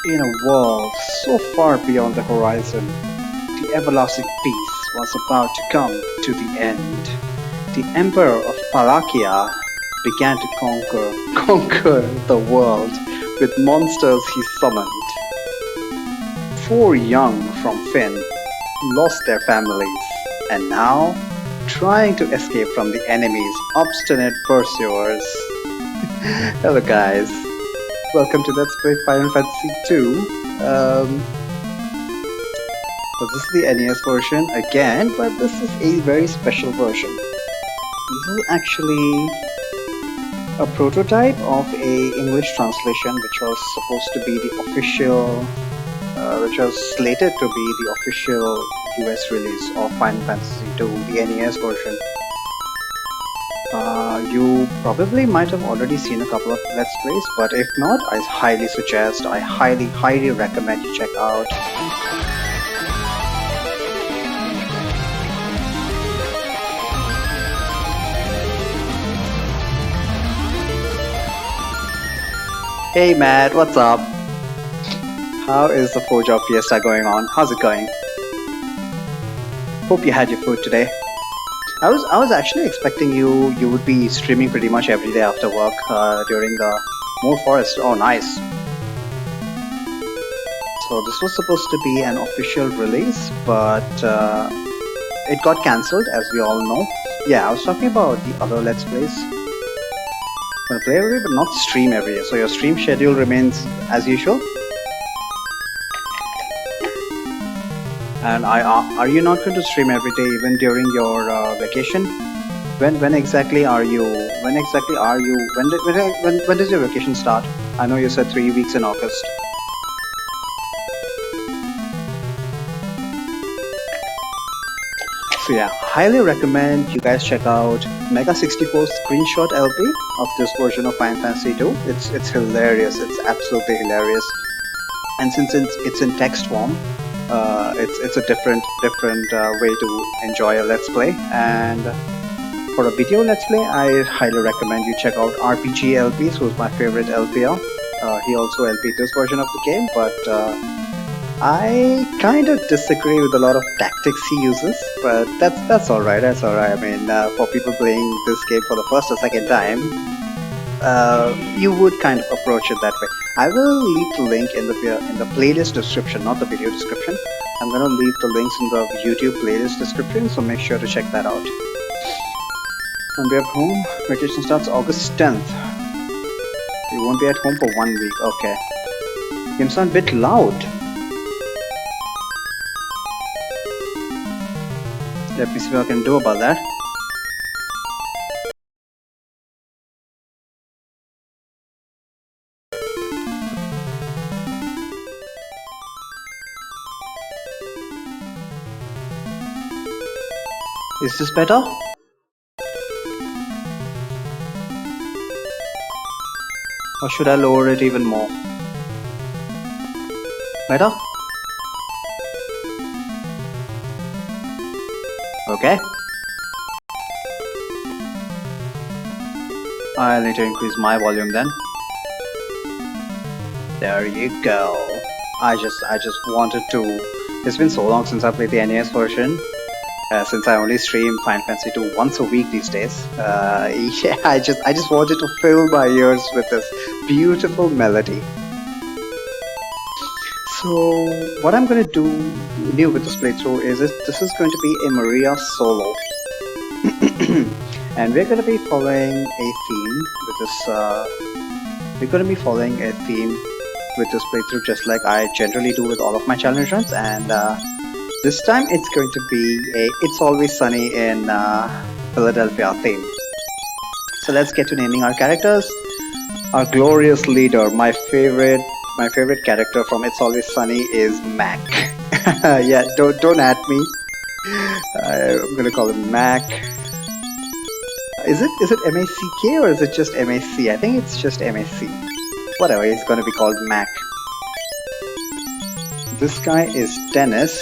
In a world so far beyond the horizon, the everlasting peace was about to come to the end. The Emperor of Parakia began to conquer the world with monsters he summoned. Four young from Finn lost their families and now trying to escape from the enemy's obstinate pursuers. Hello guys, welcome to Let's Play Final Fantasy 2. So this is the NES version again, but this is a very special version. This is actually a prototype of a English translation which was supposed to be the official, which was slated to be the official US release of Final Fantasy 2, the NES version. You probably might have already seen a couple of Let's Plays, but if not, I highly suggest, I highly recommend you check out. Hey Matt, what's up? How is the Forge of Fiesta going on? How's it going? Hope you had your food today. I was actually expecting you would be streaming pretty much every day after work during the Moor Forest. Oh, nice. So this was supposed to be an official release, but it got cancelled, as we all know. Yeah, I was talking about the other Let's Plays. I'm gonna play every day, but not stream every day. So your stream schedule remains as usual. And are you not going to stream every day, even during your vacation? When exactly are you? When does your vacation start? I know you said 3 weeks in August. So yeah, highly recommend you guys check out Mega 64's screenshot LP of this version of Final Fantasy 2. It's hilarious. It's absolutely hilarious. And since it's in text form, it's a different way to enjoy a Let's Play. And for a video Let's Play, I highly recommend you check out RPG LPs, who's my favorite LPR. He also LP'd this version of the game, but I kind of disagree with a lot of tactics he uses, but that's alright, that's alright. I mean, for people playing this game for the first or second time, you would kind of approach it that way. I will leave the link in the playlist description, not the video description. I'm gonna leave the links in the YouTube playlist description, so make sure to check that out. When we're home, vacation starts August 10th. You won't be at home for 1 week, okay. You sound a bit loud. Let me see what I can do about that. Is this better? Or should I lower it even more? Better? Okay. I'll need to increase my volume then. There you go. I just wanted to. It's been so long since I played the NES version. Since I only stream Final Fantasy 2 once a week these days. Yeah, I just wanted to fill my ears with this beautiful melody. So what I'm going to do new with this playthrough is this is going to be a Maria solo. And we're going to be following a theme with this playthrough, just like I generally do with all of my challenge runs. And this time it's going to be a It's Always Sunny in Philadelphia theme. So let's get to naming our characters. Our glorious leader, my favorite character from It's Always Sunny is Mac. Yeah, don't at me. I'm gonna call him Mac. Is it M-A-C-K or is it just M-A-C? I think it's just M-A-C. Whatever, he's gonna be called Mac. This guy is Dennis.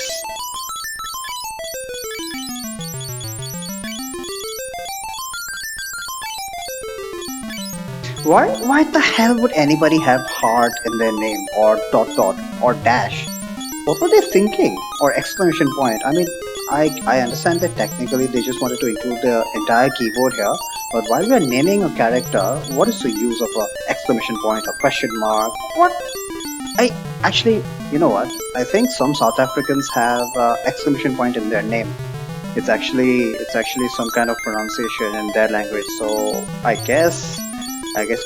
Why the hell would anybody have heart in their name or dot dot or dash? What were they thinking? Or exclamation point? I mean, I understand that technically they just wanted to include the entire keyboard here, but while we are naming a character, what is the use of a exclamation point or question mark? What? I actually, you know what? I think some South Africans have exclamation point in their name. It's actually some kind of pronunciation in their language. So I guess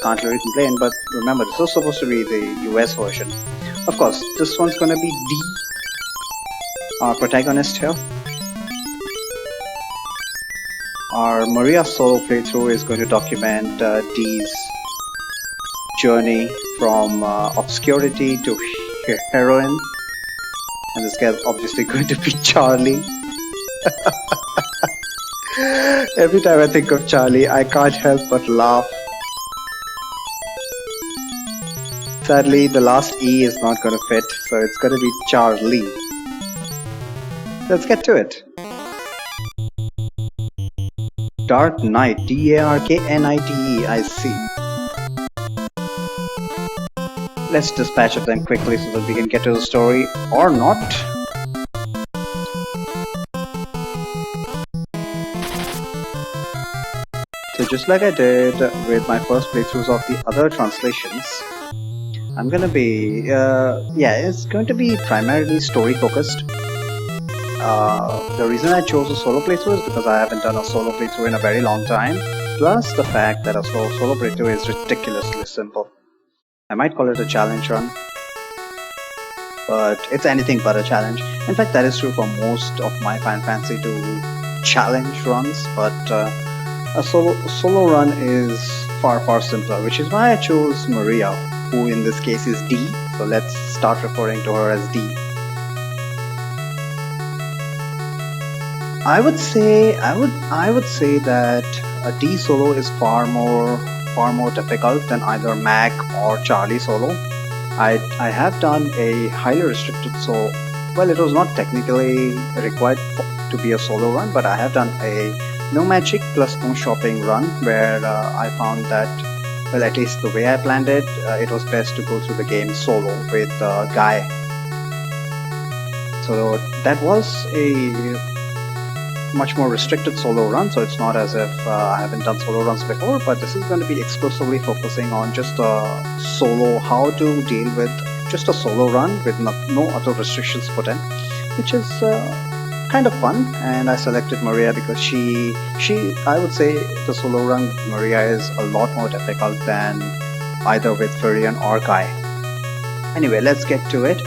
can't really complain. But remember, this is supposed to be the US version. Of course, this one's gonna be D, our protagonist here. Our Maria solo playthrough is going to document D's journey from obscurity to heroine, and this guy's obviously going to be Charlie. Every time I think of Charlie, I can't help but laugh. Sadly, the last E is not going to fit, so it's going to be Charlie. Let's get to it. Dark Knight, Darknite, I see. Let's dispatch of them quickly so that we can get to the story, or not. So just like I did with my first playthroughs of the other translations, I'm gonna be, it's going to be primarily story focused. The reason I chose a solo playthrough is because I haven't done a solo playthrough in a very long time, plus the fact that a solo playthrough is ridiculously simple. I might call it a challenge run, but it's anything but a challenge. In fact, that is true for most of my Final Fantasy 2 challenge runs, but a solo run is far simpler, which is why I chose Maria, who in this case is D. So let's start referring to her as D. I would say that a D solo is far more difficult than either Mac or Charlie solo. I have done a highly restricted solo. Well, it was not technically required to be a solo run, but I have done a no magic plus no shopping run where I found that, well, at least the way I planned it, it was best to go through the game solo with Guy. So that was a much more restricted solo run, so it's not as if I haven't done solo runs before, but this is going to be exclusively focusing on just a solo, how to deal with just a solo run with no other restrictions put in, which is kind of fun. And I selected Maria because I would say the solo run with Maria is a lot more difficult than either with Furion or Guy. Anyway, let's get to it.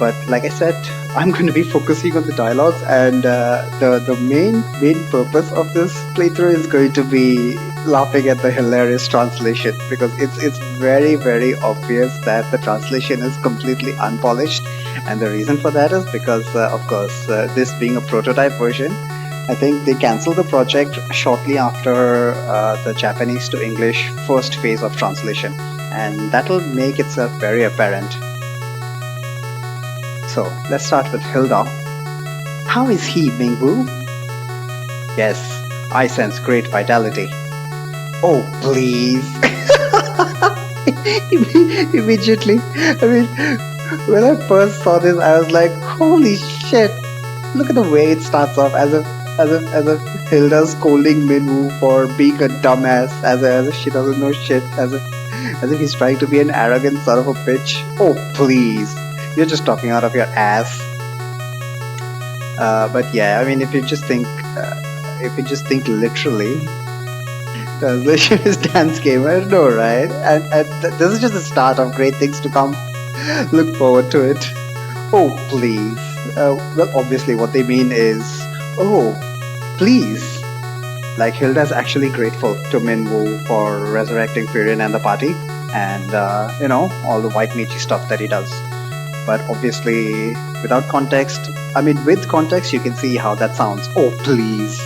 But like I said, I'm going to be focusing on the dialogues, and the main purpose of this playthrough is going to be laughing at the hilarious translation, because it's very obvious that the translation is completely unpolished, and the reason for that is because of course this being a prototype version, I think they cancelled the project shortly after the Japanese to English first phase of translation, and that'll make itself very apparent. So let's start with Hilda. How is he, Mingwu? Yes, I sense great vitality. Oh, please. Immediately. I mean, when I first saw this, I was like, holy shit. Look at the way it starts off as if Hilda's scolding Minwoo for being a dumbass, as if she doesn't know shit, as if he's trying to be an arrogant son of a bitch. Oh, please. You're just talking out of your ass. But yeah, I mean, if you just think literally, translation is dance gamer, no, right? And this is just the start of great things to come. Look forward to it. Oh, please. Well, obviously, what they mean is, oh, please. Like, Hilda's actually grateful to Minwoo for resurrecting Furion and the party, and all the white meaty stuff that he does. But obviously, without context, I mean, with context, you can see how that sounds. Oh, please.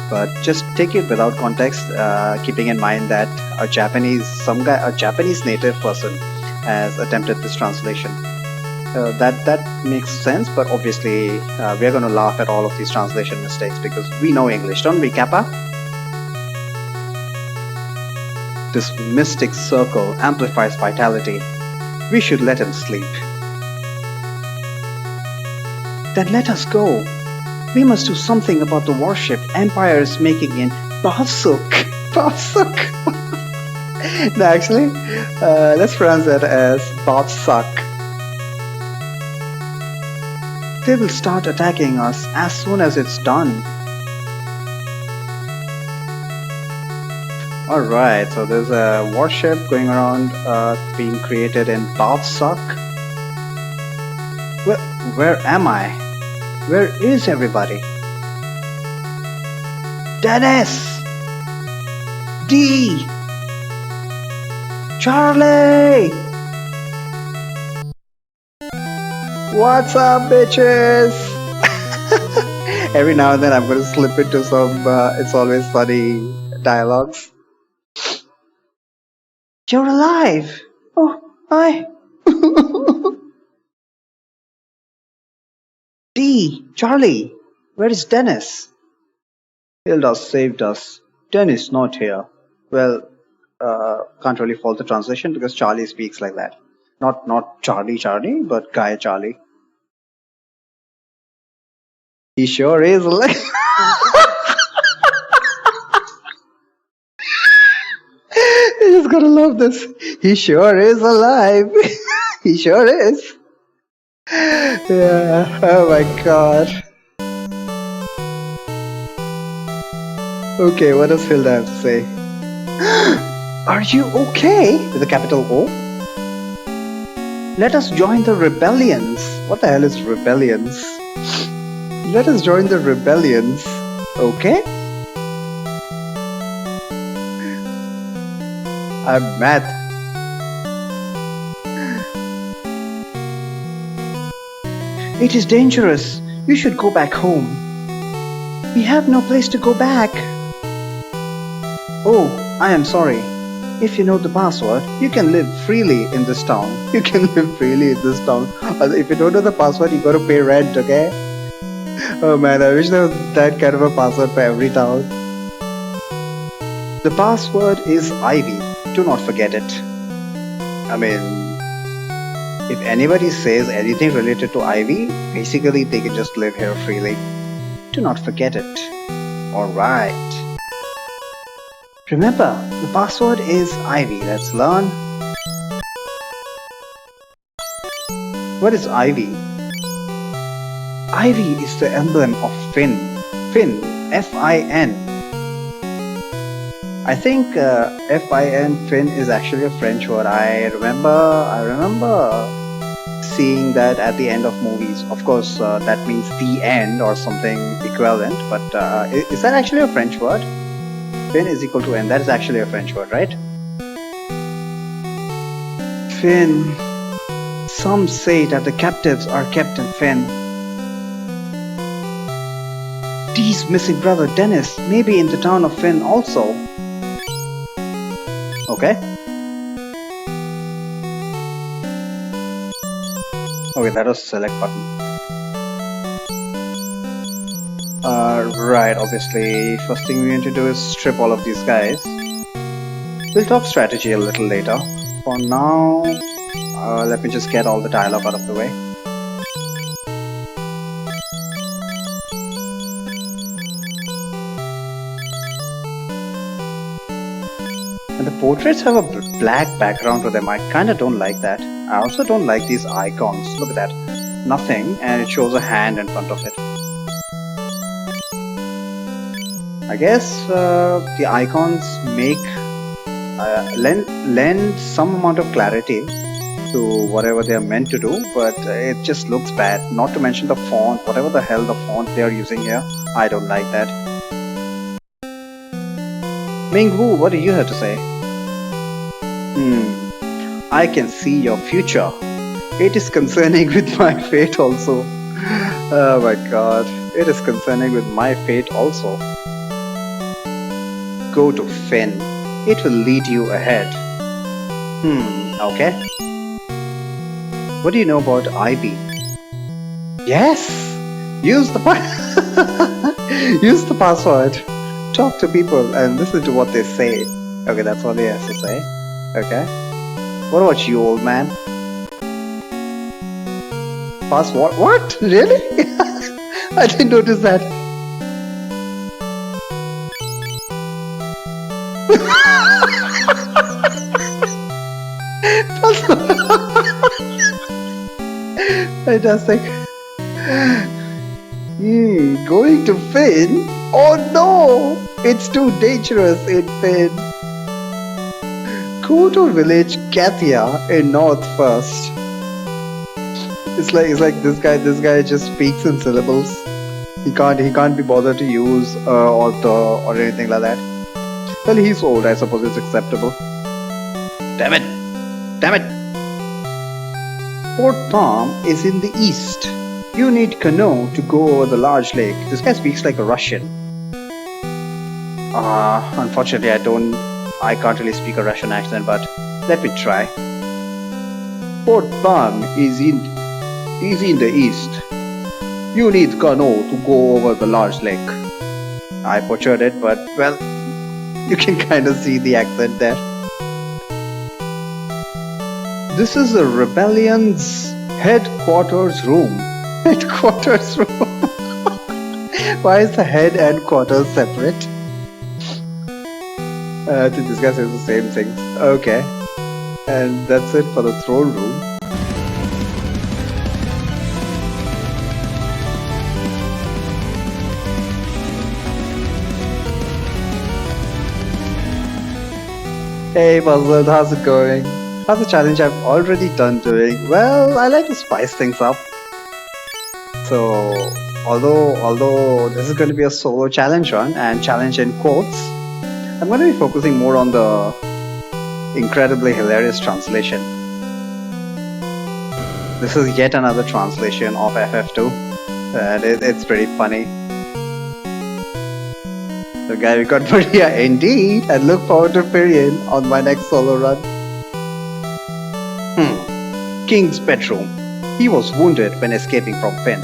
But just take it without context, keeping in mind that a Japanese native person has attempted this translation. That makes sense, but obviously, we're going to laugh at all of these translation mistakes because we know English, don't we, Kappa? This mystic circle amplifies vitality. We should let him sleep. Then let us go. We must do something about the warship Empire is making in Bavsuk. Bavsuk. No, actually, let's pronounce that as Bavsuk. They will start attacking us as soon as it's done. Alright, so there's a warship going around being created in Bavsuk. Where am I? Where is everybody? Dennis! D! Charlie! What's up, bitches? Every now and then I'm going to slip into some It's Always Funny dialogues. You're alive! Oh, hi! D! Charlie! Where is Dennis? Hilda saved us. Dennis not here. Well, can't really fault the translation because Charlie speaks like that. Not Charlie, but Guy Charlie. He sure is alive. You just gotta love this. He sure is alive. He sure is. Yeah. Oh my god. Okay, what does Hilda have to say? Are you okay? With a capital O? Let us join the rebellions. What the hell is rebellions? Let us join the rebellions. Okay? I'm mad. It is dangerous. You should go back home. We have no place to go back. Oh, I am sorry. If you know the password, you can live freely in this town. You can live freely in this town. If you don't know the password, you gotta pay rent, okay? Oh man, I wish there was that kind of a password for every town. The password is Ivy. Do not forget it. I mean, if anybody says anything related to Ivy, basically they can just live here freely. Do not forget it. Alright. Remember, the password is Ivy. Let's learn. What is Ivy? Ivy is the emblem of Finn. Finn. F-I-N. I think F-I-N, Finn, is actually a French word. I remember seeing that at the end of movies. Of course, that means the end or something equivalent. But is that actually a French word? Finn is equal to N. That is actually a French word, right? Finn. Some say that the captives are kept in Finn. Dee's missing brother Dennis may be in the town of Finn also. Okay. Okay, that was the select button. Right, obviously, first thing we need to do is strip all of these guys. We'll talk strategy a little later. For now, let me just get all the dialogue out of the way. And the portraits have a black background to them. I kinda don't like that. I also don't like these icons. Look at that. Nothing, and it shows a hand in front of it. I guess the icons make lend some amount of clarity to whatever they are meant to do, but it just looks bad. Not to mention the font, whatever the hell the font they are using here, I don't like that. Ming Wu, what do you have to say? I can see your future. It is concerning with my fate also. Oh my god, it is concerning with my fate also. Go to Finn. It will lead you ahead. Okay. What do you know about Ivy? Yes! Use the use the password. Talk to people and listen to what they say. Okay, that's all he has to say. Okay. What about you, old man? Pass what? What? Really? I didn't notice that. Fantastic. Going to Finn? Oh no! It's too dangerous in Finn. Go to village Kathia in north first. It's like this guy just speaks in syllables. He can't be bothered to use or the or anything like that. Well, he's old. I suppose it's acceptable. Damn it! Damn it! Port Palm is in the east. You need canoe to go over the large lake. This guy speaks like a Russian. Unfortunately, I can't really speak a Russian accent, but let me try. Port Palm is in the east. You need canoe to go over the large lake. I butchered it, but well, you can kind of see the accent there. This is the rebellion's headquarters room. Headquarters room. Why is the head and quarters separate? I think this guy says the same thing. Okay. And that's it for the throne room. Hey Puzzled, how's it going? How's the challenge I've already done doing? Well, I like to spice things up. So, although this is going to be a solo challenge run and challenge in quotes, I'm going to be focusing more on the incredibly hilarious translation. This is yet another translation of FF2, and it's pretty funny. So guys, we got Maria indeed, and look forward to Firion on my next solo run. King's bedroom. He was wounded when escaping from Finn.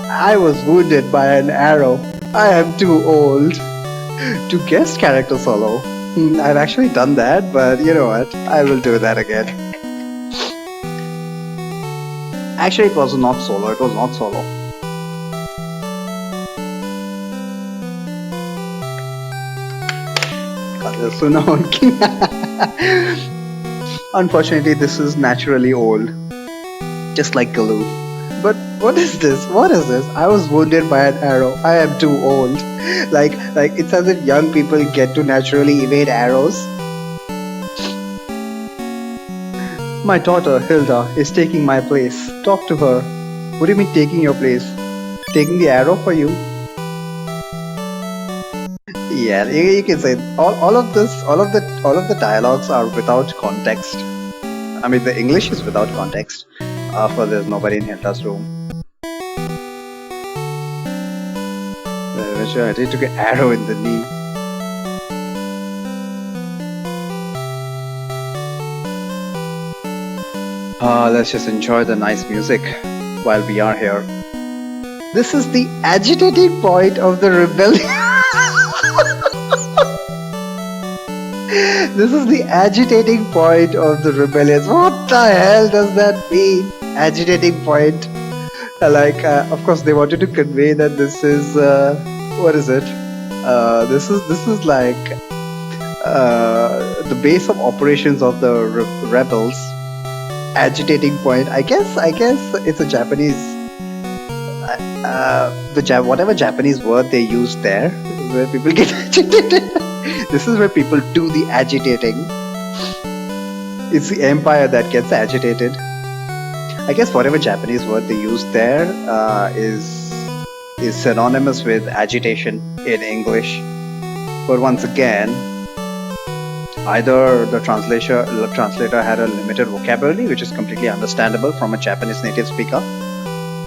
I was wounded by an arrow. I am too old. To guest character solo. I've actually done that, but you know what? I will do that again. Actually, it was not solo. It was not solo. Unfortunately, this is naturally old. Just like Galoo. But what is this? What is this? I was wounded by an arrow. I am too old. Like it's as if young people get to naturally evade arrows. My daughter Hilda is taking my place. Talk to her. What do you mean taking your place? Taking the arrow for you? Yeah, you can say all of the dialogues are without context. I mean, the English is without context. For there's nobody in Hilda's room. Eventually, I took an arrow in the knee. Let's just enjoy the nice music while we are here. This is the agitating point of the rebellion. This is the agitating point of the rebellion. What the hell does that mean? Agitating point. Of course, they wanted to convey that this is what is it? This is like the base of operations of the rebels. Agitating point. I guess it's a Japanese. Whatever Japanese word they use there, where people get agitated. This is where people do the agitating. It's the empire that gets agitated. I guess whatever Japanese word they use there is synonymous with agitation in English. But once again, either the translator had a limited vocabulary, which is completely understandable from a Japanese native speaker,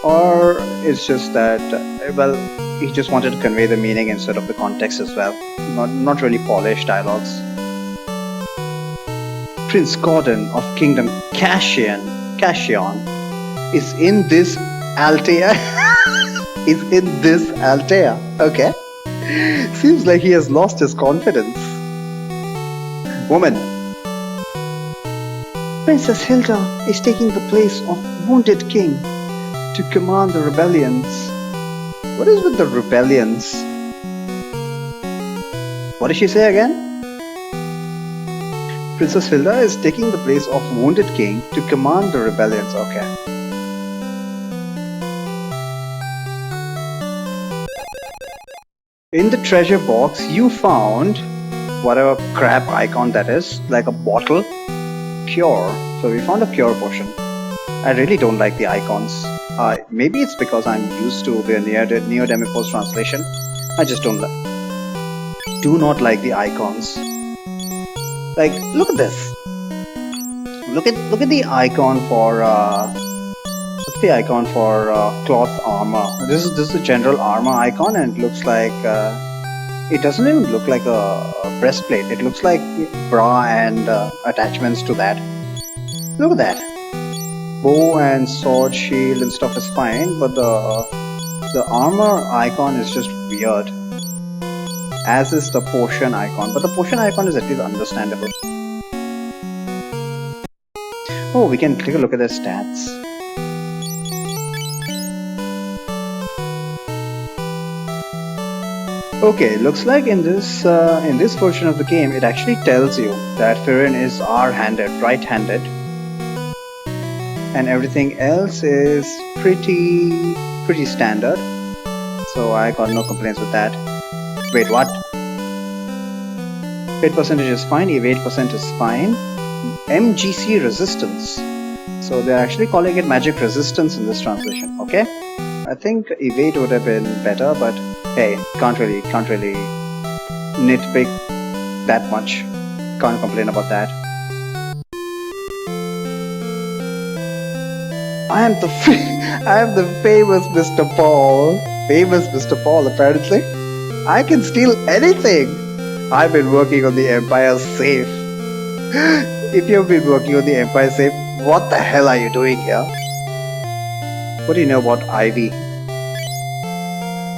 or it's just that, well, he just wanted to convey the meaning instead of the context as well. Not really polished dialogues. Prince Gordon of Kingdom Cashion is in this Altea. Is in this Altea. Okay. Seems like he has lost his confidence. Woman. Princess Hilda is taking the place of wounded king to command the rebellions. What is with the rebellions? What did she say again? Princess Hilda is taking the place of wounded king to command the rebellions. Okay. In the treasure box, you found whatever crap icon that is, like a bottle. Cure. So we found a cure potion. I really don't like the icons. Maybe it's because I'm used to the Neo-Demipos translation. I just do not like the icons. Like, look at this. Look at the icon for what's the icon for cloth armor? This is the general armor icon, and it looks like it doesn't even look like a breastplate. It looks like bra and attachments to that. Look at that. Bow and sword, shield and stuff is fine, but the armor icon is just weird. As is the potion icon, but the potion icon is at least understandable. Oh, we can take a look at their stats. Okay, looks like in this version of the game, it actually tells you that Firin is R-handed, right-handed, and everything else is pretty standard. So I got no complaints with that. Wait, what? Hit percentage is fine, evade percent is fine. MGC resistance. So they're actually calling it magic resistance in this translation, okay? I think evade would have been better, but hey, can't really nitpick that much. Can't complain about that. I am the famous Mr. Paul. Famous Mr. Paul, apparently. I can steal anything. I've been working on the Empire safe. If you've been working on the Empire safe, what the hell are you doing here? What do you know about Ivy?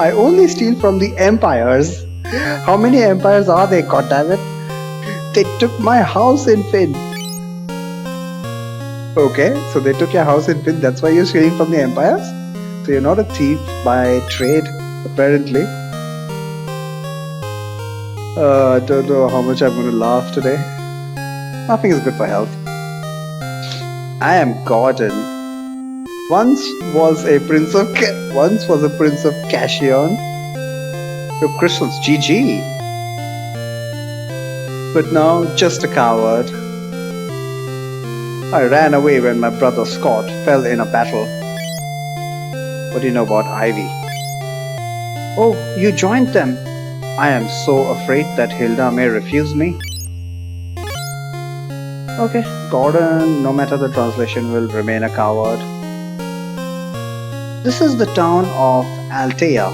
I only steal from the Empires. How many Empires are there, goddammit? They took my house in Finn. Okay, so they took your house in Finn, that's why you're stealing from the Empires? So you're not a thief by trade, apparently. I don't know how much I'm going to laugh today. Nothing is good for health. I am Gordon. Once was a prince of Cashion. Your crystals, GG. But now just a coward. I ran away when my brother Scott fell in a battle. What do you know about Ivy? Oh, you joined them. I am so afraid that Hilda may refuse me. Okay, Gordon, no matter the translation, will remain a coward. This is the town of Altea.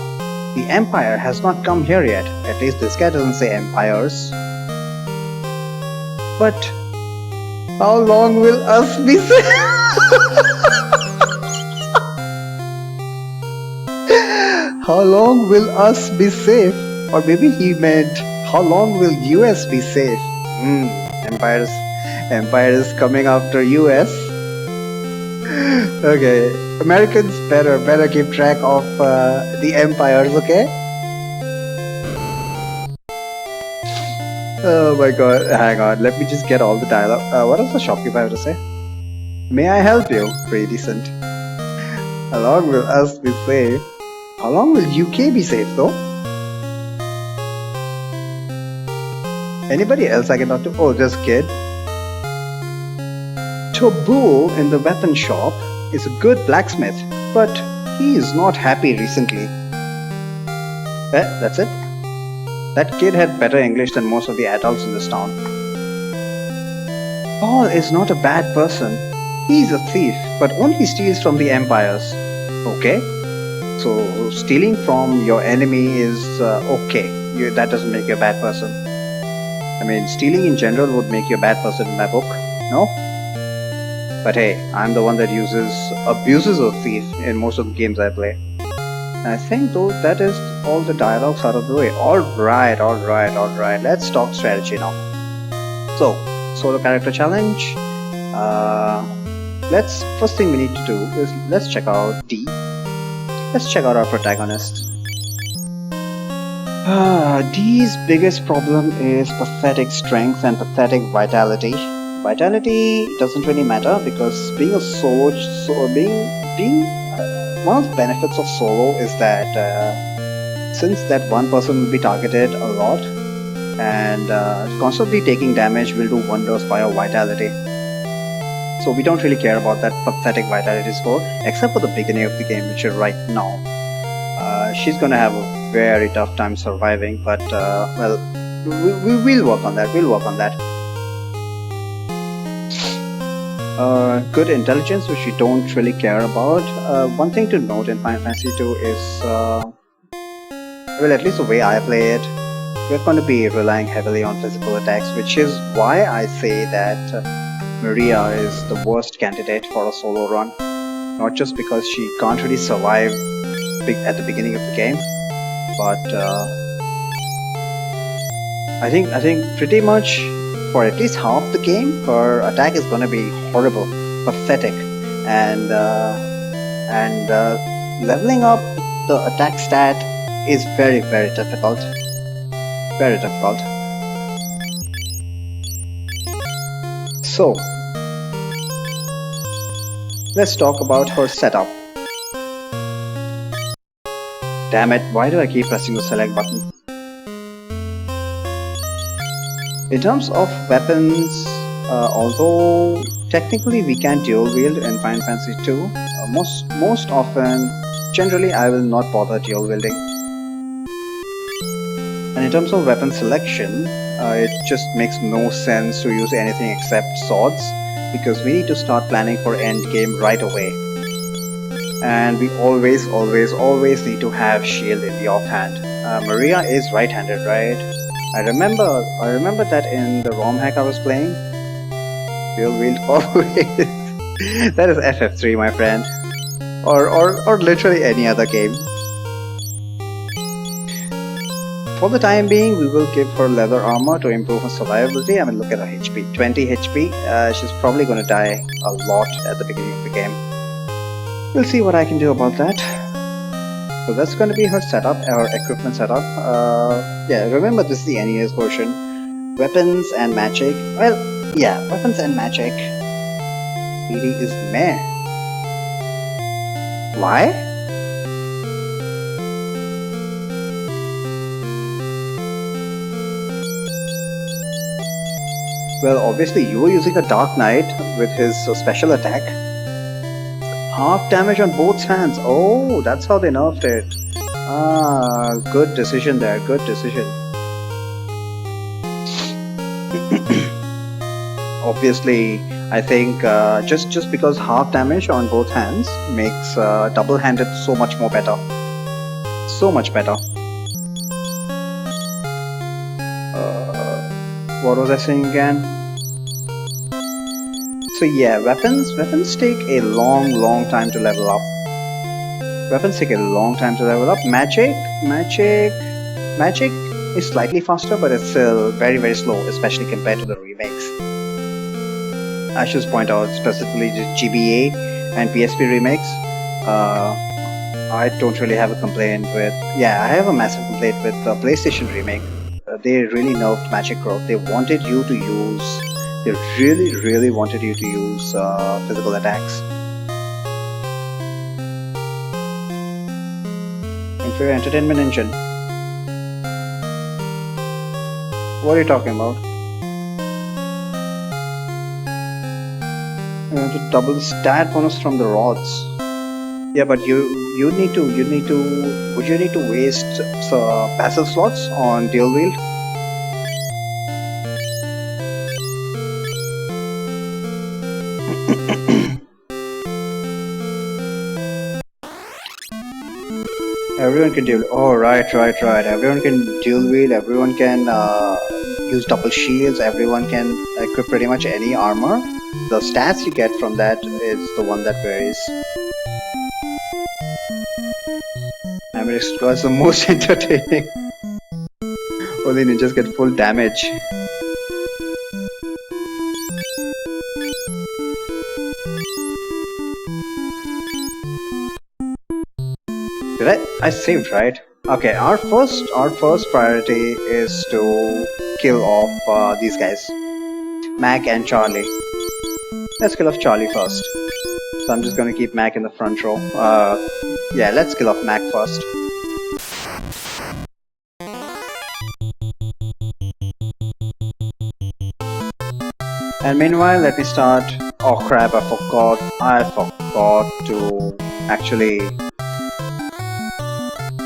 The Empire has not come here yet. At least this guy doesn't say empires. But how long will us be safe? How long will us be safe? Or maybe he meant, how long will US be safe? Empire is coming after US. Okay, Americans better keep track of the empires, okay? Oh my god, hang on, let me just get all the dialogue. What does the shopkeeper have to say? May I help you? Pretty decent. How long will us be safe? How long will UK be safe though? Anybody else I can talk to? Oh, just kid. Tobu in the weapon shop is a good blacksmith, but he is not happy recently. That's it? That kid had better English than most of the adults in this town. Paul is not a bad person. He's a thief, but only steals from the empires. Okay? So stealing from your enemy is okay. That doesn't make you a bad person. I mean, stealing in general would make you a bad person in my book. No? But hey, I'm the one that abuses of thief in most of the games I play. And I think though that is all the dialogues out of the way. Alright, alright, alright. Let's talk strategy now. So, solo character challenge. Let's first thing we need to do is let's check out D. Let's check out our protagonist. D's biggest problem is pathetic strength and pathetic vitality. Vitality doesn't really matter because being a solo, being one of the benefits of solo is that since that one person will be targeted a lot and constantly taking damage will do wonders by our vitality. So we don't really care about that pathetic vitality score except for the beginning of the game, which is right now. She's gonna have a very tough time surviving, but well, we'll work on that. We'll work on that. Good intelligence, which we don't really care about. One thing to note in Final Fantasy 2 is, well, at least the way I play it, we're going to be relying heavily on physical attacks, which is why I say that Maria is the worst candidate for a solo run. Not just because she can't really survive at the beginning of the game, but I think pretty much for at least half the game, her attack is gonna be horrible, pathetic, and leveling up the attack stat is very difficult. Very difficult. So let's talk about her setup. Damn it, why do I keep pressing the select button? In terms of weapons, although technically we can dual wield in Final Fantasy 2, most often, generally I will not bother dual wielding. And in terms of weapon selection, it just makes no sense to use anything except swords, because we need to start planning for end game right away. And we always need to have shield in the offhand. Maria is right-handed, right? I remember that in the ROM hack I was playing. Dual wield always. That is FF3, my friend, or literally any other game. For the time being, we will give her leather armor to improve her survivability. I mean, look at her HP, 20 HP. She's probably gonna die a lot at the beginning of the game. We'll see what I can do about that. So that's going to be her setup, her equipment setup. Yeah, remember this is the NES version. Weapons and magic. Well, yeah, weapons and magic. PD is meh. Why? Well, obviously you were using a Dark Knight with his special attack. Half damage on both hands. Oh, that's how they nerfed it. Ah, good decision there. Good decision. Obviously, I think just because half damage on both hands makes double-handed so much more better. So much better. What was I saying again? So yeah, weapons take a long time to level up. Magic is slightly faster, but it's still very slow, especially compared to the remakes. I should point out specifically the GBA and PSP remakes. I don't really have a complaint with. Yeah, I have a massive complaint with the PlayStation remake. They really nerfed magic growth. They wanted you to use. They really wanted you to use physical attacks. Inferior entertainment engine. What are you talking about? You want to double the stat bonus from the rods. Yeah, but would you need to waste passive slots on dual wield? Everyone can dual. Oh, right. Everyone can dual wield. Everyone can use double shields. Everyone can equip pretty much any armor. The stats you get from that is the one that varies. I mean, it was the most entertaining. Only ninjas get full damage. I saved, right? Okay, our first priority is to kill off these guys, Mac and Charlie. Let's kill off Charlie first. So I'm just gonna keep Mac in the front row. Yeah, let's kill off Mac first. And meanwhile, let me start. Oh crap! I forgot to actually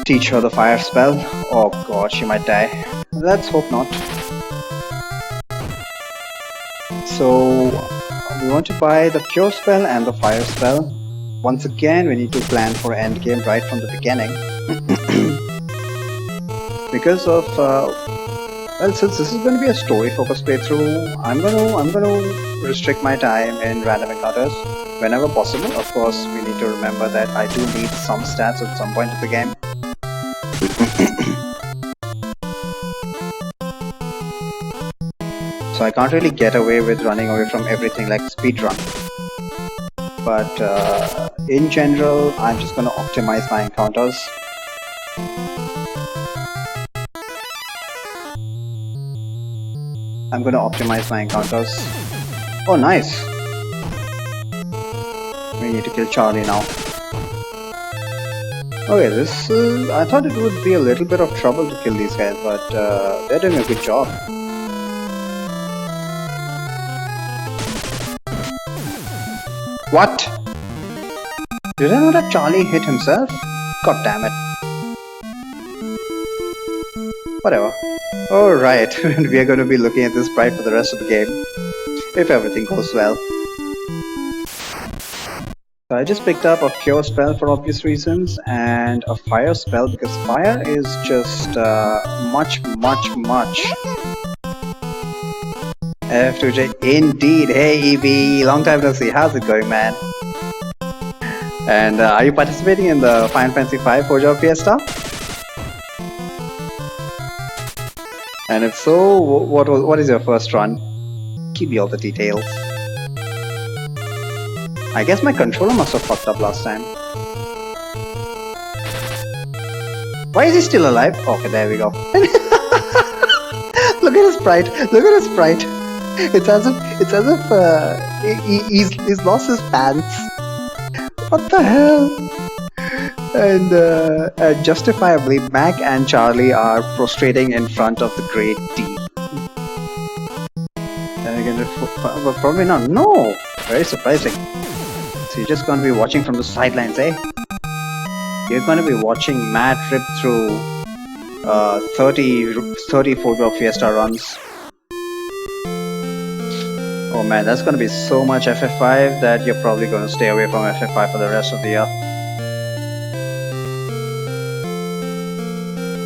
teach her the fire spell. Oh god, she might die. Let's hope not. So we want to buy the cure spell and the fire spell. Once again, we need to plan for endgame right from the beginning. Because of well, since this is going to be a story-focused playthrough, I'm gonna restrict my time in random encounters whenever possible. Of course, we need to remember that I do need some stats at some point of the game. So I can't really get away with running away from everything like speedrun. But in general, I'm just gonna optimize my encounters. Oh, nice! We need to kill Charlie now. Okay, this I thought it would be a little bit of trouble to kill these guys, but they're doing a good job. What? Did I know that Charlie hit himself? God damn it. Whatever. Alright, we are going to be looking at this sprite for the rest of the game, if everything goes well. So I just picked up a cure spell for obvious reasons, and a fire spell because fire is just much F2J indeed. Hey EV, long time no see. How's it going, man? And are you participating in the Final Fantasy V Forge of Fiesta? And if so, what is your first run? Give me all the details. I guess my controller must have fucked up last time. Why is he still alive? Okay, there we go. Look at his sprite. Look at his sprite. It's as if he's lost his pants. What the hell? And justifiably, Mac and Charlie are prostrating in front of the Great D. And again, but probably not. No! Very surprising. So you're just going to be watching from the sidelines, eh? You're going to be watching Matt rip through 30 Forge of Fiesta runs. Oh man, that's going to be so much FF5 that you're probably going to stay away from FF5 for the rest of the year.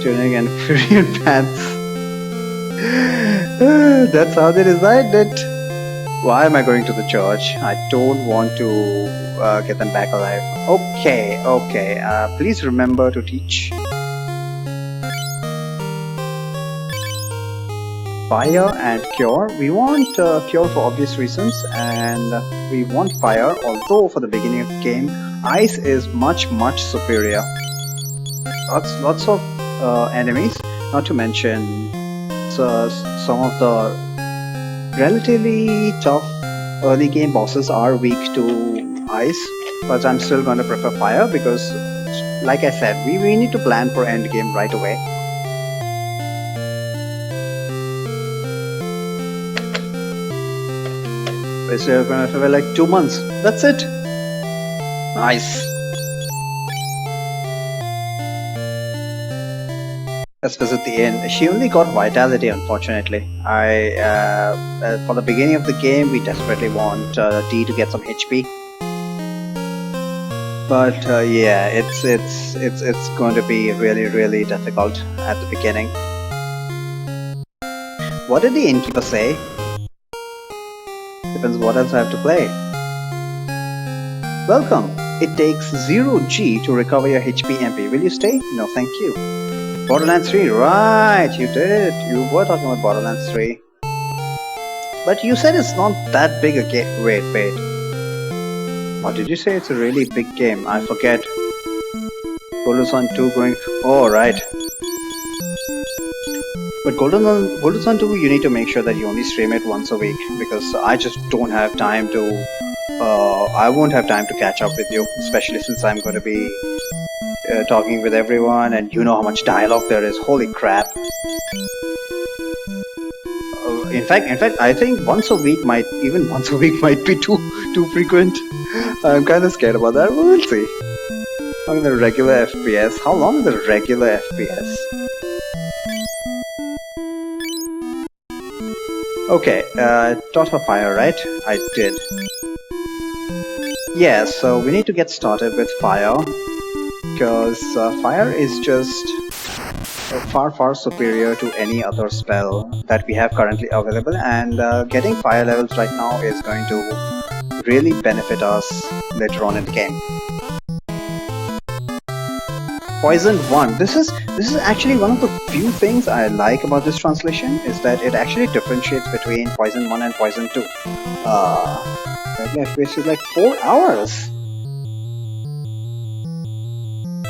Tuning and Furion pants. That's how they designed it. Why am I going to the church? I don't want to get them back alive. Okay. Please remember to teach. Fire and cure. We want cure for obvious reasons, and we want fire, although for the beginning of the game, ice is much superior. Lots of enemies, not to mention some of the relatively tough early game bosses are weak to ice, but I'm still going to prefer fire because, like I said, we need to plan for end game right away. We're going to have like 2 months. That's it. Nice. Let's visit the inn. She only got vitality, unfortunately. For the beginning of the game, we desperately want D to get some HP. But yeah, it's going to be really difficult at the beginning. What did the innkeeper say? Depends what else I have to play. Welcome. It takes 0G to recover your HP MP. Will you stay? No, thank you. Borderlands 3, right, you did. You were talking about Borderlands 3. But you said it's not that big a game. Wait. Or did you say it's a really big game? I forget. Golden Sun 2 going... Oh, right. But Golden Sun 2, you need to make sure that you only stream it once a week. Because I just don't have time to... I won't have time to catch up with you. Especially since I'm going to be talking with everyone. And you know how much dialogue there is. Holy crap. In fact, I think once a week might be too frequent. I'm kind of scared about that, but we'll see. I mean, the regular FPS. How long is the regular FPS? Okay, taught her fire, right? I did. Yeah, so we need to get started with fire, because fire is just far superior to any other spell that we have currently available, and getting fire levels right now is going to really benefit us later on in the game. Poison 1. This is actually one of the few things I like about this translation, is that it actually differentiates between Poison 1 and Poison 2. FPS is like 4 hours.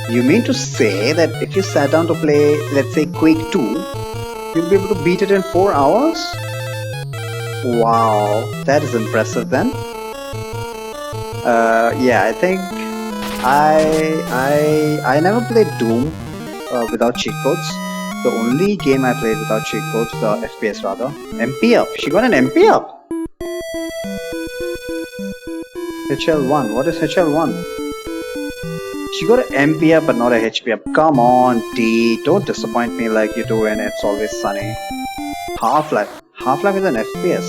You mean to say that if you sat down to play, let's say, Quake 2, you'll be able to beat it in 4 hours? Wow, that is impressive then. Yeah, I think I never played Doom without cheat codes. The only game I played without cheat codes, the FPS rather. MP up. She got an MP up. HL1. What is HL1? She got an MP up but not a HP up. Come on, D. Don't disappoint me like you do in It's Always Sunny. Half-Life. Half-Life is an FPS.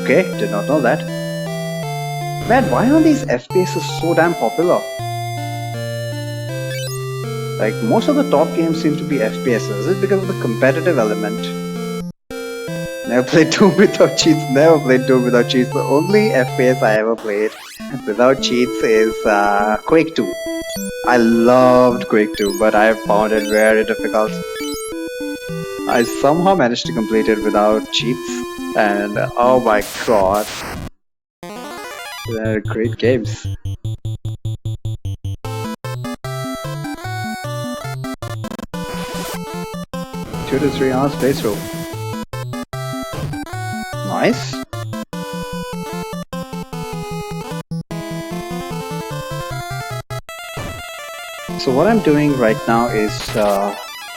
Okay, did not know that. Man, why are these FPSs so damn popular? Like, most of the top games seem to be FPSs. Is it because of the competitive element? Never played Doom without cheats. Never played Doom without cheats. The only FPS I ever played without cheats is Quake 2. I loved Quake 2, but I found it very difficult. I somehow managed to complete it without cheats, and oh my god. They're great games. 2 to 3 hours playthrough. Nice. So what I'm doing right now is,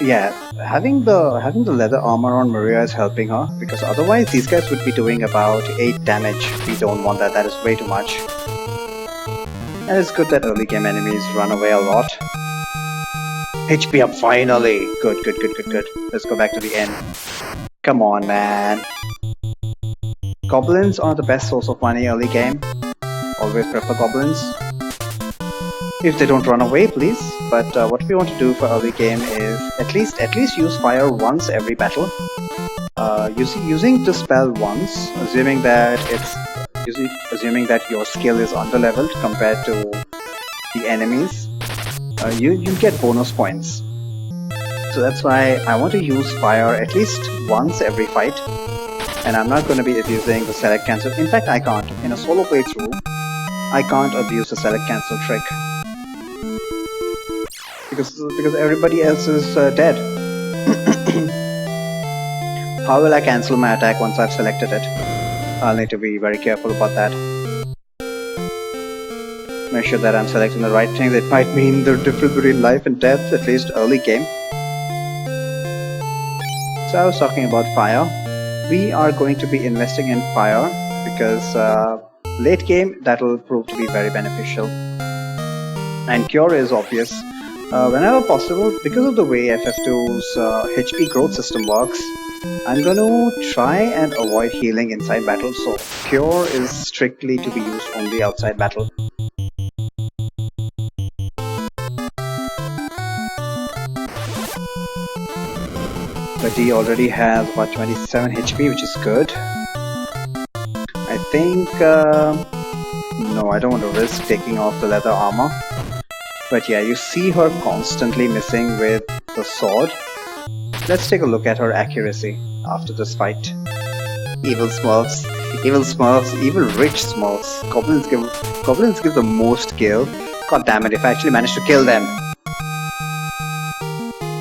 yeah, having the leather armor on Maria is helping her, because otherwise these guys would be doing about 8 damage. We don't want that. That is way too much. And it's good that early game enemies run away a lot. HP up finally! Good. Let's go back to the end. Come on, man. Goblins are the best source of money early game. Always prefer goblins. If they don't run away, please. But what we want to do for early game is at least use fire once every battle. Using the spell once, assuming that your skill is underleveled compared to the enemies, you get bonus points. So that's why I want to use fire at least once every fight. And I'm not going to be abusing the select cancel. In fact, I can't. In a solo playthrough, I can't abuse the select cancel trick. Because everybody else is dead. How will I cancel my attack once I've selected it? I'll need to be very careful about that. Make sure that I'm selecting the right thing. That might mean the difference between life and death, at least early game. So I was talking about fire. We are going to be investing in fire because late game that'll prove to be very beneficial. And cure is obvious. Whenever possible, because of the way FF2's HP growth system works, I'm going to try and avoid healing inside battle, so cure is strictly to be used only outside battle. But he already has about 27 HP, which is good. I think... no, I don't want to risk taking off the leather armor. But yeah, you see her constantly missing with the sword. Let's take a look at her accuracy after this fight. Evil Smurfs, evil Smurfs, evil rich Smurfs. Goblins give the most kill. God damn it, if I actually managed to kill them.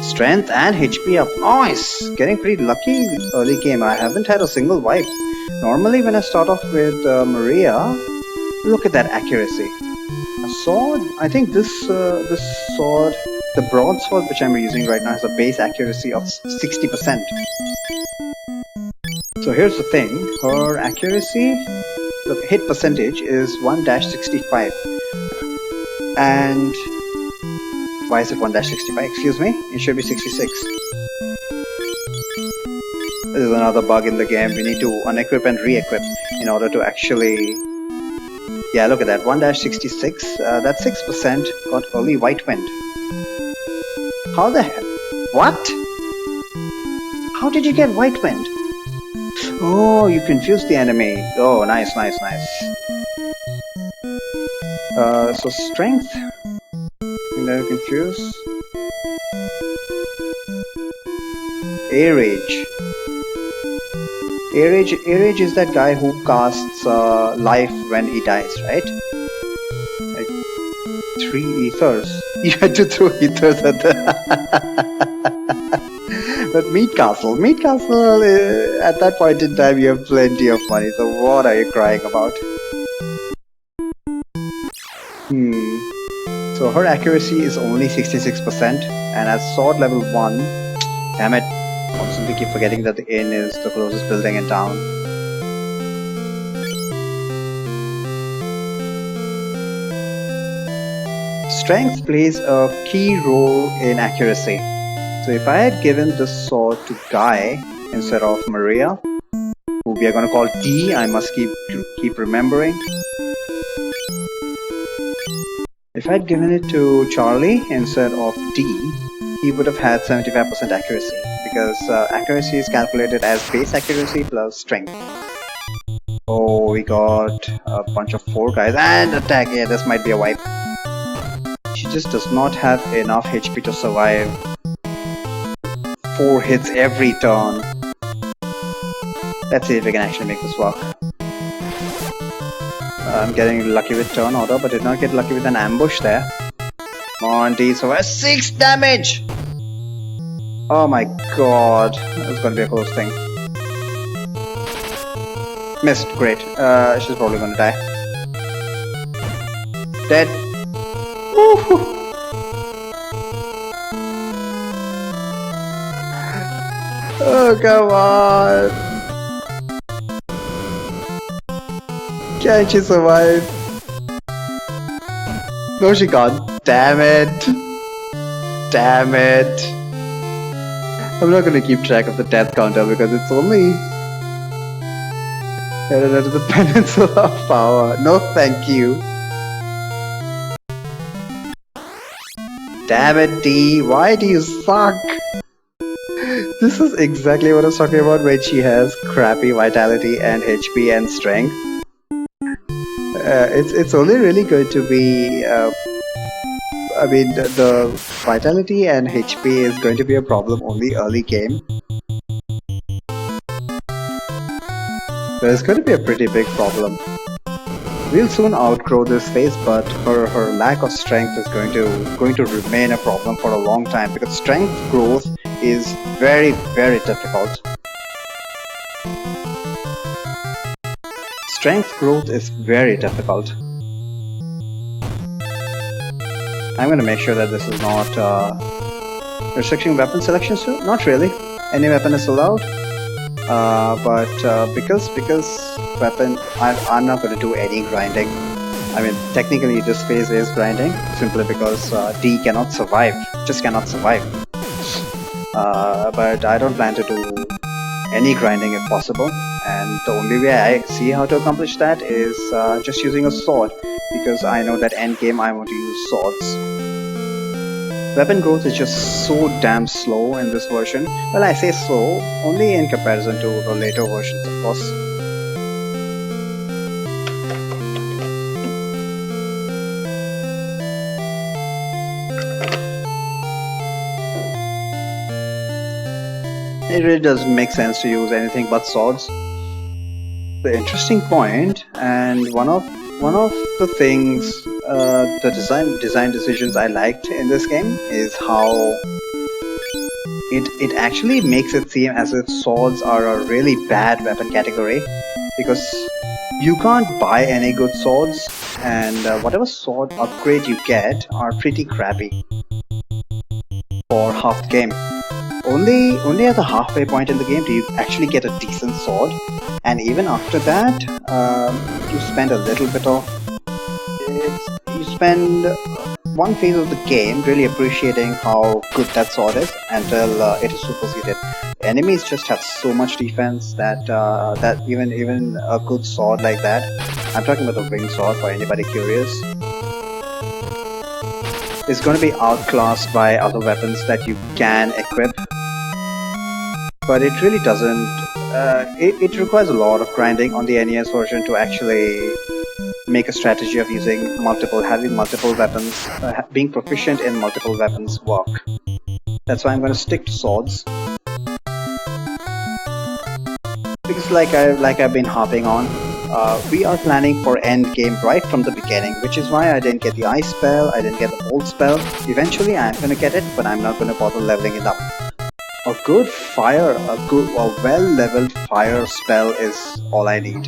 Strength and HP up. Nice! Getting pretty lucky early game. I haven't had a single wipe. Normally when I start off with Maria, look at that accuracy. A sword, I think this sword, the broadsword which I'm using right now has a base accuracy of 60%. So here's the thing, her accuracy, the hit percentage is 1-65. And why is it 1-65? Excuse me, it should be 66. This is another bug in the game. We need to unequip and re-equip in order to actually... Yeah, look at that, 1-66, that's 6%, got early white wind. How the hell? What? How did you get white wind? Oh, you confused the enemy. Oh, nice, nice, nice. So strength. Never confused. Air Rage. Air Rage is that guy who casts life when he dies, right? Like 3 ethers. You had to throw ethers at the... But Meat Castle, at that point in time you have plenty of money, so what are you crying about? So her accuracy is only 66%, and at sword level 1, damn it, constantly keep forgetting that the inn is the closest building in town. Strength plays a key role in accuracy. So if I had given this sword to Guy instead of Maria, who we are going to call D, I must keep remembering. If I had given it to Charlie instead of D, he would have had 75% accuracy, because accuracy is calculated as base accuracy plus strength. Oh, we got a bunch of 4 guys and attack. Yeah, this might be a wipe. She just does not have enough HP to survive 4 hits every turn. Let's see if we can actually make this work. I'm getting lucky with turn order, but did not get lucky with an ambush there. Come on, D, survive 6 damage! Oh my god, that's gonna be a close thing. Missed, great. She's probably gonna die. Dead. Woohoo! Oh, come on! Can she survive? No, she can't. Damn it! Damn it! I'm not gonna keep track of the death counter because it's only headed out of the Peninsula of Power. No, thank you. Damn it, D! Why do you suck? This is exactly what I was talking about when she has crappy vitality and HP and strength. It's only really going to be... I mean, the vitality and HP is going to be a problem only early game. But it's going to be a pretty big problem. We'll soon outgrow this phase, but her lack of strength is going to remain a problem for a long time, because strength growth is very, very difficult. Strength growth is very difficult. I'm going to make sure that this is not restricting weapon selection soon. Not really. Any weapon is allowed. But because weapon, I'm not going to do any grinding. I mean, technically this phase is grinding, simply because D cannot survive, just cannot survive. But I don't plan to do any grinding if possible, and the only way I see how to accomplish that is just using a sword, because I know that end game I want to use swords. Weapon growth is just so damn slow in this version. Well, I say so only in comparison to the later versions, of course. It really doesn't make sense to use anything but swords. The interesting point, and one of the things, the design decisions I liked in this game is how it actually makes it seem as if swords are a really bad weapon category, because you can't buy any good swords, and whatever sword upgrade you get are pretty crappy for half the game. Only at the halfway point in the game do you actually get a decent sword, and even after that, you spend a little bit of you spend one phase of the game really appreciating how good that sword is until it is superseded. Enemies just have so much defense that even a good sword like that, I'm talking about the winged sword for anybody curious, is going to be outclassed by other weapons that you can equip. But it really doesn't. It requires a lot of grinding on the NES version to actually make a strategy of having multiple weapons, being proficient in multiple weapons work. That's why I'm going to stick to swords, because like I've been harping on, we are planning for end game right from the beginning, which is why I didn't get the ice spell, I didn't get the bolt spell. Eventually I'm going to get it, but I'm not going to bother leveling it up. A well-leveled fire spell is all I need.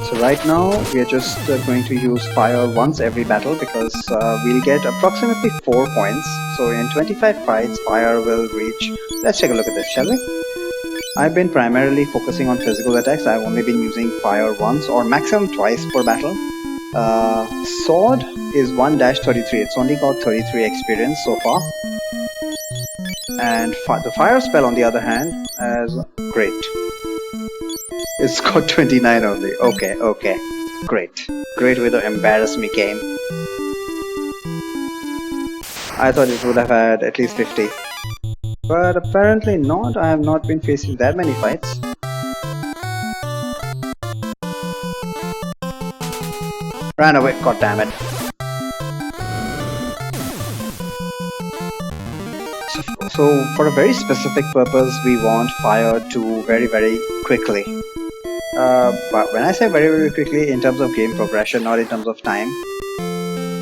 So right now we are just going to use fire once every battle, because we'll get approximately 4 points. So in 25 fights, fire will reach... Let's take a look at this, shall we? I've been primarily focusing on physical attacks. I've only been using fire once or maximum twice per battle. Sword is 1-33. It's only got 33 experience so far. And the fire spell, on the other hand, is great. It's got 29 only. Okay. Great way to embarrass me, game. I thought it would have had at least 50. But apparently not. I have not been facing that many fights. Ran away, god damn it. So for a very specific purpose, we want fire to very quickly. But when I say very quickly, in terms of game progression, not in terms of time.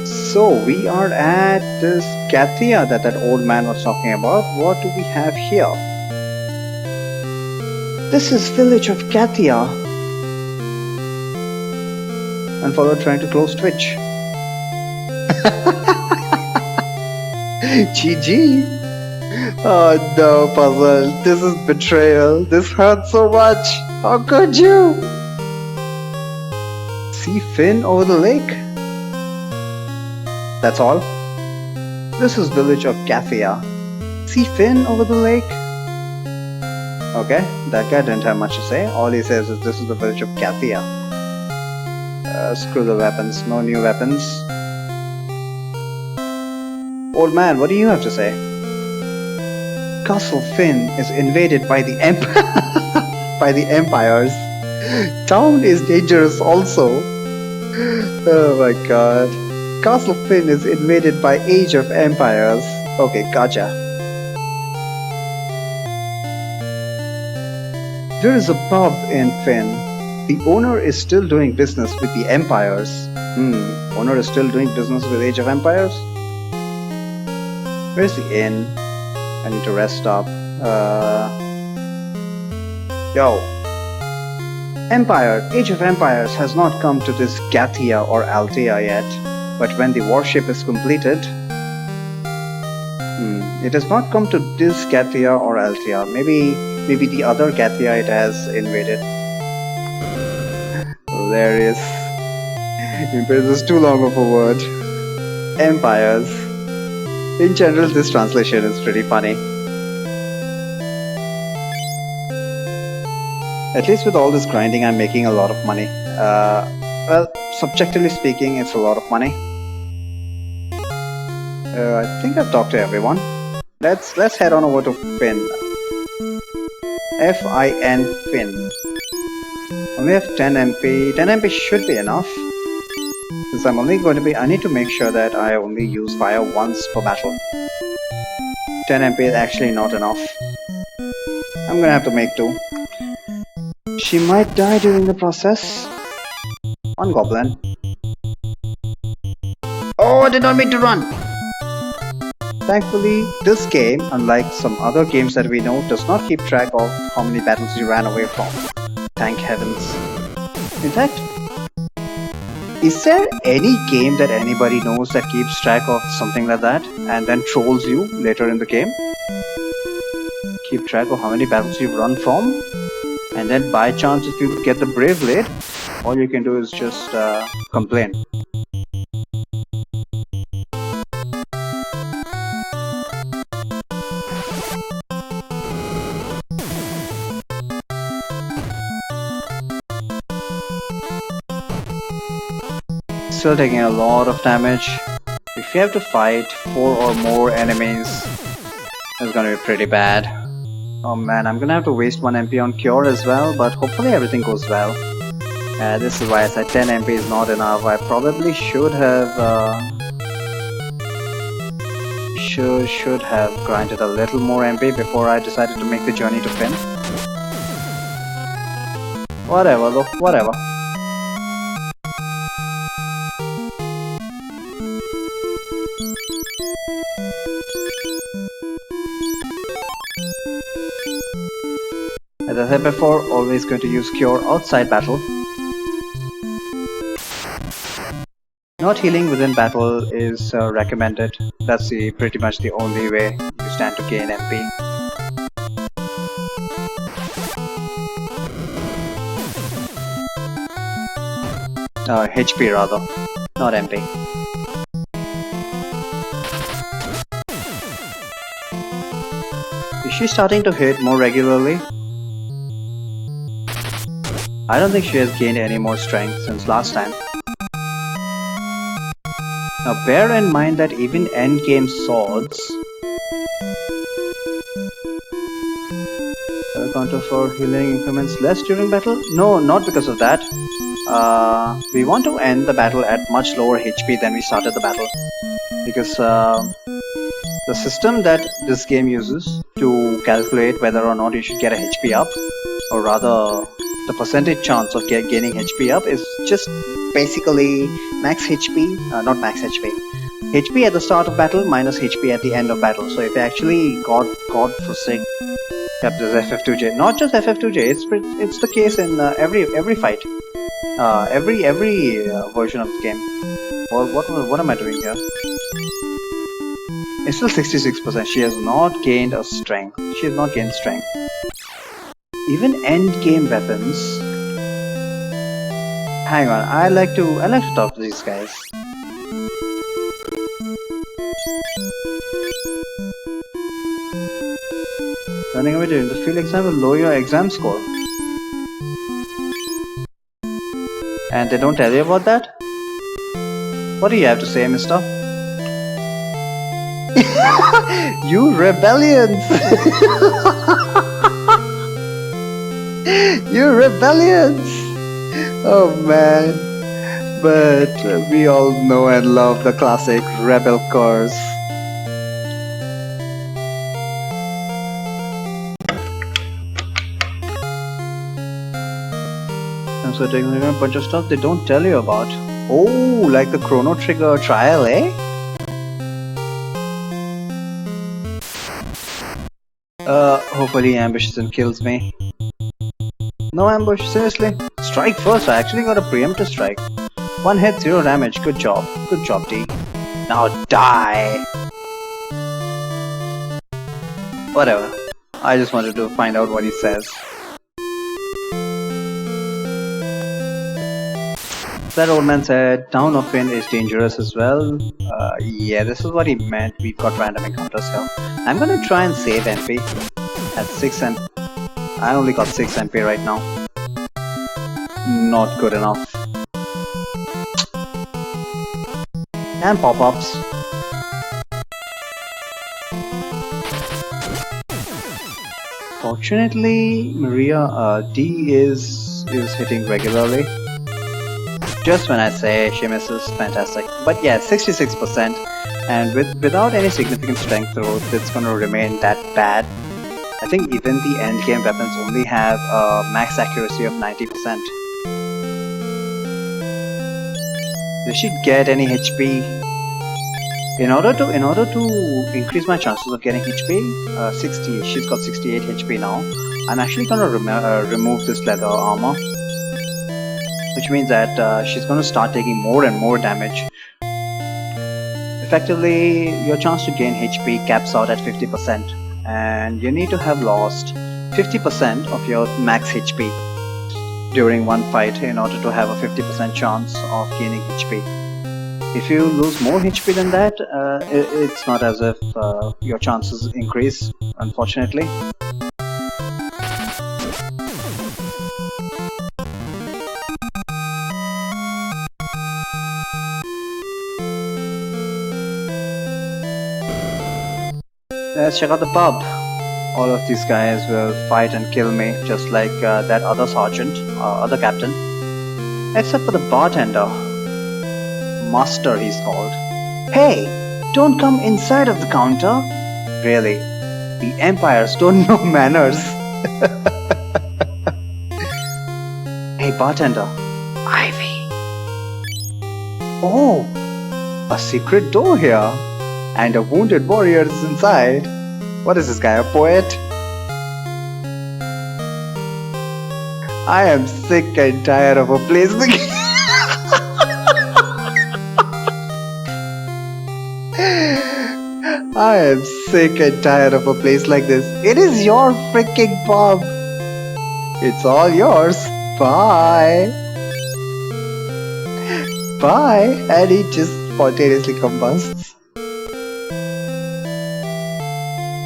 So we are at this Katia that old man was talking about. What do we have here? This is village of Katia. Unfollow trying to close Twitch. GG. Oh no, Puzzle. This is betrayal. This hurts so much. How could you? See Finn over the lake? That's all? This is village of Katia. See Finn over the lake? Okay, that guy didn't have much to say. All he says is this is the village of Katia. Screw the weapons, no new weapons. Old man, what do you have to say? Castle Finn is invaded by the by the empires. Town is dangerous also. Oh my god. Castle Finn is invaded by Age of Empires. Okay, gotcha. There is a pub in Finn. The owner is still doing business with the empires. Owner is still doing business with Age of Empires? Where's the inn? I need to rest up. Yo. Empire, Age of Empires has not come to this Gathia or Altea yet. But when the warship is completed... it has not come to this Gathia or Altea. Maybe the other Gathia it has invaded. Hilarious. Empires is too long of a word. Empires. In general, this translation is pretty funny. At least with all this grinding, I'm making a lot of money. Well, subjectively speaking, it's a lot of money. I think I've talked to everyone. Let's head on over to Finn. Fin Finn. Only have 10 MP. 10 MP should be enough. Since I'm only going to be, I need to make sure that I only use fire once per battle. 10 MP is actually not enough. I'm gonna have to make 2. She might die during the process. One goblin. Oh, I did not mean to run! Thankfully, this game, unlike some other games that we know, does not keep track of how many battles you ran away from. Thank heavens. In fact, is there any game that anybody knows that keeps track of something like that and then trolls you later in the game? Keep track of how many battles you've run from, and then by chance if you get the Brave Blade, all you can do is just complain. Still taking a lot of damage. If you have to fight 4 or more enemies, it's gonna be pretty bad. Oh man, I'm gonna have to waste 1 MP on Cure as well, but hopefully everything goes well. This is why I said 10 MP is not enough. I probably should have should have grinded a little more MP before I decided to make the journey to Finn. Whatever though, whatever. As I said before, always going to use Cure outside battle. Not healing within battle is recommended. That's pretty much the only way you stand to gain MP. HP rather, not MP. Is she starting to hit more regularly? I don't think she has gained any more strength since last time. Now bear in mind that even endgame swords counter for healing increments less during battle? No, not because of that. We want to end the battle at much lower HP than we started the battle. Because the system that this game uses to calculate whether or not you should get a HP up, or rather the percentage chance of gaining HP up, is just basically max HP, not max HP. HP at the start of battle minus HP at the end of battle. So if you actually God forsake, yep, there's FF2J. Not just FF2J. It's the case in every fight, every version of the game. Or what am I doing here? It's still 66%. She has not gained a strength. She has not gained strength. Even end game weapons. Hang on, I like to talk to these guys. Running away during the field exam will lower your exam score. And they don't tell you about that? What do you have to say, mister? You rebellions! You rebellions! Oh man. But we all know and love the classic rebel cars. I'm so taking a bunch of stuff they don't tell you about. Oh, like the Chrono Trigger trial, eh? Hopefully ambushes and kills me. No ambush, seriously? Strike first, I actually got a preemptive strike. 1 hit, 0 damage, good job. Good job, D. Now die! Whatever. I just wanted to find out what he says. That old man said, Town of Finn is dangerous as well. Yeah, this is what he meant. We've got random encounters here. I'm gonna try and save MP at 6 MP. I only got 6 MP right now. not good enough. And pop-ups. Fortunately, Maria D is hitting regularly. Just when I say she misses, fantastic. But yeah, 66%, and without any significant strength growth, it's gonna remain that bad. I think even the end game weapons only have a max accuracy of 90%. Does she get any HP? In order to increase my chances of getting HP, 60. She's got 68 HP now. I'm actually gonna remove this leather armor, which means that she's gonna start taking more and more damage. Effectively, your chance to gain HP caps out at 50%, and you need to have lost 50% of your max HP during one fight in order to have a 50% chance of gaining HP. If you lose more HP than that, it's not as if your chances increase, unfortunately. Let's check out the pub. All of these guys will fight and kill me, just like that other sergeant, other captain. Except for the bartender. Master, he's called. Hey, don't come inside of the counter. Really, the empires don't know manners. Hey, bartender. Ivy. Oh, a secret door here. And a wounded warrior is inside. What is this guy, a poet? I am sick and tired of a place like I am sick and tired of a place like this. It is your freaking pub. It's all yours. Bye. Bye. And he just spontaneously combusts.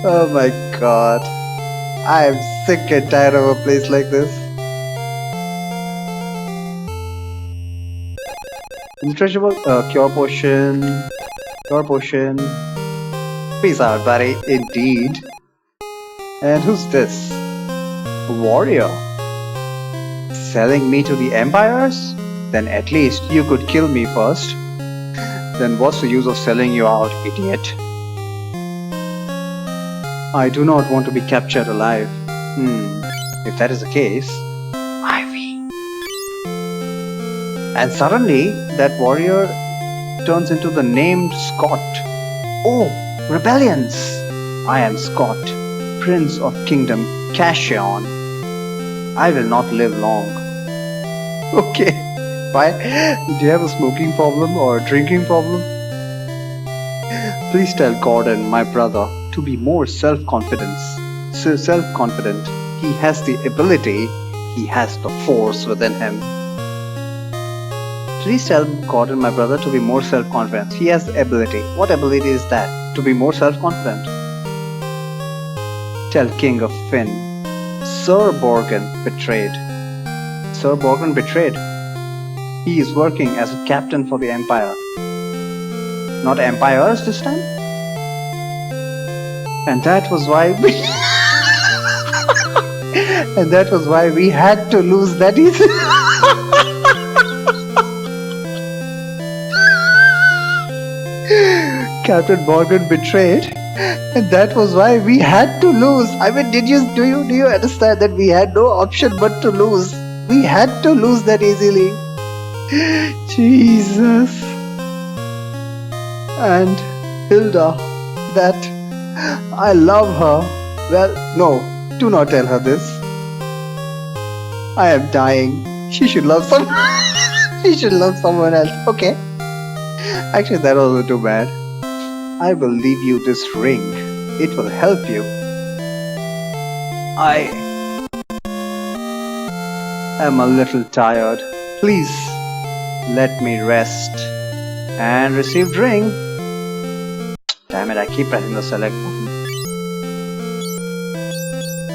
Oh my god. I am sick and tired of a place like this. Imperishable cure potion. Cure potion. Peace out, buddy. Indeed. And who's this? A warrior. Selling me to the empires? Then at least you could kill me first. Then what's the use of selling you out, idiot? I do not want to be captured alive. If that is the case, Ivy. And suddenly, that warrior turns into the named Scott. Oh, rebellions! I am Scott, Prince of Kingdom Cashion. I will not live long. Okay, why? Do you have a smoking problem or a drinking problem? Please tell Gordon, my brother, to be more self-confident. He has the ability, he has the force within him. Please tell Gordon, my brother, to be more self-confident. He has the ability. What ability is that? To be more self-confident. Tell King of Finn. Sir Borgen betrayed. Sir Borgen betrayed. He is working as a captain for the Empire. Not empires this time? And that was why we... and that was why we had to lose that easy. Captain Morgan betrayed, and that was why we had to lose. I mean, do you understand that we had no option but to lose? We had to lose that easily. Jesus. And Hilda, that I love her. Well, no, do not tell her this. I am dying. She should love someone. She should love someone else. Okay. Actually, that wasn't too bad. I will leave you this ring. It will help you. I am a little tired. Please let me rest. And received ring. Damn it, I keep pressing the select button.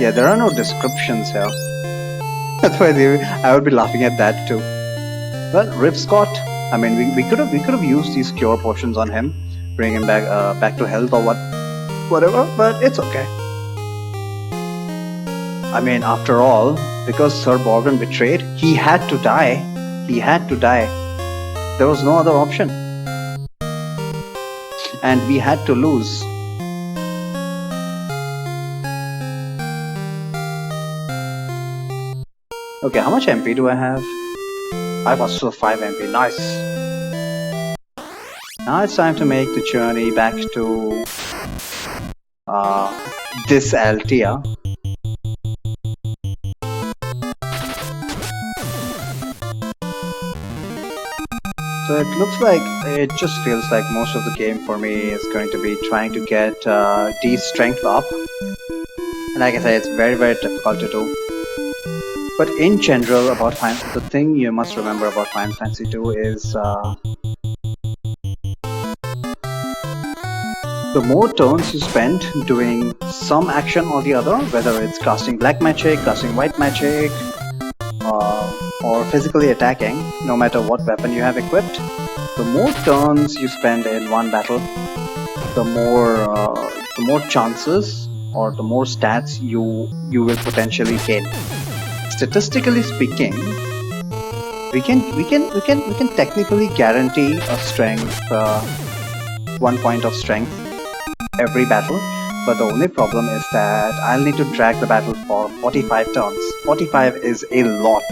Yeah, there are no descriptions here. That's why I would be laughing at that too. Well, Rip Scott. I mean, we could have used these cure potions on him, bring him back to health or whatever. But it's okay. I mean, after all, because Sir Borgen betrayed, he had to die. He had to die. There was no other option, and we had to lose. Okay, how much MP do I have? I got still 5 MP. Nice. Now it's time to make the journey back to this Altia. So it looks like, it just feels like most of the game for me is going to be trying to get D's strength up. And like I said, it's very, very difficult to do. But in general, about the thing you must remember about Final Fantasy II is the more turns you spend doing some action or the other, whether it's casting black magic, casting white magic, or physically attacking, no matter what weapon you have equipped, the more turns you spend in one battle, the more chances or the more stats you will potentially gain. Statistically speaking, we can technically guarantee a strength, 1 point of strength every battle, but the only problem is that I'll need to drag the battle for 45 turns. 45 is a lot.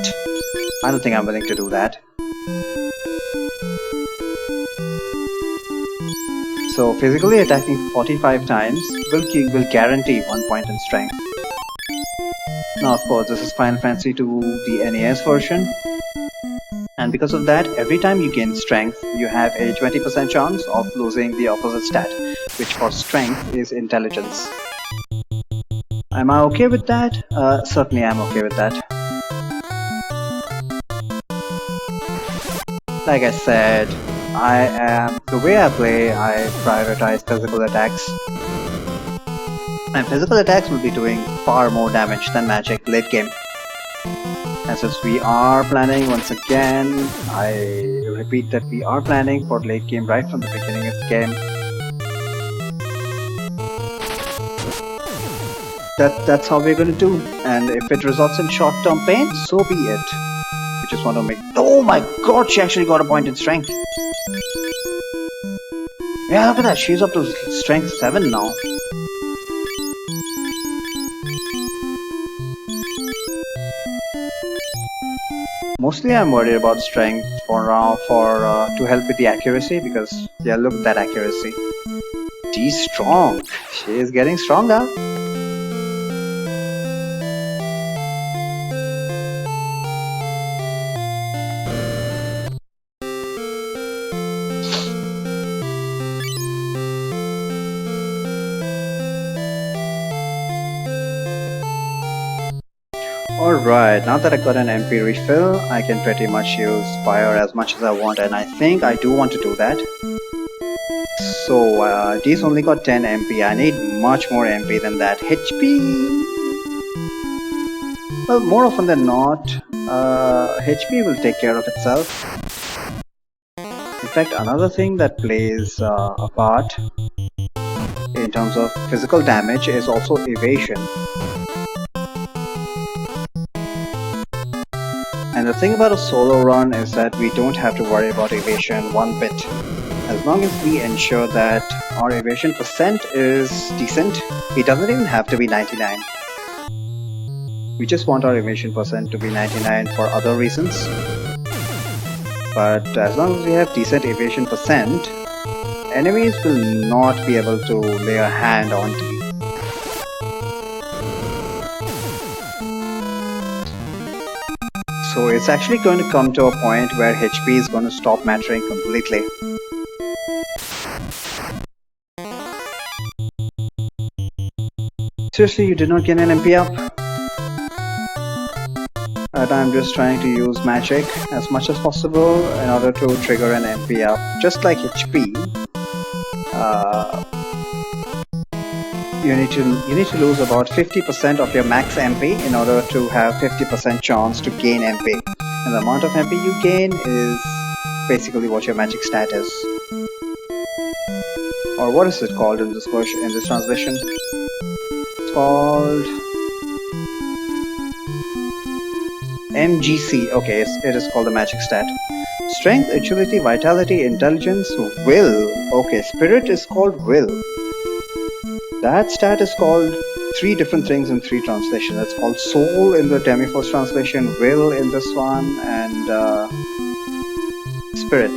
I don't think I'm willing to do that. So physically attacking 45 times will guarantee 1 point in strength. Now of course this is Final Fantasy II, the NES version, and because of that, every time you gain strength, you have a 20% chance of losing the opposite stat, which for strength is intelligence. Am I okay with that? Certainly I'm okay with that. Like I said, the way I play, I prioritize physical attacks. And physical attacks will be doing far more damage than magic late game. And since we are planning, once again, I repeat that we are planning for late game right from the beginning of the game. That's how we're gonna do. And if it results in short-term pain, so be it. We just want to make... Oh my god, she actually got a point in strength. Yeah, look at that, she's up to strength 7 now. Mostly I'm worried about strength for now, to help with the accuracy, because yeah, look at that accuracy. She's strong. She is getting stronger. Alright, now that I got an MP refill, I can pretty much use fire as much as I want, and I think I do want to do that. So, these only got 10 MP, I need much more MP than that. HP... Well, more often than not, HP will take care of itself. In fact, another thing that plays a part in terms of physical damage is also evasion. And the thing about a solo run is that we don't have to worry about evasion one bit. As long as we ensure that our evasion percent is decent, it doesn't even have to be 99. We just want our evasion percent to be 99 for other reasons. But as long as we have decent evasion percent, enemies will not be able to lay a hand on D. So it's actually going to come to a point where HP is going to stop mattering completely. Seriously, you did not get an MP up? But I'm just trying to use magic as much as possible in order to trigger an MP up. Just like HP, you need to lose about 50% of your max MP in order to have 50% chance to gain MP. And the amount of MP you gain is basically what your magic stat is. Or what is it called in this version, in this translation? It's called MGC. Okay, it is called the magic stat. Strength, agility, vitality, intelligence, will. Okay, spirit is called will. That stat is called 3 different things in 3 translations. It's called soul in the Demiforce translation, will in this one, and spirit.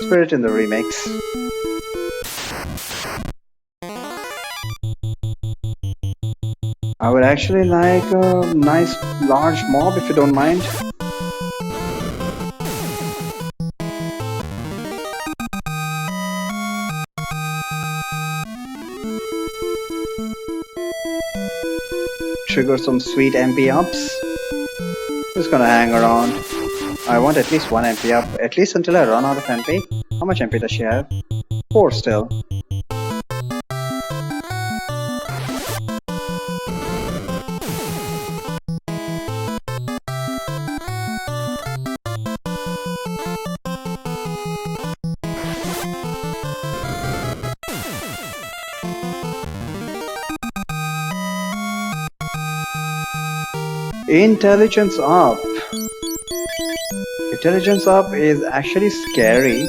Spirit in the remakes. I would actually like a nice large mob if you don't mind. Trigger some sweet MP ups. Just gonna hang around. I want at least 1 MP up, at least until I run out of MP. How much MP does she have? 4 still. Intelligence up. Intelligence up is actually scary.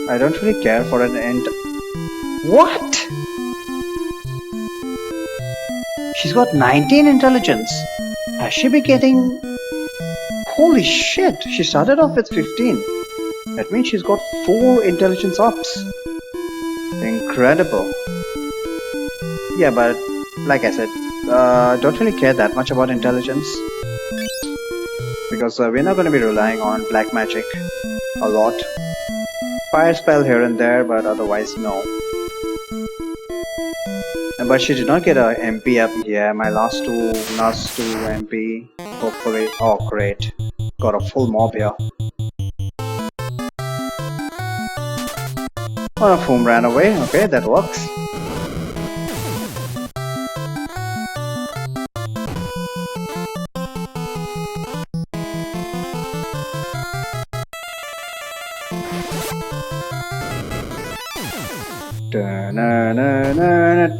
I don't really care for an What? She's got 19 intelligence. Has she been getting... Holy shit, she started off with 15. That means she's got 4 intelligence ups. Incredible. Yeah, but like I said, don't really care that much about intelligence. Because we're not going to be relying on black magic a lot. Fire spell here and there, but otherwise no. But she did not get a MP up. Yeah, my last two MP. Hopefully. Oh, great. Got a full mob here. One of whom ran away. Okay, that works.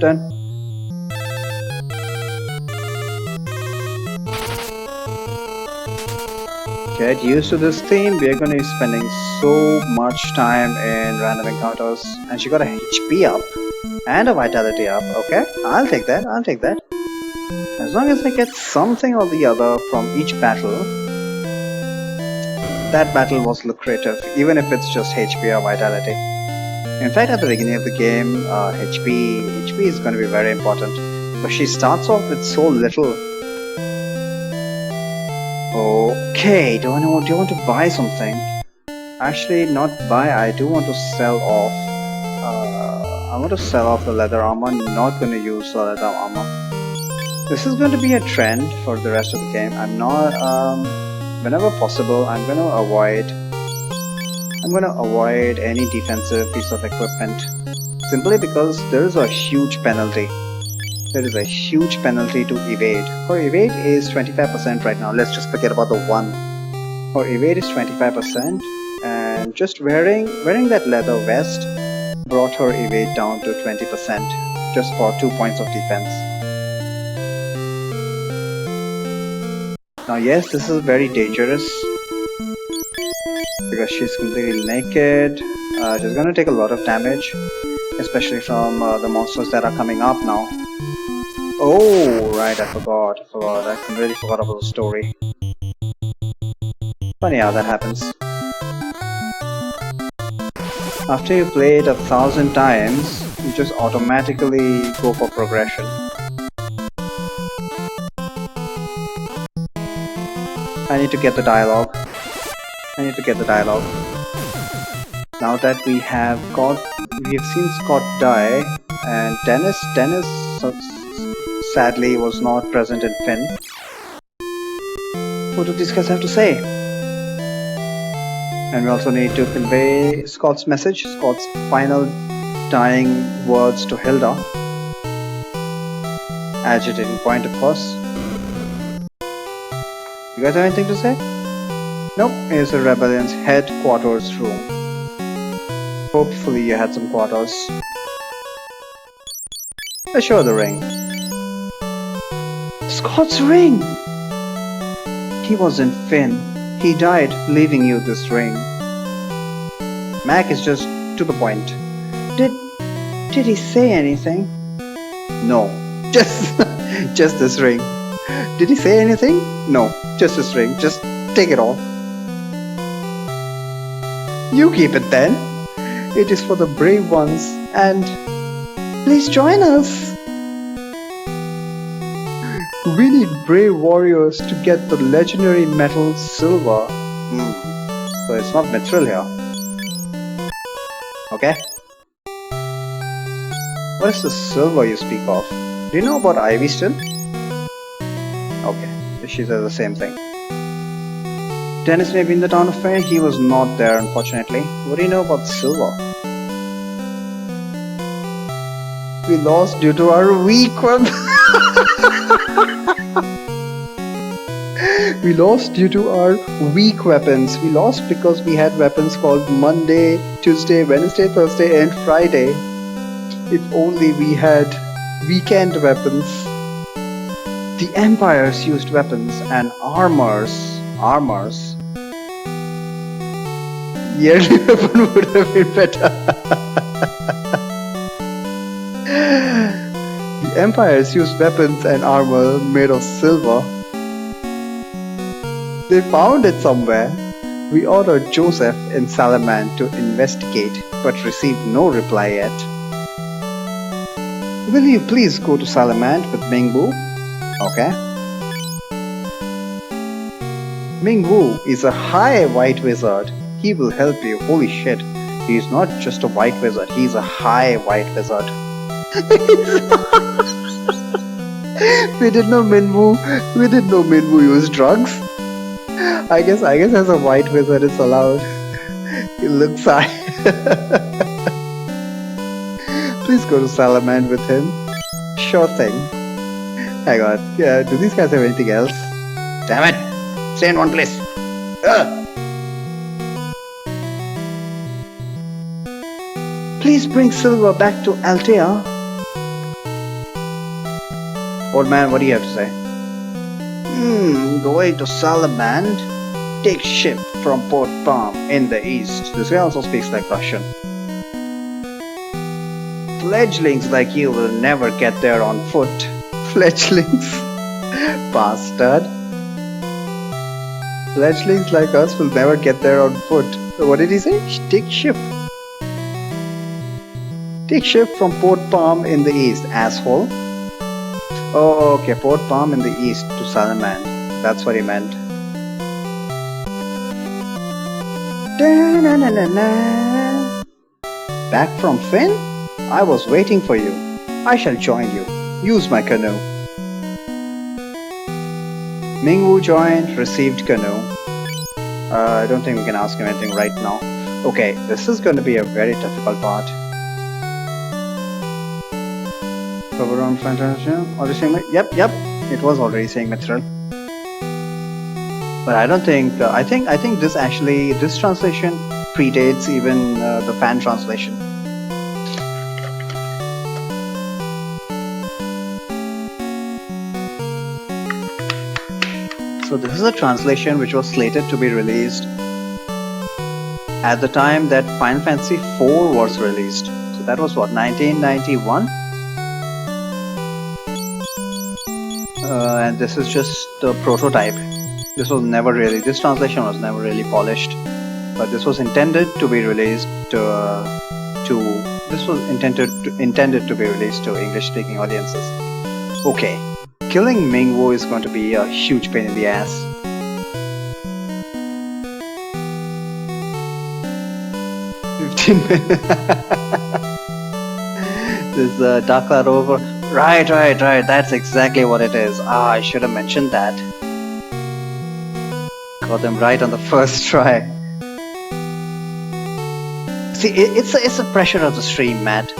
Dun. Get used to this theme. We're going to be spending so much time in random encounters. And she got a HP up and a vitality up. Okay, I'll take that. I'll take that. As long as I get something or the other from each battle, that battle was lucrative, even if it's just HP or vitality. In fact, at the beginning of the game, HP is going to be very important. But she starts off with so little. Okay, do you want to buy something? Actually, not buy. I do want to sell off. I want to sell off the leather armor. Not going to use the leather armor. This is going to be a trend for the rest of the game. I'm not. Whenever possible, I'm going to avoid any defensive piece of equipment. Simply because there is a huge penalty. There is a huge penalty to evade. Her evade is 25% right now. Let's just forget about the 1. Her evade is 25%, and just wearing that leather vest brought her evade down to 20% just for 2 points of defense. Now yes, this is very dangerous because she's completely naked. She's gonna take a lot of damage, especially from the monsters that are coming up now. Oh, right, I forgot. I completely forgot about the story. Funny how that happens. After you play it 1,000 times, you just automatically go for progression. I need to get the dialogue. Now that we have seen Scott die, and Dennis sadly was not present in Finn. What do these guys have to say? And we also need to convey Scott's message, Scott's final dying words to Hilda, agitating point, of course. You guys have anything to say? Nope, it's a rebellion's headquarters room. Hopefully you had some quarters. Let's show the ring. Scott's ring! He wasn't Finn. He died leaving you this ring. Mac is just to the point. Did he say anything? No. Just this ring. Did he say anything? No. Just this ring. Just take it all. You keep it then. It is for the brave ones, and please join us. We need brave warriors to get the legendary metal silver. So it's not mithril here. Okay. What is the silver you speak of? Do you know about Ivy still? Okay, she says the same thing. Dennis may be in the town of Fair. He was not there, unfortunately. What do you know about silver? We lost due to our weak weapons. We lost due to our weak weapons. We lost because we had weapons called Monday, Tuesday, Wednesday, Thursday, and Friday. If only we had weekend weapons. The empires used weapons and armors. Yearly weapon would have been better. The empires used weapons and armor made of silver. They found it somewhere. We ordered Joseph in Salaman to investigate, but received no reply yet. Will you please go to Salaman with Mingwu? Okay. Mingwu is a high white wizard. He will help you. Holy shit. He is not just a white wizard, he is a high white wizard. We didn't know Minwoo used drugs. I guess as a white wizard it's allowed. He looks high. Please go to Salaman with him. Sure thing. Hang on. Yeah, do these guys have anything else? Damn it! Stay in one place. Please bring silver back to Altea. Old man, what do you have to say? Going to Salamand. Take ship from Port Palm in the east. This guy also speaks like Russian. Fledglings like you will never get there on foot. Fledglings? Bastard. Fledglings like us will never get there on foot. What did he say? Take ship. Take ship from Port Palm in the east, asshole. Oh, okay, Port Palm in the east to Salaman. That's what he meant. Da-na-na-na-na. Back from Finn? I was waiting for you. I shall join you. Use my canoe. Mingwu joined, received canoe. I don't think we can ask him anything right now. Okay, this is going to be a very difficult part. Cover on Fantasia. Already saying yep. It was already saying mithril. But I don't think. I think this translation predates even the fan translation. So this is a translation which was slated to be released at the time that Final Fantasy IV was released. So that was what, 1991? And this is just the prototype. This translation was never really polished, but this was intended to be released intended to be released to English-speaking audiences. Okay, killing Mingwu is going to be a huge pain in the ass. This Dark Cloud over. Right, that's exactly what it is. I should have mentioned that. Got them right on the first try. See, it's a pressure of the stream, Matt.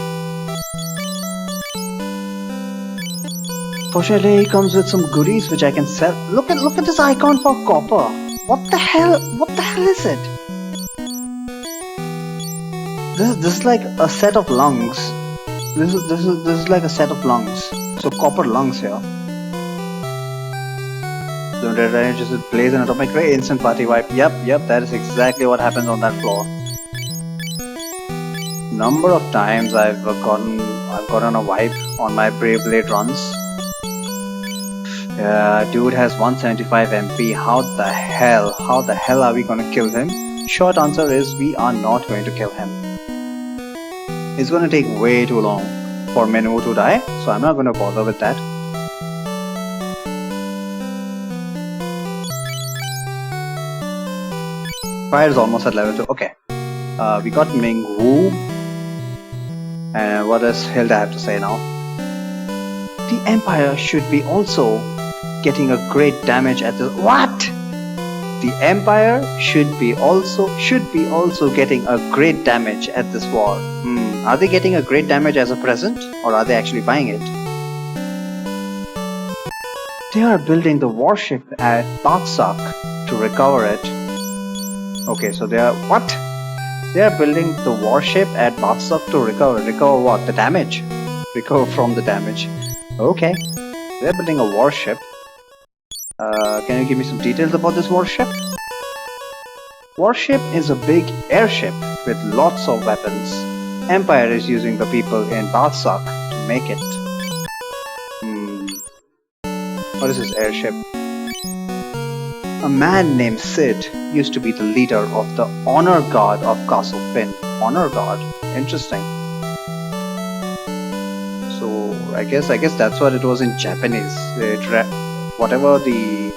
Fortunately, he comes with some goodies which I can sell. Look at this icon for copper. What the hell? What the hell is it? This is like a set of lungs. This is like a set of lungs. So copper lungs here. Don't red just blaze an atomic ray, instant party wipe. Yep, that is exactly what happens on that floor. Number of times I've gotten a wipe on my Brave Blade runs. Dude has 175 MP. How the hell are we gonna kill him? Short answer is we are not going to kill him. It's gonna take way too long for Menu to die, so I'm not gonna bother with that. Fire is almost at level 2. Okay. We got Ming Wu. And what does Hilda have to say now? The Empire should be also getting a great damage at the what? The Empire should be also getting a great damage at this war. Are they getting a great damage as a present, or are they actually buying it? They are building the warship at Batsak to recover it. Okay, so they are what? They are building the warship at Batsak to recover. Recover what? The damage? Recover from the damage. Okay. They're building a warship. Can you give me some details about this warship? Warship is a big airship with lots of weapons. Empire is using the people in Batsak to make it. What is this airship? A man named Sid used to be the leader of the Honor Guard of Castle Finn. Honor Guard? Interesting. So I guess that's what it was in Japanese. Whatever the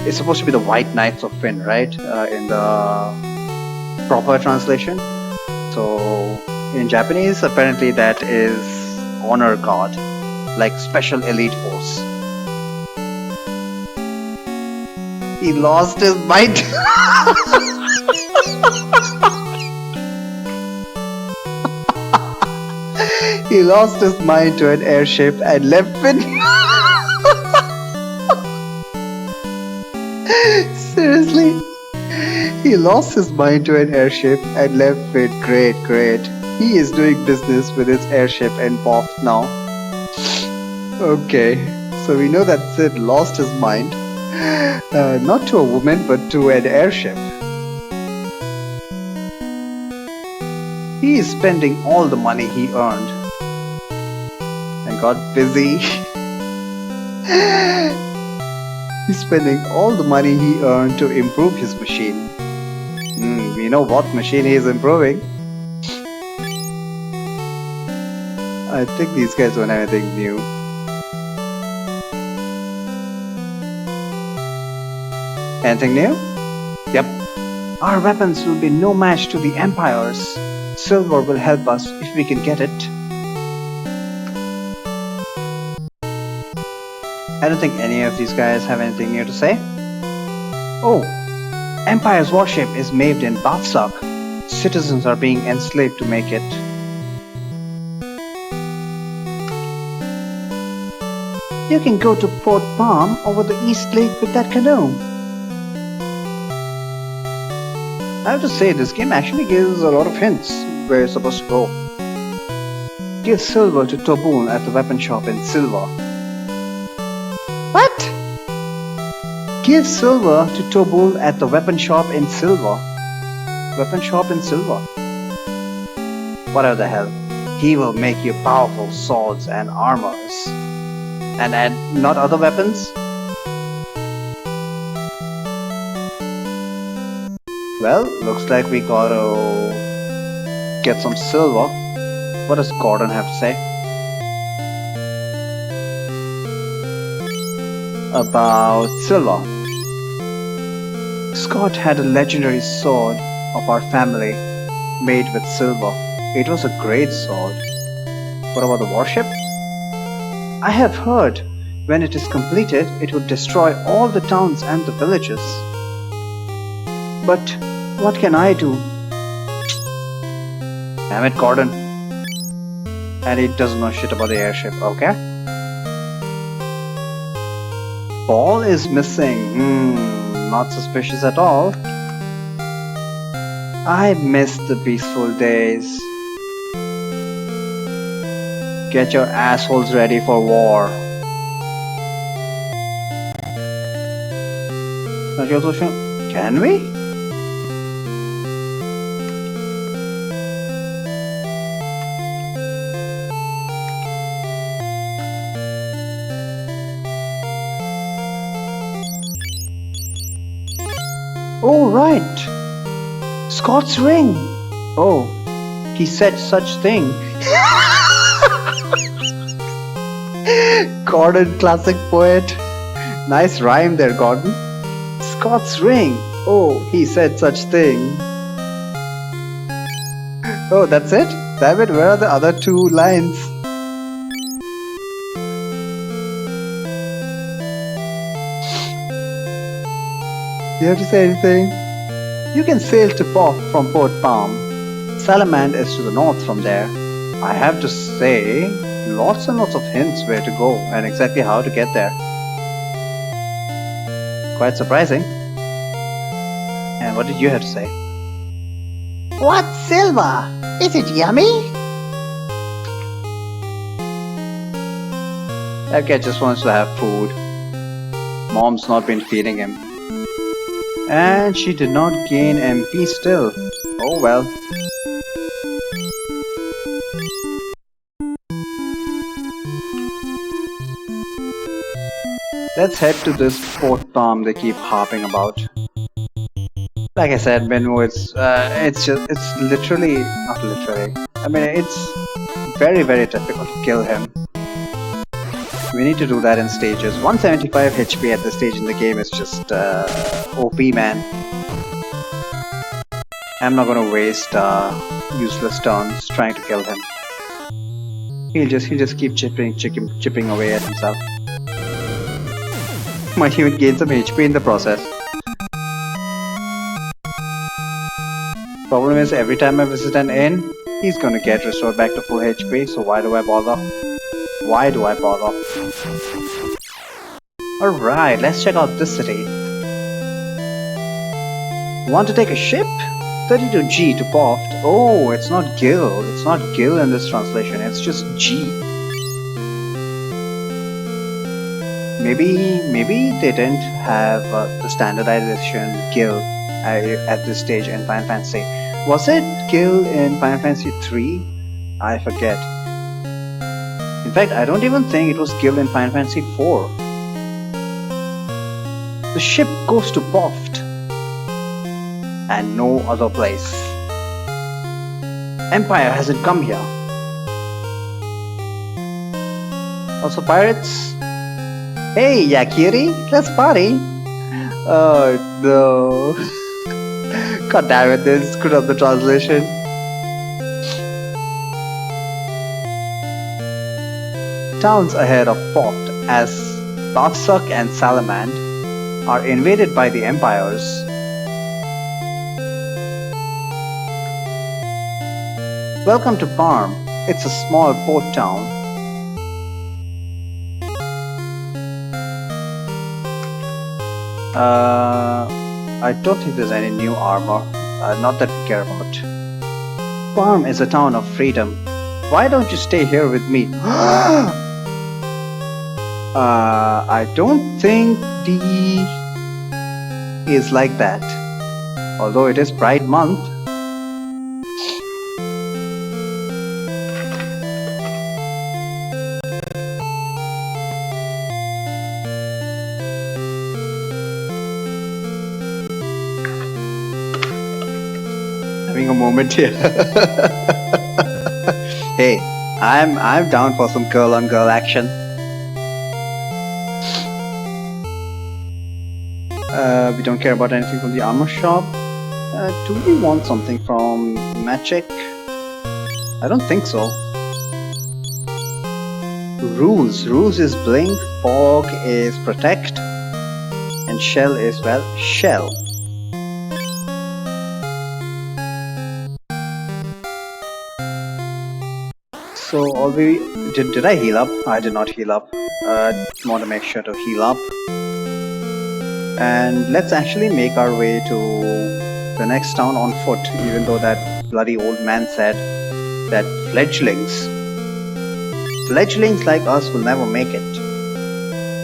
it's supposed to be the White Knights of Finn, right? In the proper translation. So in Japanese, apparently that is Honor Guard, like Special Elite Force. He lost his mind. He lost his mind to an airship and left Finn. Seriously? He lost his mind to an airship and left Finn. Great. He is doing business with his airship and Boff now. Okay, so we know that Sid lost his mind. Not to a woman, but to an airship. He is spending all the money he earned and got busy. He's spending all the money he earned to improve his machine. We know what machine he is improving. I think these guys don't have anything new. Anything new? Yep. Our weapons will be no match to the Empire's. Silver will help us if we can get it. I don't think any of these guys have anything new to say. Oh, Empire's warship is made in Batsak. Citizens are being enslaved to make it. You can go to Port Palm over the East Lake with that canoe. I have to say, this game actually gives a lot of hints where you're supposed to go. Give silver to Tobun at the weapon shop in Silver. What? Give silver to Tobun at the weapon shop in Silver. Weapon shop in Silver. Whatever the hell. He will make you powerful swords and armors. And not other weapons? Well, looks like we gotta get some silver. What does Gordon have to say? About silver. Scott had a legendary sword of our family made with silver. It was a great sword. What about the warship? I have heard when it is completed, it would destroy all the towns and the villages. But what can I do? Damn it, Gordon. And he doesn't know shit about the airship, okay? Ball is missing. Not suspicious at all. I miss the peaceful days. Get your assholes ready for war. Can we? Oh, right. Scott's ring. Oh, he said such thing. Gordon, classic poet. Nice rhyme there, Gordon. Scott's ring. Oh, he said such thing. Oh, that's it? Damn it, where are the other two lines? Do you have to say anything? You can sail to Port from Port Palm. Salamand is to the north from there. I have to say, lots and lots of hints where to go and exactly how to get there. Quite surprising. And what did you have to say? What silver? Is it yummy? That kid just wants to have food. Mom's not been feeding him. And she did not gain MP still. Oh well. Let's head to this Port Palm they keep harping about. Like I said, Benmu, it's literally, not literally. I mean, it's very, very difficult to kill him. We need to do that in stages. 175 HP at this stage in the game is just OP, man. I'm not gonna waste useless turns trying to kill him. He'll just keep chipping away at himself. Might even gain some HP in the process. Problem is, every time I visit an inn, he's gonna get restored back to full HP, so why do I bother? Why do I bother? Alright, let's check out this city. Want to take a ship? 32G to Poft. Oh, it's not Gil. It's not Gil in this translation, it's just G. Maybe they didn't have the standardization Gil at this stage in Final Fantasy. Was it Gil in Final Fantasy 3? I forget. In fact, I don't even think it was Gil in Final Fantasy 4. The ship goes to Poft and no other place. Empire hasn't come here. Also pirates? Hey Yakiri, let's party! Oh no. God damn it, they screwed up the translation. Towns ahead of Poft as Darksuk and Salamand are invaded by the empires. Welcome to Parm. It's a small port town. I don't think there's any new armor. Not that we care about. Parm is a town of freedom. Why don't you stay here with me? I don't think D is like that. Although it is Pride Month. Having a moment here. Hey, I'm down for some girl on girl action. We don't care about anything from the armor shop. Do we want something from Magic? I don't think so. Rules. Rules is Blink, Fog is Protect, and Shell is, well, Shell. So all we did I heal up? I did not heal up. Want to make sure to heal up. And let's actually make our way to the next town on foot, even though that bloody old man said that fledglings like us will never make it.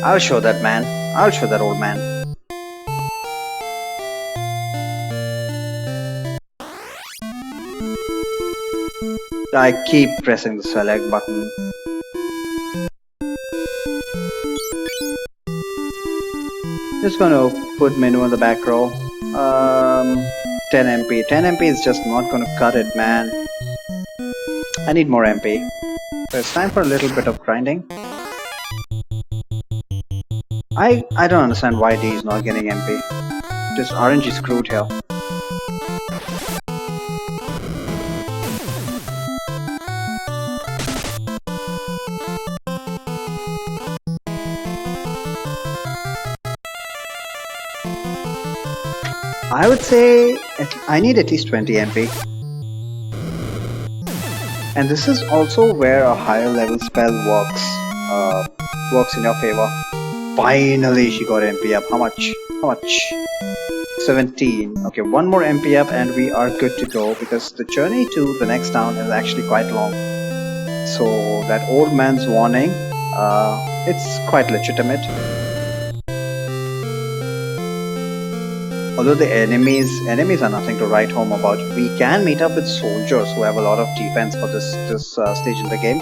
I'll show that man. I'll show that old man. I keep pressing the select button. Just gonna put menu in the back row. 10 MP. 10 MP is just not gonna cut it, man. I need more MP. So it's time for a little bit of grinding. I don't understand why D is not getting MP. Just RNG screwed here. I would say I need at least 20 MP. And this is also where a higher level spell works in your favor. Finally she got MP up. How much? How much? 17. Okay, one more MP up and we are good to go, because the journey to the next town is actually quite long. So that old man's warning, it's quite legitimate. Although the enemies are nothing to write home about. We can meet up with soldiers who have a lot of defense for this stage in the game,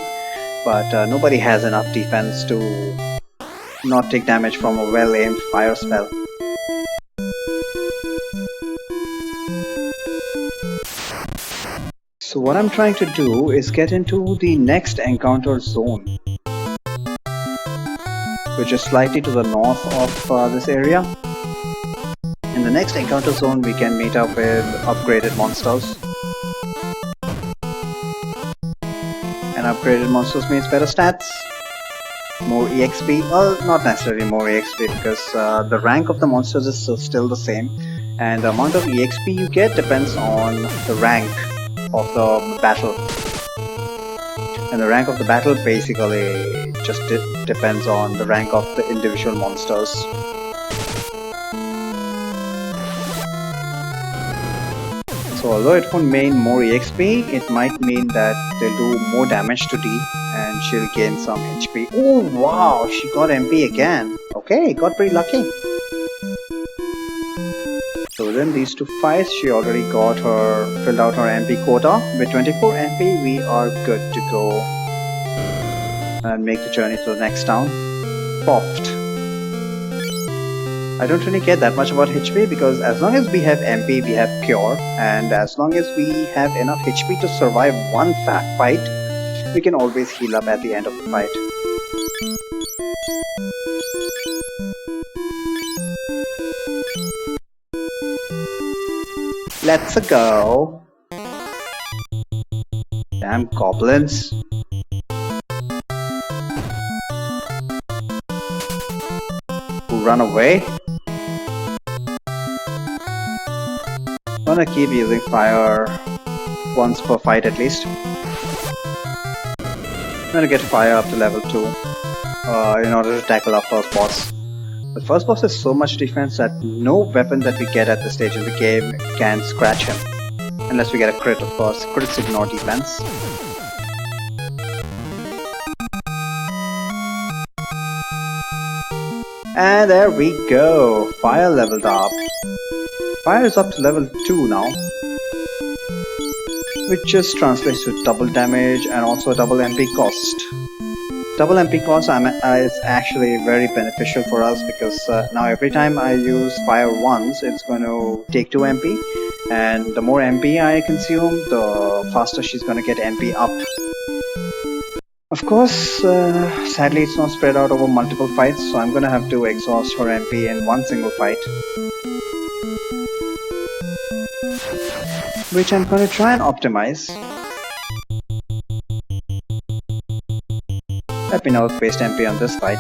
but nobody has enough defense to not take damage from a well-aimed fire spell. So what I'm trying to do is get into the next encounter zone, which is slightly to the north of this area. In the next encounter zone, we can meet up with upgraded monsters. And upgraded monsters means better stats, more EXP. Well, not necessarily more EXP, because the rank of the monsters is still the same. And the amount of EXP you get depends on the rank of the battle. And the rank of the battle basically just depends on the rank of the individual monsters. So although it won't mean more EXP, it might mean that they'll do more damage to D and she'll gain some HP. Oh wow, she got MP again. Okay, got pretty lucky. So within these two fights, she already filled out her MP quota. With 24 MP, we are good to go and make the journey to the next town. Poft. I don't really care that much about HP, because as long as we have MP, we have Cure, and as long as we have enough HP to survive one fight, we can always heal up at the end of the fight. Let's go. Damn goblins. Who run away? I'm gonna keep using fire once per fight at least. I'm gonna get fire up to level 2 in order to tackle our first boss. The first boss has so much defense that no weapon that we get at this stage in the game can scratch him. Unless we get a crit, of course. Crits ignore defense. And there we go. Fire leveled up. Fire is up to level 2 now, which just translates to double damage and also double MP cost. Double MP cost is actually very beneficial for us, because now every time I use fire once, it's going to take 2 MP, and the more MP I consume, the faster she's going to get MP up. Of course, sadly it's not spread out over multiple fights, so I'm going to have to exhaust her MP in one single fight, which I'm going to try and optimize. Let me not waste MP on this fight.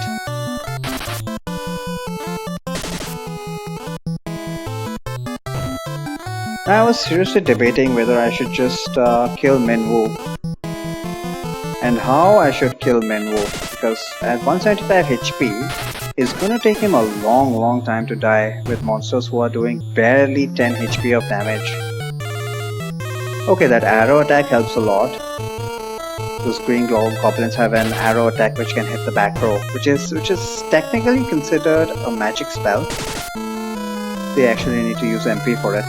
I was seriously debating whether I should just kill Minwoo. and how I should kill Minwoo, because at 175 HP, it's gonna take him a long time to die with monsters who are doing barely 10 HP of damage. Okay, that arrow attack helps a lot. Those green goblins have an arrow attack which can hit the back row, which is technically considered a magic spell. They actually need to use MP for it.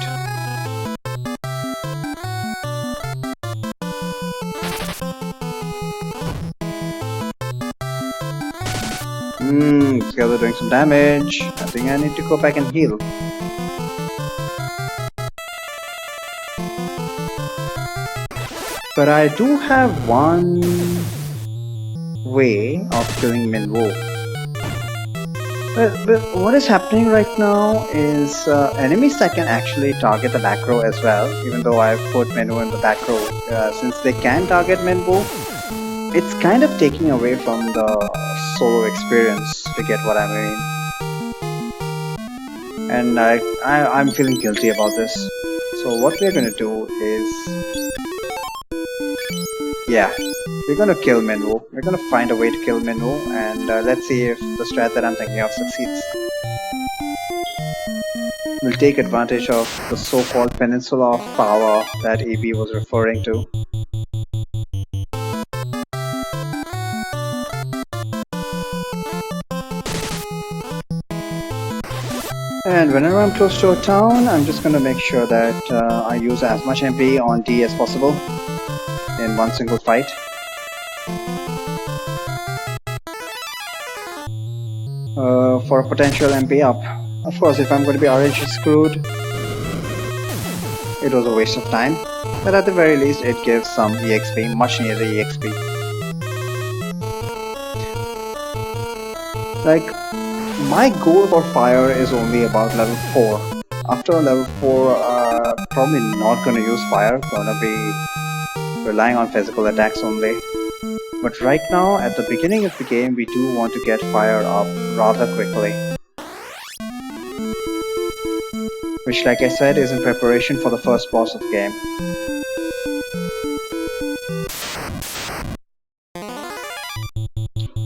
These guys are doing some damage. I think I need to go back and heal. But I do have one way of killing Minwoo. But what is happening right now is enemies that can actually target the back row as well, even though I've put Minwoo in the back row. Since they can target Minwoo, it's kind of taking away from the solo experience, to get what I mean. And I'm feeling guilty about this. So what we're gonna do is, yeah, we're gonna kill Minwoo. We're gonna find a way to kill Minwoo, and let's see if the strat that I'm thinking of succeeds. We'll take advantage of the so-called peninsula of power that AB was referring to. And whenever I'm close to a town, I'm just gonna make sure that I use as much MP on D as possible in one single fight. For a potential MP up. Of course, if I'm going to be RNG screwed, it was a waste of time. But at the very least, it gives some EXP, much needed EXP. Like, my goal for fire is only about level 4. After level 4, probably not gonna use fire, gonna be relying on physical attacks only. But right now, at the beginning of the game, we do want to get fire up rather quickly. Which, like I said, is in preparation for the first boss of the game.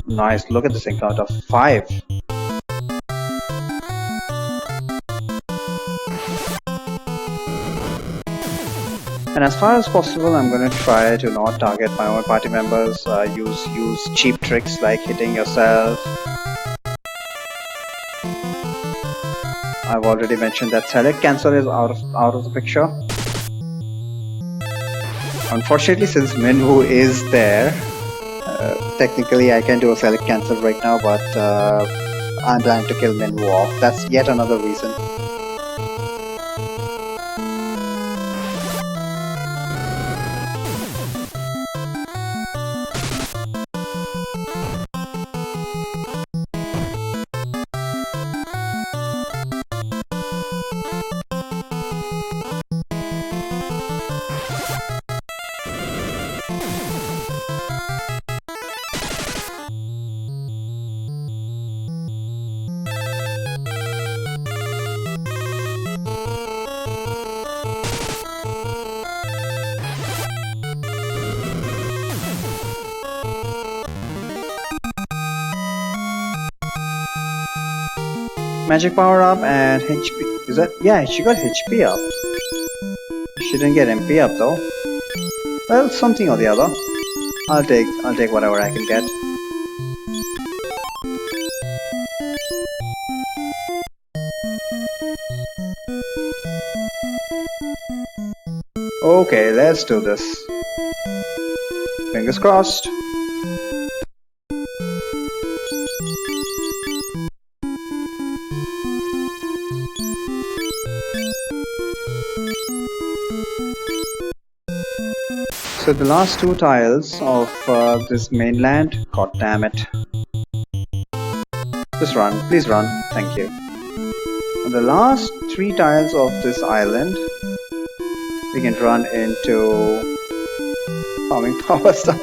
Nice, look at this encounter, 5. And as far as possible, I'm gonna try to not target my own party members, use cheap tricks like hitting yourself. I've already mentioned that select cancel is out of the picture. Unfortunately, since Minwoo is there, technically I can do a select cancel right now, but I'm planning to kill Minwoo off. That's yet another reason. Magic power up and HP. Is that? Yeah, she got HP up. She didn't get MP up though. Well, something or the other. I'll take whatever I can get. Okay, let's do this. Fingers crossed. So the last 2 tiles of this mainland, god damn it. Just run, please run, thank you. On the last 3 tiles of this island, we can run into farming power stuff.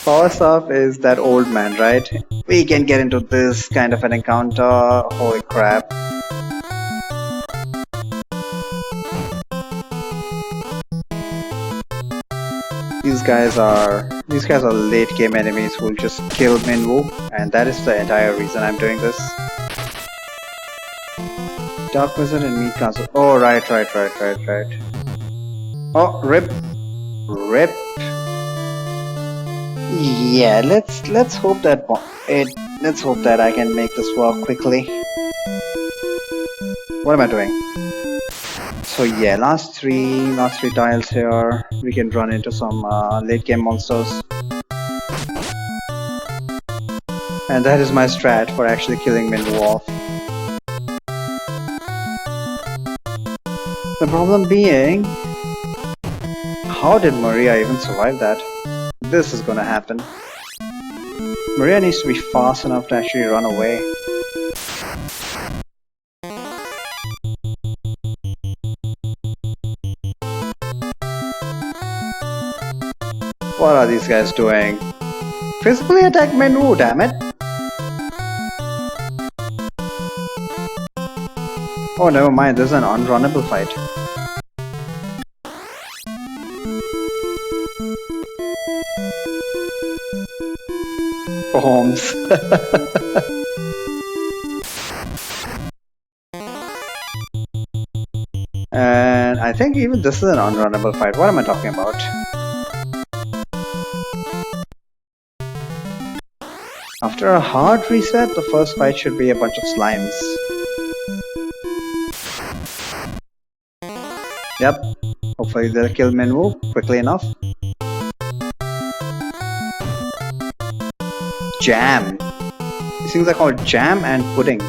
Power stuff is that old man, right? We can get into this kind of an encounter, holy crap. These these guys are late game enemies who'll just kill Minwoo, and that is the entire reason I'm doing this. Dark Wizard and Meat Castle. Oh, right. Oh, rip. Yeah, let's hope that let's hope that I can make this work quickly. What am I doing? So yeah, last three tiles here. We can run into some late game monsters, and that is my strat for actually killing Minwoo off. The problem being, how did Maria even survive that? This is gonna happen. Maria needs to be fast enough to actually run away. What are these guys doing? Physically attack Minwoo, damn it! Oh, never mind, this is an unrunnable fight. Bombs. And I think even this is an unrunnable fight. What am I talking about? After a hard reset, the first fight should be a bunch of slimes. Yep. Hopefully they'll kill Minwoo quickly enough. Jam. These things are called jam and pudding.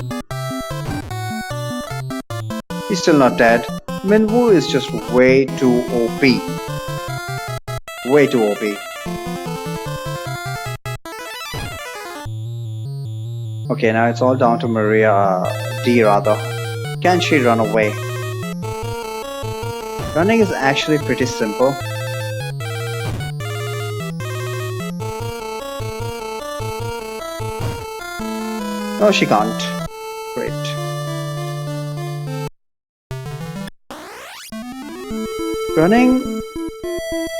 He's still not dead. Minwoo is just way too OP. Way too OP. Okay, now it's all down to Maria D rather. Can she run away? Running is actually pretty simple. No, she can't. Great.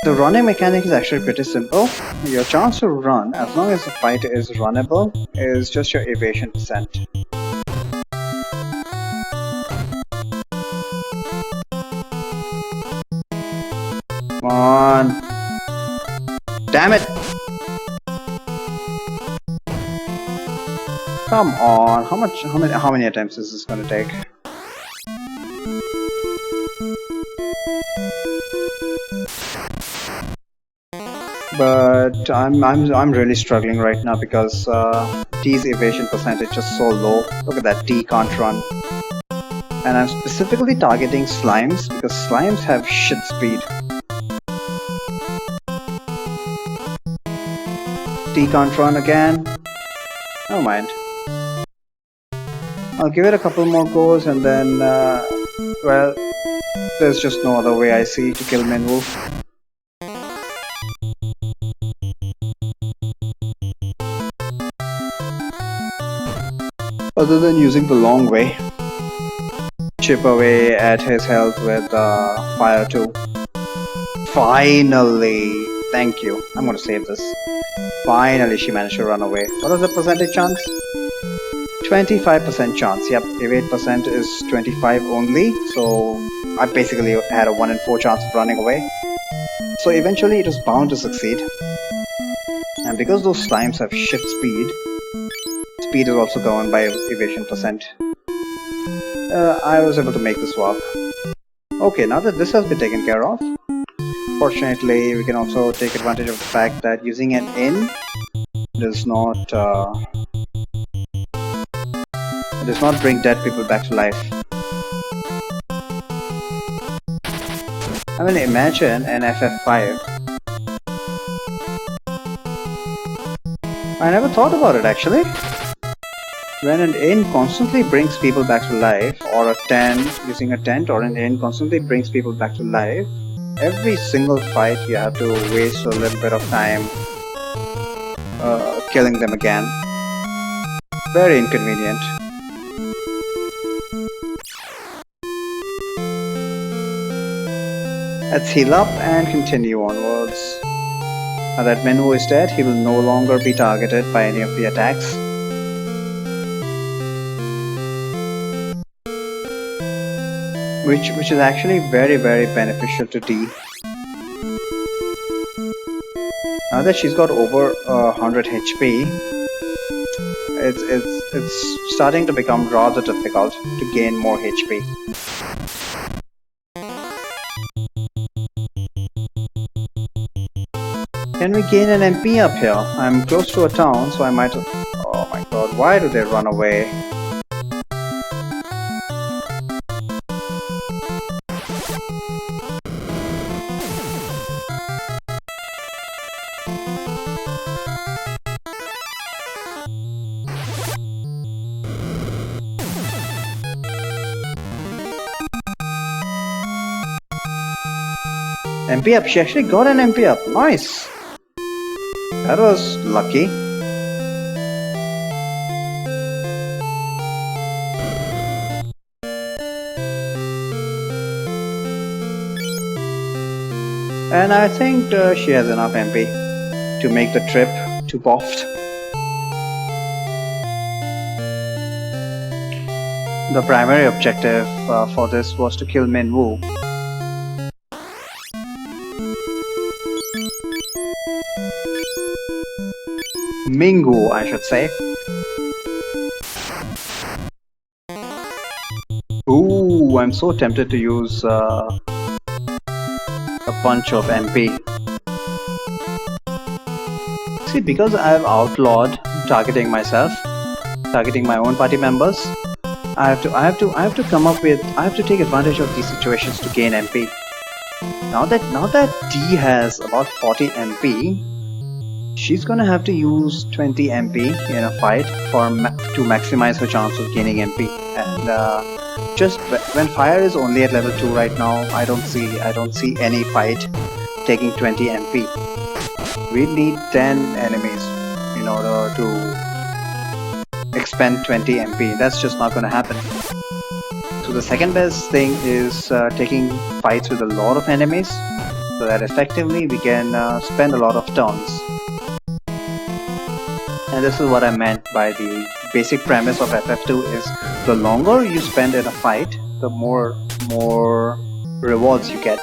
The running mechanic is actually pretty simple. Your chance to run, as long as the fight is runnable, is just your evasion percent. Come on. Damn it! Come on. How many attempts is this gonna take? But I'm really struggling right now because T's evasion percentage is so low. Look at that, T can't run. And I'm specifically targeting slimes because slimes have shit speed. T can't run again. Never mind. I'll give it a couple more goes and then, well, there's just no other way I see to kill Minwoo. Other than using the long way. Chip away at his health with fire too. Finally! Thank you. I'm gonna save this. Finally she managed to run away. What was the percentage chance? 25% chance. Yep, evade percent is 25 only. So I basically had a 1 in 4 chance of running away. So eventually it was bound to succeed. And because those slimes have shit speed, speed is also governed by evasion percent. I was able to make this work. Okay, now that this has been taken care of, fortunately we can also take advantage of the fact that using an inn does not bring dead people back to life. I mean, imagine an FF5. I never thought about it actually. When an inn constantly brings people back to life, or a tent, using a tent or an inn constantly brings people back to life, every single fight you have to waste a little bit of time killing them again. Very inconvenient. Let's heal up and continue onwards. Now that Minwoo is dead, he will no longer be targeted by any of the attacks. Which is actually very beneficial to D. Now that she's got over 100 HP, it's starting to become rather difficult to gain more HP. Can we gain an MP up here? I'm close to a town, so I might... Oh my god, why do they run away? MP up, she actually got an MP up, nice! That was lucky. And I think she has enough MP to make the trip to Boft. The primary objective for this was to kill Minwoo. Mingwu, I should say. Ooh, I'm so tempted to use a bunch of MP. See, because I've outlawed targeting myself, targeting my own party members, I have to come up with, I have to take advantage of these situations to gain MP. Now that D has about 40 MP, she's gonna have to use 20 MP in a fight to maximize her chance of gaining MP. And just when fire is only at level 2 right now, I don't see any fight taking 20 MP. We need 10 enemies in order to expend 20 MP. That's just not gonna happen. So the second best thing is taking fights with a lot of enemies, so that effectively we can spend a lot of turns. And this is what I meant by the basic premise of FF2 is the longer you spend in a fight, the more rewards you get.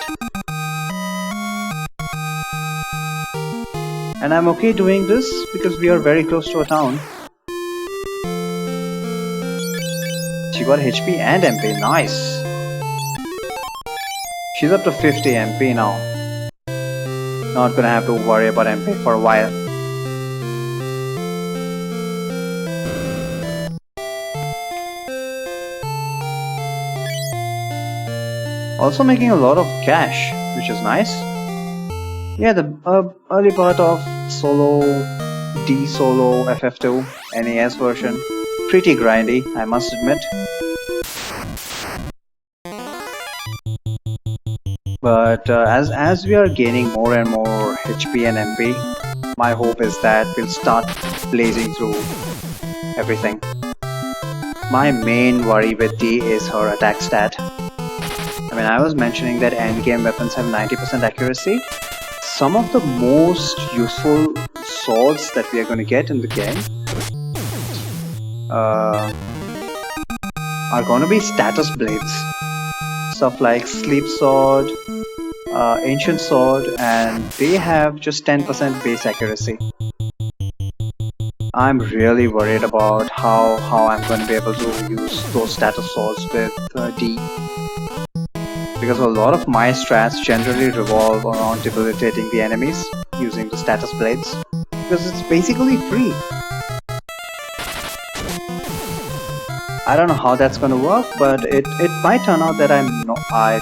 And I'm okay doing this because we are very close to a town. She got HP and MP, nice! She's up to 50 MP now. Not gonna have to worry about MP for a while. Also making a lot of cash, which is nice. Yeah, the early part of D solo FF2 NES version, pretty grindy, I must admit. But as we are gaining more and more HP and MP, my hope is that we'll start blazing through everything. My main worry with D is her attack stat. I mean, I was mentioning that endgame weapons have 90% accuracy. Some of the most useful swords that we are going to get in the game are going to be status blades. Stuff like Sleep Sword, Ancient Sword, and they have just 10% base accuracy. I'm really worried about how I'm going to be able to use those status swords with D. Because a lot of my strats generally revolve around debilitating the enemies using the status blades. Because it's basically free. I don't know how that's going to work, but it might turn out that I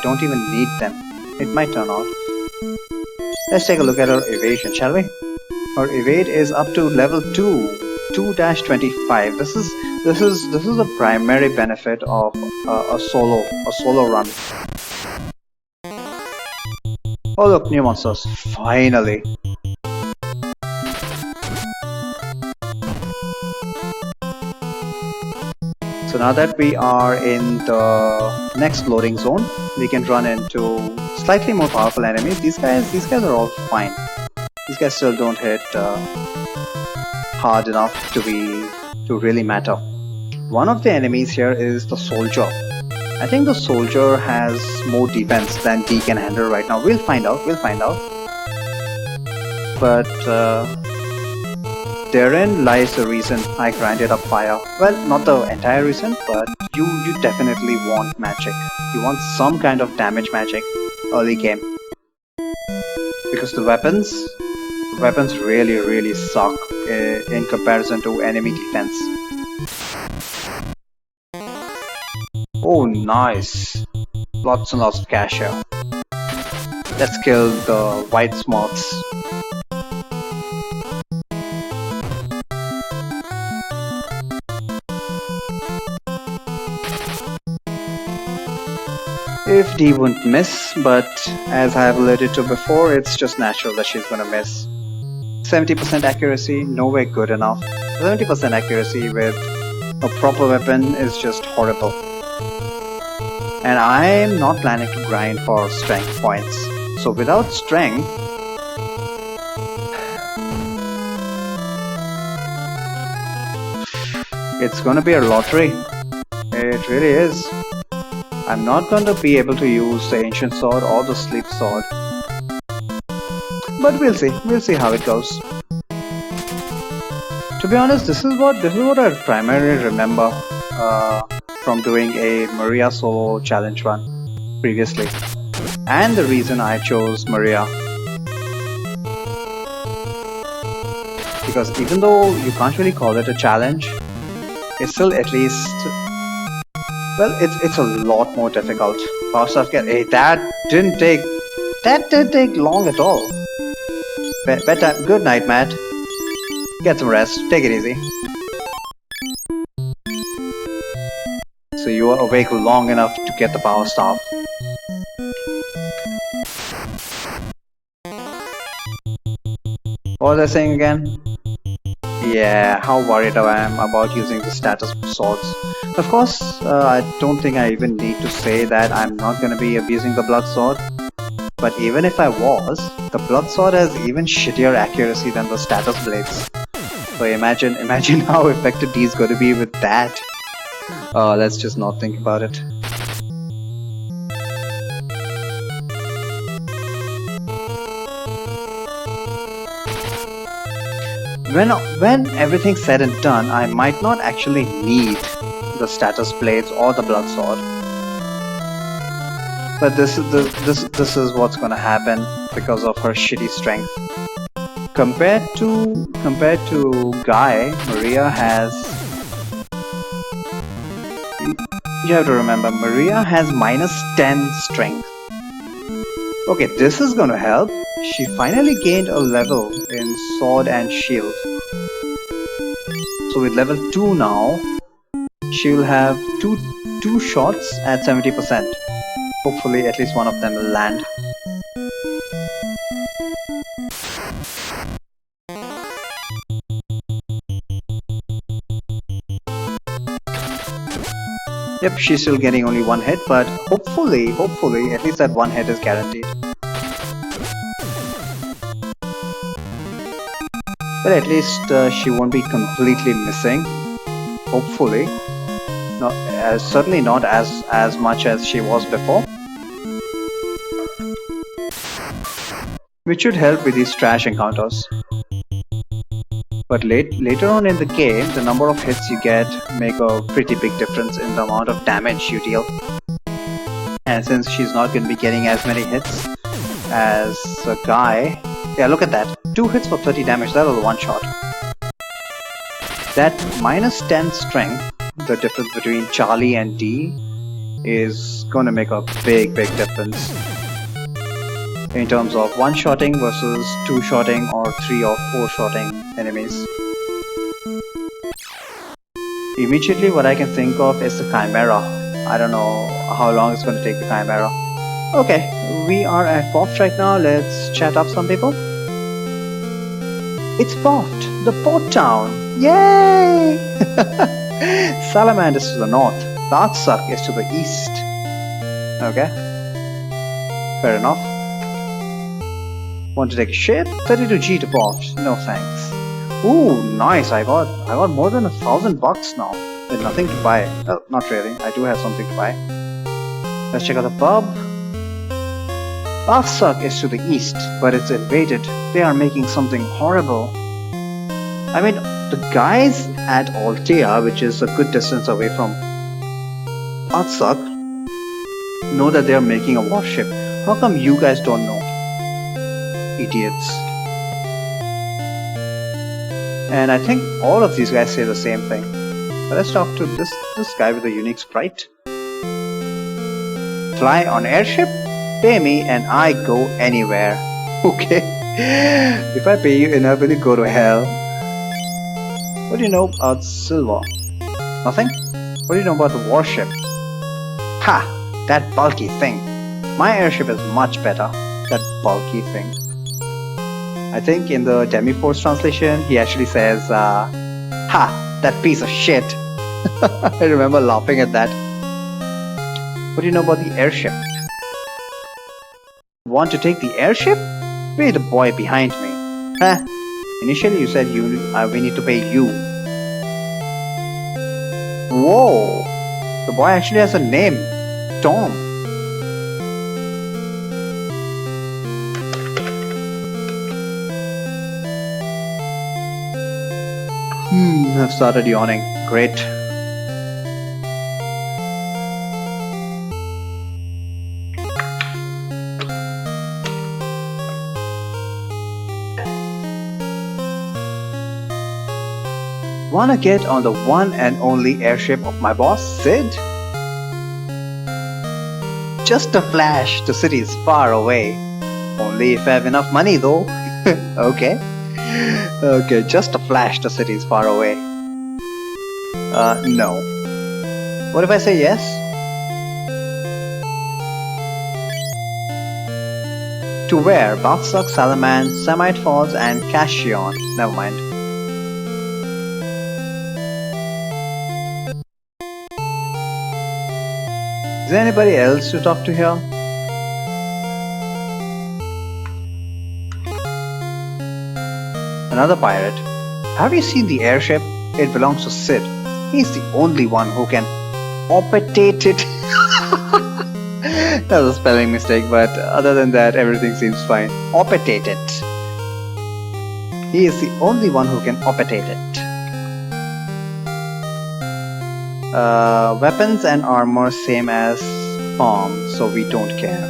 don't even need them. It might turn out. Let's take a look at her evasion, shall we? Her evade is up to level 2-25. This is the primary benefit of a solo run. Oh look, new monsters. Finally. So now that we are in the next loading zone, we can run into slightly more powerful enemies. These guys are all fine. These guys still don't hit hard enough to really matter. One of the enemies here is the soldier. I think the soldier has more defense than D can handle right now. We'll find out. We'll find out. But therein lies the reason I grinded up fire. Well, not the entire reason, but you definitely want magic. You want some kind of damage magic early game. Because the weapons really suck in comparison to enemy defense. Oh, nice. Lots and lots of cash here. Let's kill the white smokes. If D wouldn't miss, but as I have alluded to before, it's just natural that she's gonna miss. 70% accuracy, nowhere good enough. 70% accuracy with a proper weapon is just horrible. And I'm not planning to grind for strength points. So without strength, it's gonna be a lottery. It really is. I'm not going to be able to use the ancient sword or the sleep sword. But we'll see how it goes. To be honest, this is what I primarily remember from doing a Maria solo challenge run previously. And the reason I chose Maria. Because even though you can't really call it a challenge, it's still at least... Well, it's a lot more difficult. Power stuff hey, that didn't take long at all. Bedtime. Good night, Matt. Get some rest. Take it easy. So you are awake long enough to get the power staff. What was I saying again? Yeah, how worried I am about using the status swords. Of course, I don't think I even need to say that I'm not going to be abusing the blood sword. But even if I was, the blood sword has even shittier accuracy than the status blades. So imagine how effective D is going to be with that. Let's just not think about it. When everything's said and done, I might not actually need the status blades or the blood sword. But this is what's gonna happen because of her shitty strength. Compared to Guy, Maria has... You have to remember, Maria has -10 strength. Okay, this is gonna help. She finally gained a level in sword and shield. So with level 2 now, she will have two shots at 70%. Hopefully at least one of them will land. Yep, she's still getting only one hit, but hopefully at least that one hit is guaranteed. But at least she won't be completely missing. Hopefully. Certainly not as much as she was before. Which should help with these trash encounters. But later on in the game, the number of hits you get make a pretty big difference in the amount of damage you deal. And since she's not going to be getting as many hits as a Guy... Yeah, look at that. 2 hits for 30 damage, that was a one shot. That -10 strength, the difference between Charlie and D, is gonna make a big difference. In terms of one-shotting versus two-shotting or 3 or 4-shotting enemies. Immediately what I can think of is the Chimera. I don't know how long it's going to take the Chimera. Okay, we are at Poft right now. Let's chat up some people. It's Poft, the port town. Yay! Salamander is to the north. Darksuck is to the east. Okay, fair enough. Want to take a ship? 32G to pop. No thanks. Ooh, nice. I got more than $1,000 now. With nothing to buy. Well, not really. I do have something to buy. Let's check out the pub. Bathsuck is to the east, but it's invaded. They are making something horrible. I mean, the guys at Altea, which is a good distance away from Bathsuck, know that they are making a warship. How come you guys don't know? Idiots. And I think all of these guys say the same thing. But let's talk to this guy with a unique sprite. Fly on airship? Pay me and I go anywhere. Okay. If I pay you enough, will you go to hell? What do you know about silver? Nothing? What do you know about the warship? Ha! That bulky thing. My airship is much better. That bulky thing. I think in the Demi-Force translation, he actually says, ha! That piece of shit. I remember laughing at that. What do you know about the airship? Want to take the airship? Pay the boy behind me. Huh? Initially you said we need to pay you. Whoa! The boy actually has a name. Tom. I've started yawning. Great. Wanna get on the one and only airship of my boss, Sid? Just a flash to cities far away. Only if I have enough money though. Okay. Okay, just a flash to cities far away. No. What if I say yes? To where? Bathsuck, Salaman, Samite Falls, and Cashion. Never mind. Is there anybody else to talk to here? Another pirate. Have you seen the airship? It belongs to Sid. He's the only one who can operate it. That was a spelling mistake, but other than that, everything seems fine. Operate it. He is the only one who can operate it. Weapons and armor same as palm, so we don't care.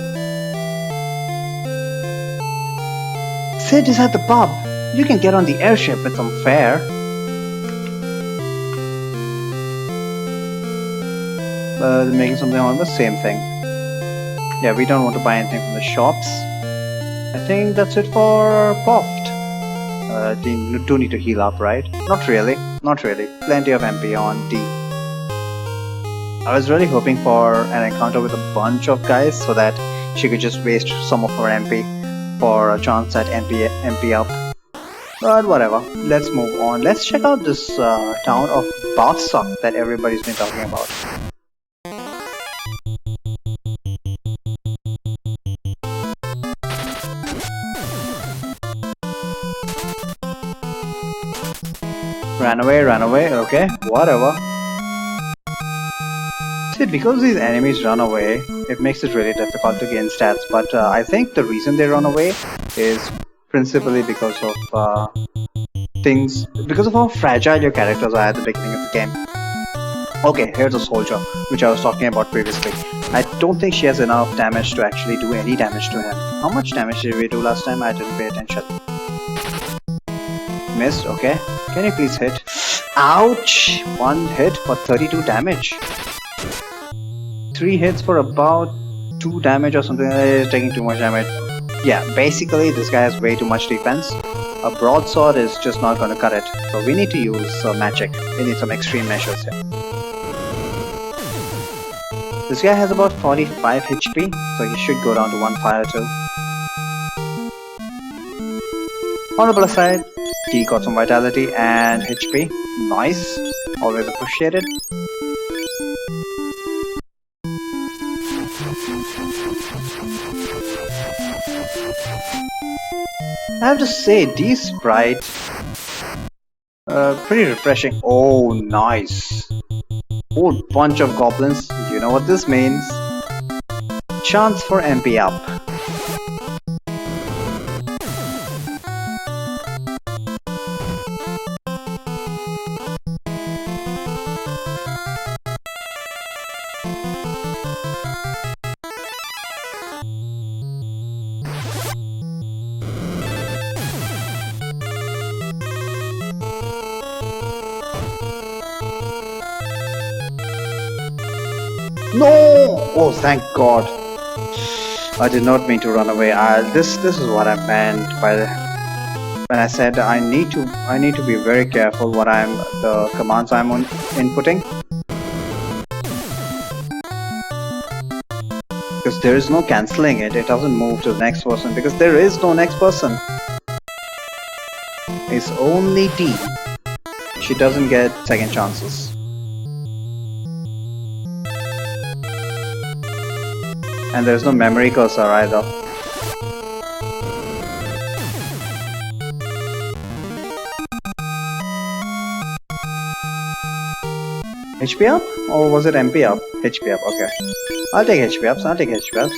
Sid is at the pub. You can get on the airship with some fare. They're making something on the same thing. Yeah, we don't want to buy anything from the shops. I think that's it for Poft. You do need to heal up, right? Not really. Not really. Plenty of MP on D. I was really hoping for an encounter with a bunch of guys so that she could just waste some of her MP for a chance at MP up. But whatever, let's move on. Let's check out this town of Bathsuck that everybody's been talking about. Ran away, okay, whatever. See, because these enemies run away, it makes it really difficult to gain stats, but I think the reason they run away is principally because of because of how fragile your characters are at the beginning of the game. Okay, here's a soldier, which I was talking about previously. I don't think she has enough damage to actually do any damage to him. How much damage did we do last time? I didn't pay attention. Missed, okay. Can you please hit? Ouch! One hit for 32 damage. 3 hits for about 2 damage or something. Taking too much damage. Yeah, basically this guy has way too much defense. A broadsword is just not going to cut it. So we need to use magic. We need some extreme measures here. This guy has about 45 HP, so he should go down to 1 fire too. On the plus side, he got some vitality and HP. Nice. Always appreciated. I have to say, these sprites pretty refreshing. Oh, nice. Whole bunch of goblins. You know what this means? Chance for MP up. No! Oh, thank God. I did not mean to run away. This is what I meant by when I said I need to be very careful what the commands I'm inputting, because there is no cancelling it. It doesn't move to the next person because there is no next person. It's only D. She doesn't get second chances. And there's no memory cursor either. HP up? Or was it MP up? HP up, okay. I'll take HP ups, I'll take HP ups.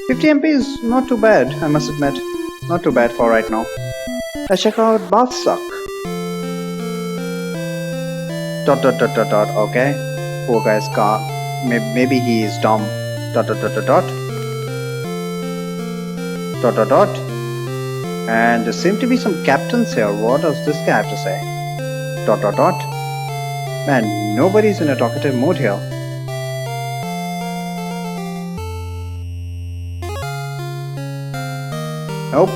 50 MP is not too bad, I must admit. Not too bad for right now. Let's check out Bath Suck. Dot dot dot dot dot, okay. Poor guy's car. Maybe he is dumb. Dot dot dot dot dot. Dot dot dot. And there seem to be some captains here. What does this guy have to say? Dot dot dot. Man, nobody's in a talkative mood here. Nope.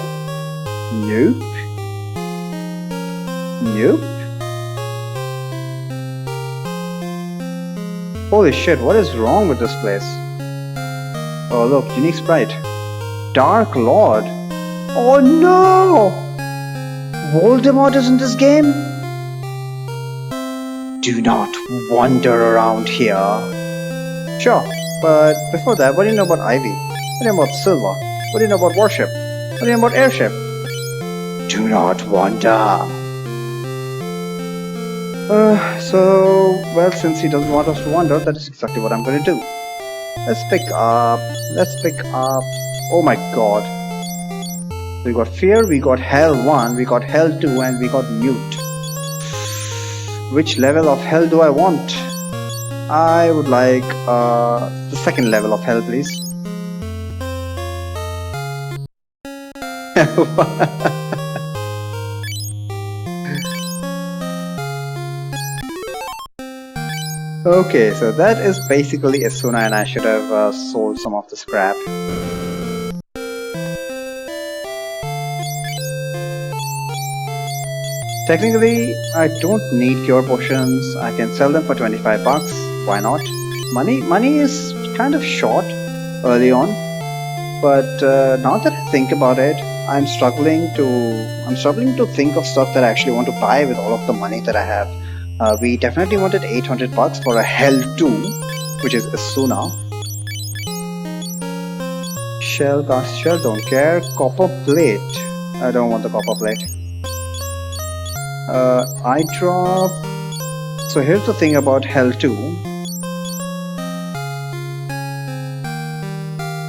Nope. Nope. Holy shit, what is wrong with this place? Oh look, unique sprite. Dark Lord. Oh no! Voldemort is in this game? Do not wander around here. Sure, but before that, what do you know about Ivy? What do you know about Silver? What do you know about Warship? What do you know about Airship? Do not wander. Well, since he doesn't want us to wander, that is exactly what I'm going to do. Let's pick up. Oh my god. We got Fear, we got Hell 1, we got Hell 2, and we got Mute. Which level of Hell do I want? I would like the second level of Hell, please. Okay, so that is basically Asuna, and I should have sold some of the scrap. Technically, I don't need cure potions. I can sell them for 25 bucks. Why not? Money is kind of short early on, but now that I think about it, I'm struggling to think of stuff that I actually want to buy with all of the money that I have. We definitely wanted 800 bucks for a Hell 2, which is Asuna. Shell, don't care. Copper plate. I don't want the copper plate. Eye drop. So here's the thing about Hell 2.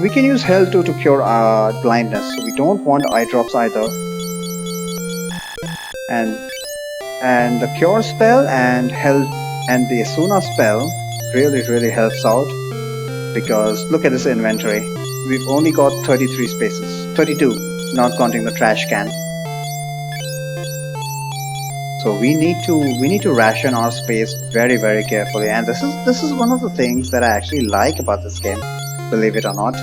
We can use Hell 2 to cure blindness, so we don't want eye drops either. And the cure spell and the Asuna spell really helps out, because look at this inventory. We've only got 33 spaces, 32, not counting the trash can. So we need to ration our space very carefully, and this is one of the things that I actually like about this game, believe it or not.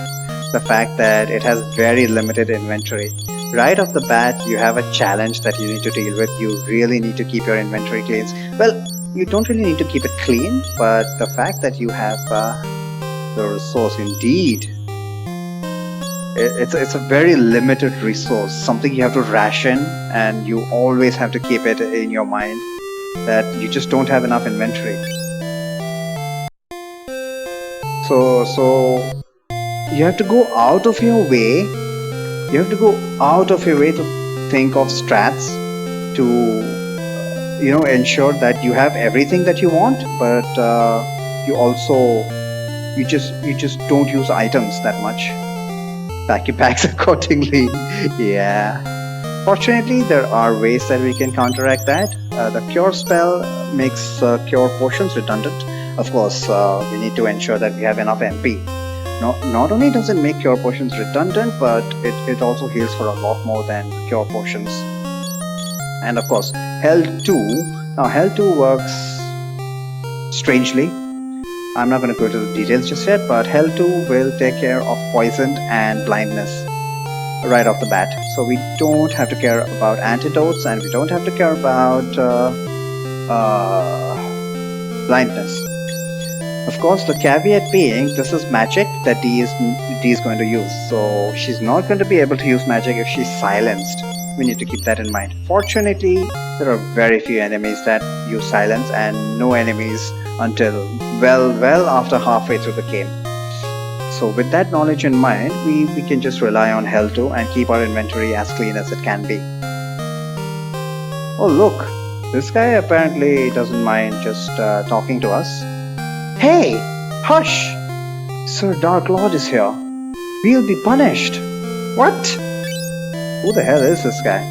The fact that it has very limited inventory. Right off the bat, you have a challenge that you need to deal with. You really need to keep your inventory clean. Well, you don't really need to keep it clean, but the fact that you have the resource, indeed, it's a very limited resource, something you have to ration, and you always have to keep it in your mind that you just don't have enough inventory. So You have to go out of your way. You have to go out of your way to think of strats to ensure that you have everything that you want, but you also you just don't use items that much. Pack your packs accordingly. Yeah. Fortunately, there are ways that we can counteract that. The cure spell makes cure potions redundant. Of course, we need to ensure that we have enough MP. Not only does it make cure potions redundant, but it also heals for a lot more than cure potions. And of course, Health 2. Now, Health 2 works strangely. I'm not going to go to the details just yet, but Health 2 will take care of poison and blindness right off the bat. So we don't have to care about antidotes, and we don't have to care about blindness. Of course, the caveat being this is magic that D is going to use. So she's not going to be able to use magic if she's silenced. We need to keep that in mind. Fortunately, there are very few enemies that use silence, and no enemies until well after halfway through the game. So with that knowledge in mind, we can just rely on Hell 2 and keep our inventory as clean as it can be. Oh look, this guy apparently doesn't mind just talking to us. Hey, hush! Sir Dark Lord is here. We'll be punished. What? Who the hell is this guy?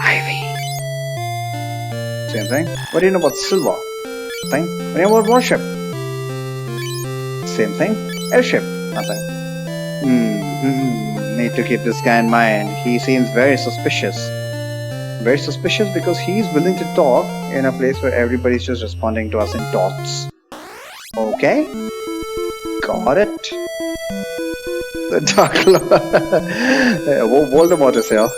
Ivy. Same thing. What do you know about Silver? Thing. What do you know about Warship? Same thing. Airship. Nothing. Need to keep this guy in mind. He seems very suspicious. Very suspicious because he's willing to talk in a place where everybody's just responding to us in dots. Okay. Got it. The Dark Lord. Voldemort is here.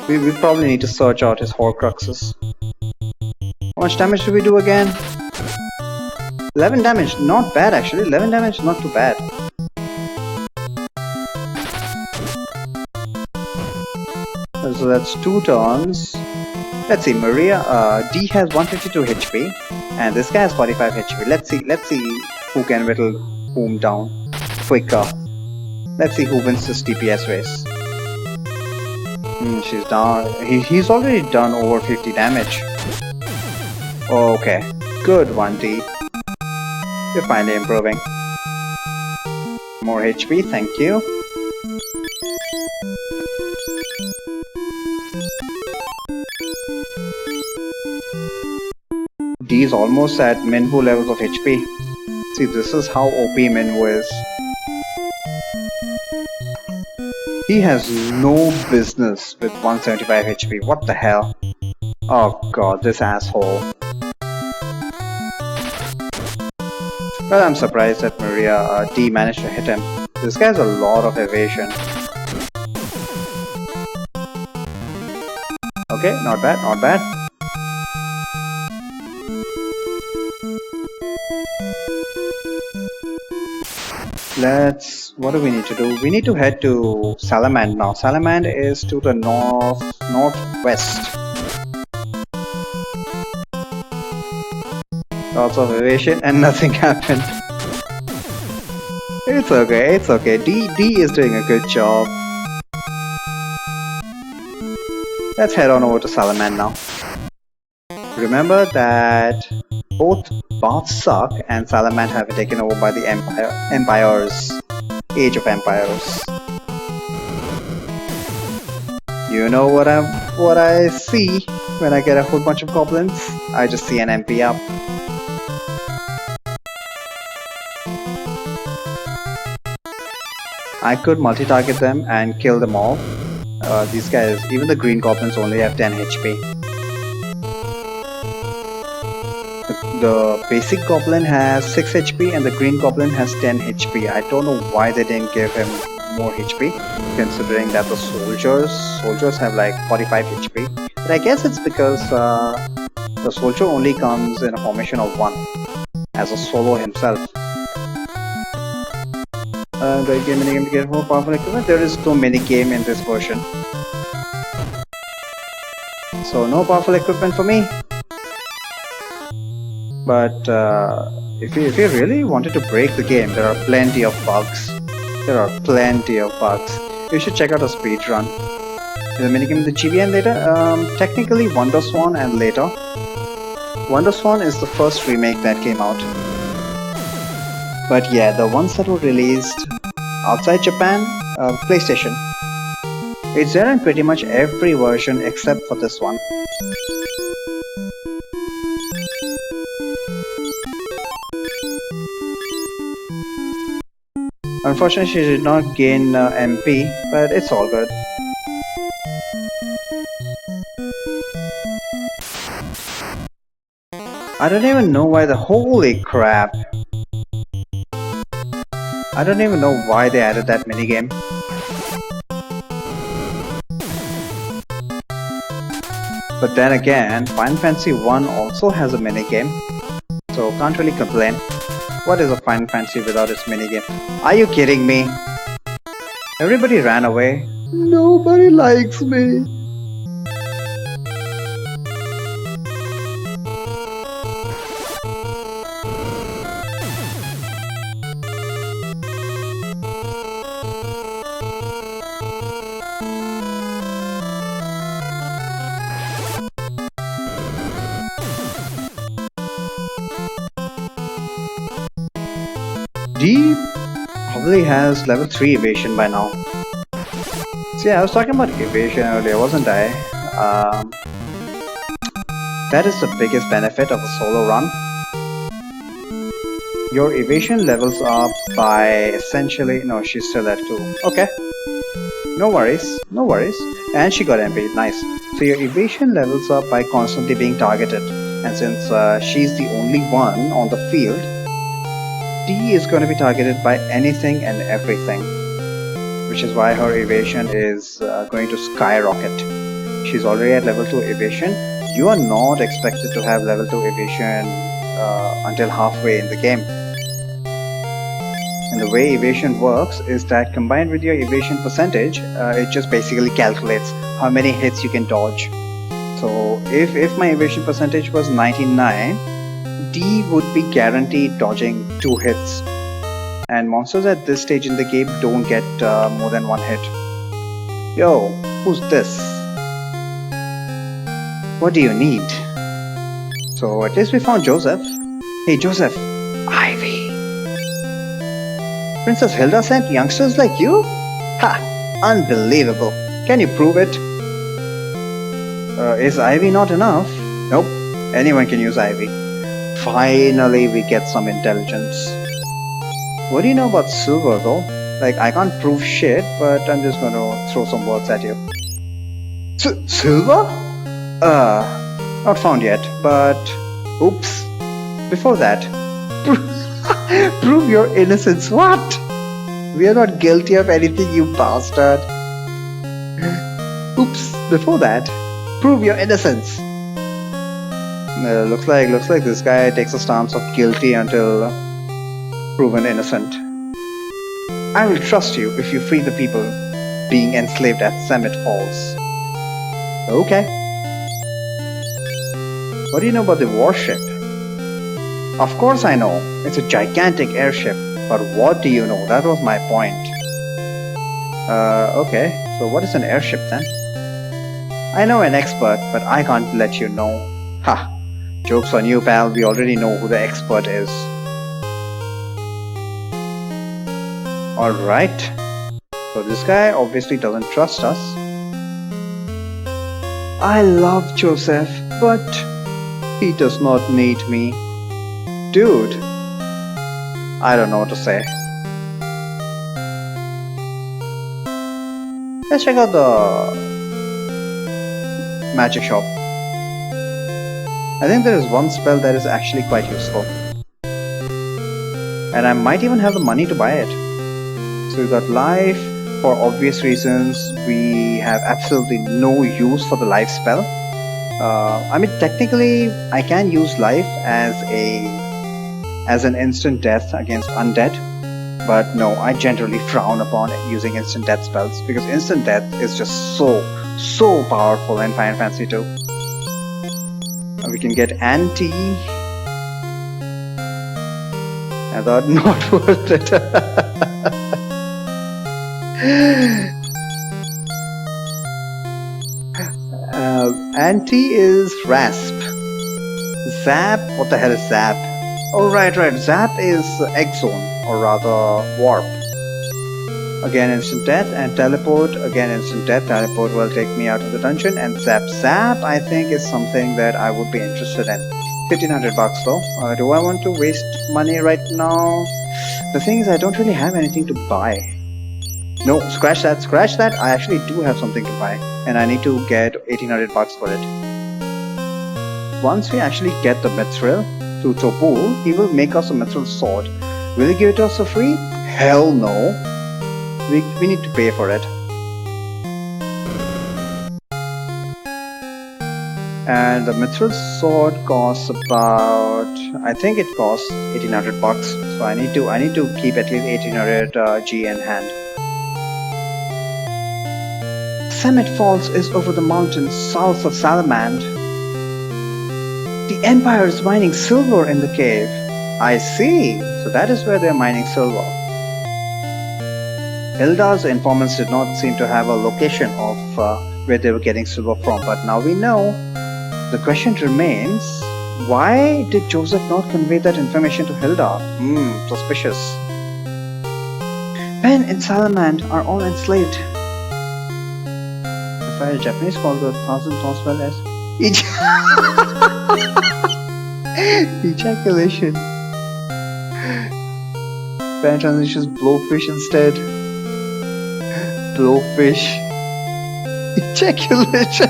We probably need to search out his Horcruxes. How much damage do we do again? 11 damage. Not bad actually. 11 damage, not too bad. So that's 2 turns. Let's see, Maria, D has 152 HP and this guy has 45 HP. Let's see who can whittle whom down quicker. Let's see who wins this DPS race. She's down. He's already done over 50 damage. Okay, good one, D. You're finally improving. More HP, thank you. D is almost at Minwu levels of HP. See, this is how OP Minwu is. He has no business with 175 HP. What the hell? Oh god, this asshole. Well, I'm surprised that Maria D managed to hit him. This guy has a lot of evasion. Okay, not bad, not bad. What do we need to do? We need to head to Salamand now. Salamand is to the northwest. Lots of evasion and nothing happened. It's okay, it's okay. D is doing a good job. Let's head on over to Salamand now. Remember that both Baths suck and Salamand have been taken over by the Empires. Age of Empires. You know what I see when I get a whole bunch of goblins? I just see an MP up. I could multi-target them and kill them all. These guys, even the green goblins only have 10 HP. The basic goblin has 6 HP and the green goblin has 10 HP. I don't know why they didn't give him more HP, considering that the soldiers have like 45 HP. But I guess it's because the soldier only comes in a formation of 1 as a solo himself. The game minigame to get more powerful equipment. There is no minigame in this version, so no powerful equipment for me. But if you really wanted to break the game, there are plenty of bugs. There are plenty of bugs. You should check out a speed run. The minigame the GB and later. Technically, WonderSwan and later. WonderSwan is the first remake that came out. But yeah, the ones that were released outside Japan, PlayStation. It's there in pretty much every version except for this one. Unfortunately, she did not gain MP, but it's all good. I don't even know why the holy crap. I don't even know why they added that minigame. But then again, Final Fantasy 1 also has a minigame, so can't really complain. What is a Final Fantasy without its minigame? Are you kidding me? Everybody ran away. Nobody likes me. D probably has level 3 evasion by now. See, I was talking about evasion earlier, wasn't I? That is the biggest benefit of a solo run. Your evasion levels up by essentially... No, she's still at 2. Okay. No worries, no worries. And she got MP, nice. So your evasion levels up by constantly being targeted. And since she's the only one on the field, D is going to be targeted by anything and everything, which is why her evasion is going to skyrocket. She's already at level 2 evasion. You are not expected to have level 2 evasion until halfway in the game. And the way evasion works is that combined with your evasion percentage, it just basically calculates how many hits you can dodge. So if my evasion percentage was 99, D would be guaranteed dodging 2 hits, and monsters at this stage in the game don't get more than 1 hit. Yo, who's this? What do you need? So at least we found Joseph. Hey Joseph, Ivy. Princess Hilda sent youngsters like you? Ha! Unbelievable. Can you prove it? Is Ivy not enough? Nope. Anyone can use Ivy. Finally, we get some intelligence. What do you know about Silver though? Like, I can't prove shit, but I'm just gonna throw some words at you. Silver? Not found yet, but... Oops. Before that... Prove your innocence, what? We are not guilty of anything, you bastard. Oops. Before that... Prove your innocence. Looks like this guy takes a stance of guilty until proven innocent. I will trust you if you free the people being enslaved at Summit Halls. Okay. What do you know about the warship? Of course I know. It's a gigantic airship. But what do you know? That was my point. Okay. So what is an airship then? I know an expert, but I can't let you know. Ha! Joke's on you, pal. We already know who the expert is. Alright. So this guy obviously doesn't trust us. I love Joseph, but he does not need me. Dude. I don't know what to say. Let's check out the magic shop. I think there is one spell that is actually quite useful. And I might even have the money to buy it. So we got life. For obvious reasons, we have absolutely no use for the life spell. I mean, technically, I can use life as an instant death against undead. But no, I generally frown upon using instant death spells because instant death is just so powerful in Final Fantasy 2. We can get anti I thought not worth it. Anti is Rasp. Zap? What the hell is Zap? Oh, right. Zap is X-Zone, or rather Warp. Again, instant death, and teleport. Again, instant death. Teleport will take me out of the dungeon. And Zap. Zap, I think, is something that I would be interested in. 1500 bucks though. Do I want to waste money right now? The thing is, I don't really have anything to buy. No, scratch that, scratch that. I actually do have something to buy, and I need to get 1800 bucks for it. Once we actually get the mithril to Topul, he will make us a mithril sword. Will he give it to us for free? Hell no. We need to pay for it. And the mithril sword costs about, I think it costs 1800 bucks. So I need to keep at least 1800 G in hand. Summit Falls is over the mountains south of Salamand. The Empire is mining silver in the cave. I see. So that is where they are mining silver. Hilda's informants did not seem to have a location of where they were getting silver from, but now we know. The question remains, why did Joseph not convey that information to Hilda? Suspicious. Men in Salamand are all enslaved. If I Japanese call the 1000 Toswell as ejaculation. Fan transitions blowfish instead. Blowfish. Ejaculation.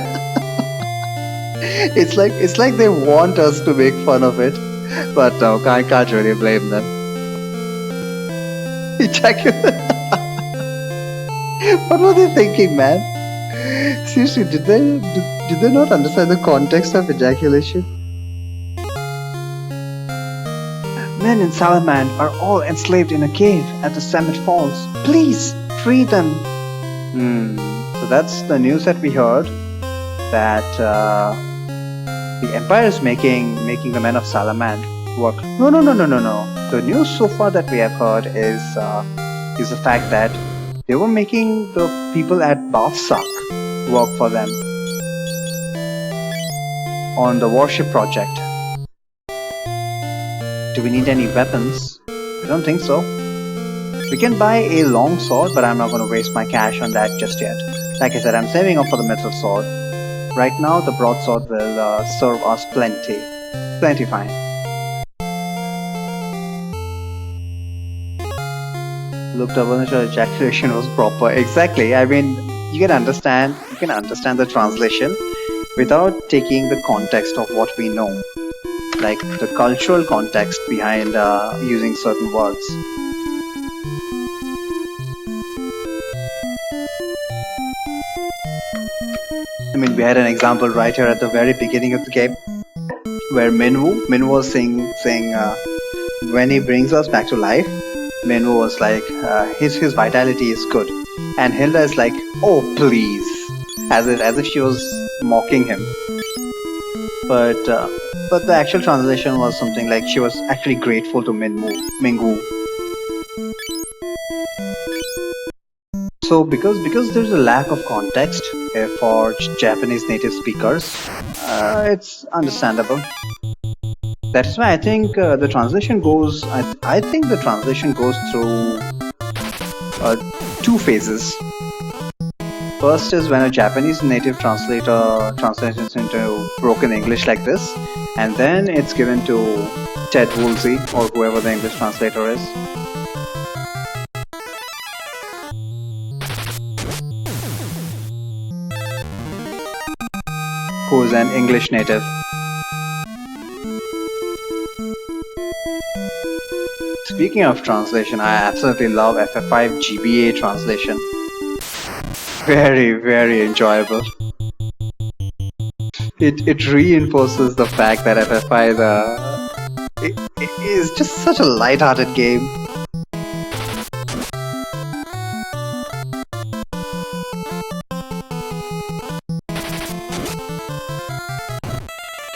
It's like they want us to make fun of it, but no, I can't really blame them. Ejaculate. What were they thinking, man? Seriously, did they not understand the context of ejaculation? Men in Salamand are all enslaved in a cave at the Summit Falls. Please free them. So that's the news that we heard. That the Empire is making the men of Salamand work. No. The news so far that we have heard is the fact that they were making the people at Bafsak work for them on the warship project. Do we need any weapons? I don't think so. We can buy a long sword, but I'm not going to waste my cash on that just yet. Like I said, I'm saving up for the mithril sword. Right now, the broadsword will serve us plenty fine. Looked up on the ejaculation was proper. Exactly. I mean, you can understand the translation without taking the context of what we know, like the cultural context behind using certain words. I mean, we had an example right here at the very beginning of the game, where Minwoo was saying when he brings us back to life, Minwoo was like, his vitality is good, and Hilda is like, oh please, as if she was mocking him. But the actual translation was something like she was actually grateful to Mingwu. So because there's a lack of context for Japanese native speakers, it's understandable. That is why I think the translation goes. I think the translation goes through two phases. First is when a Japanese native translator translates it into broken English like this, and then it's given to Ted Woolsey or whoever the English translator is. Who is an English native. Speaking of translation, I absolutely love FF5 GBA translation. Very, very enjoyable. It reinforces the fact that FF5 it is just such a light-hearted game.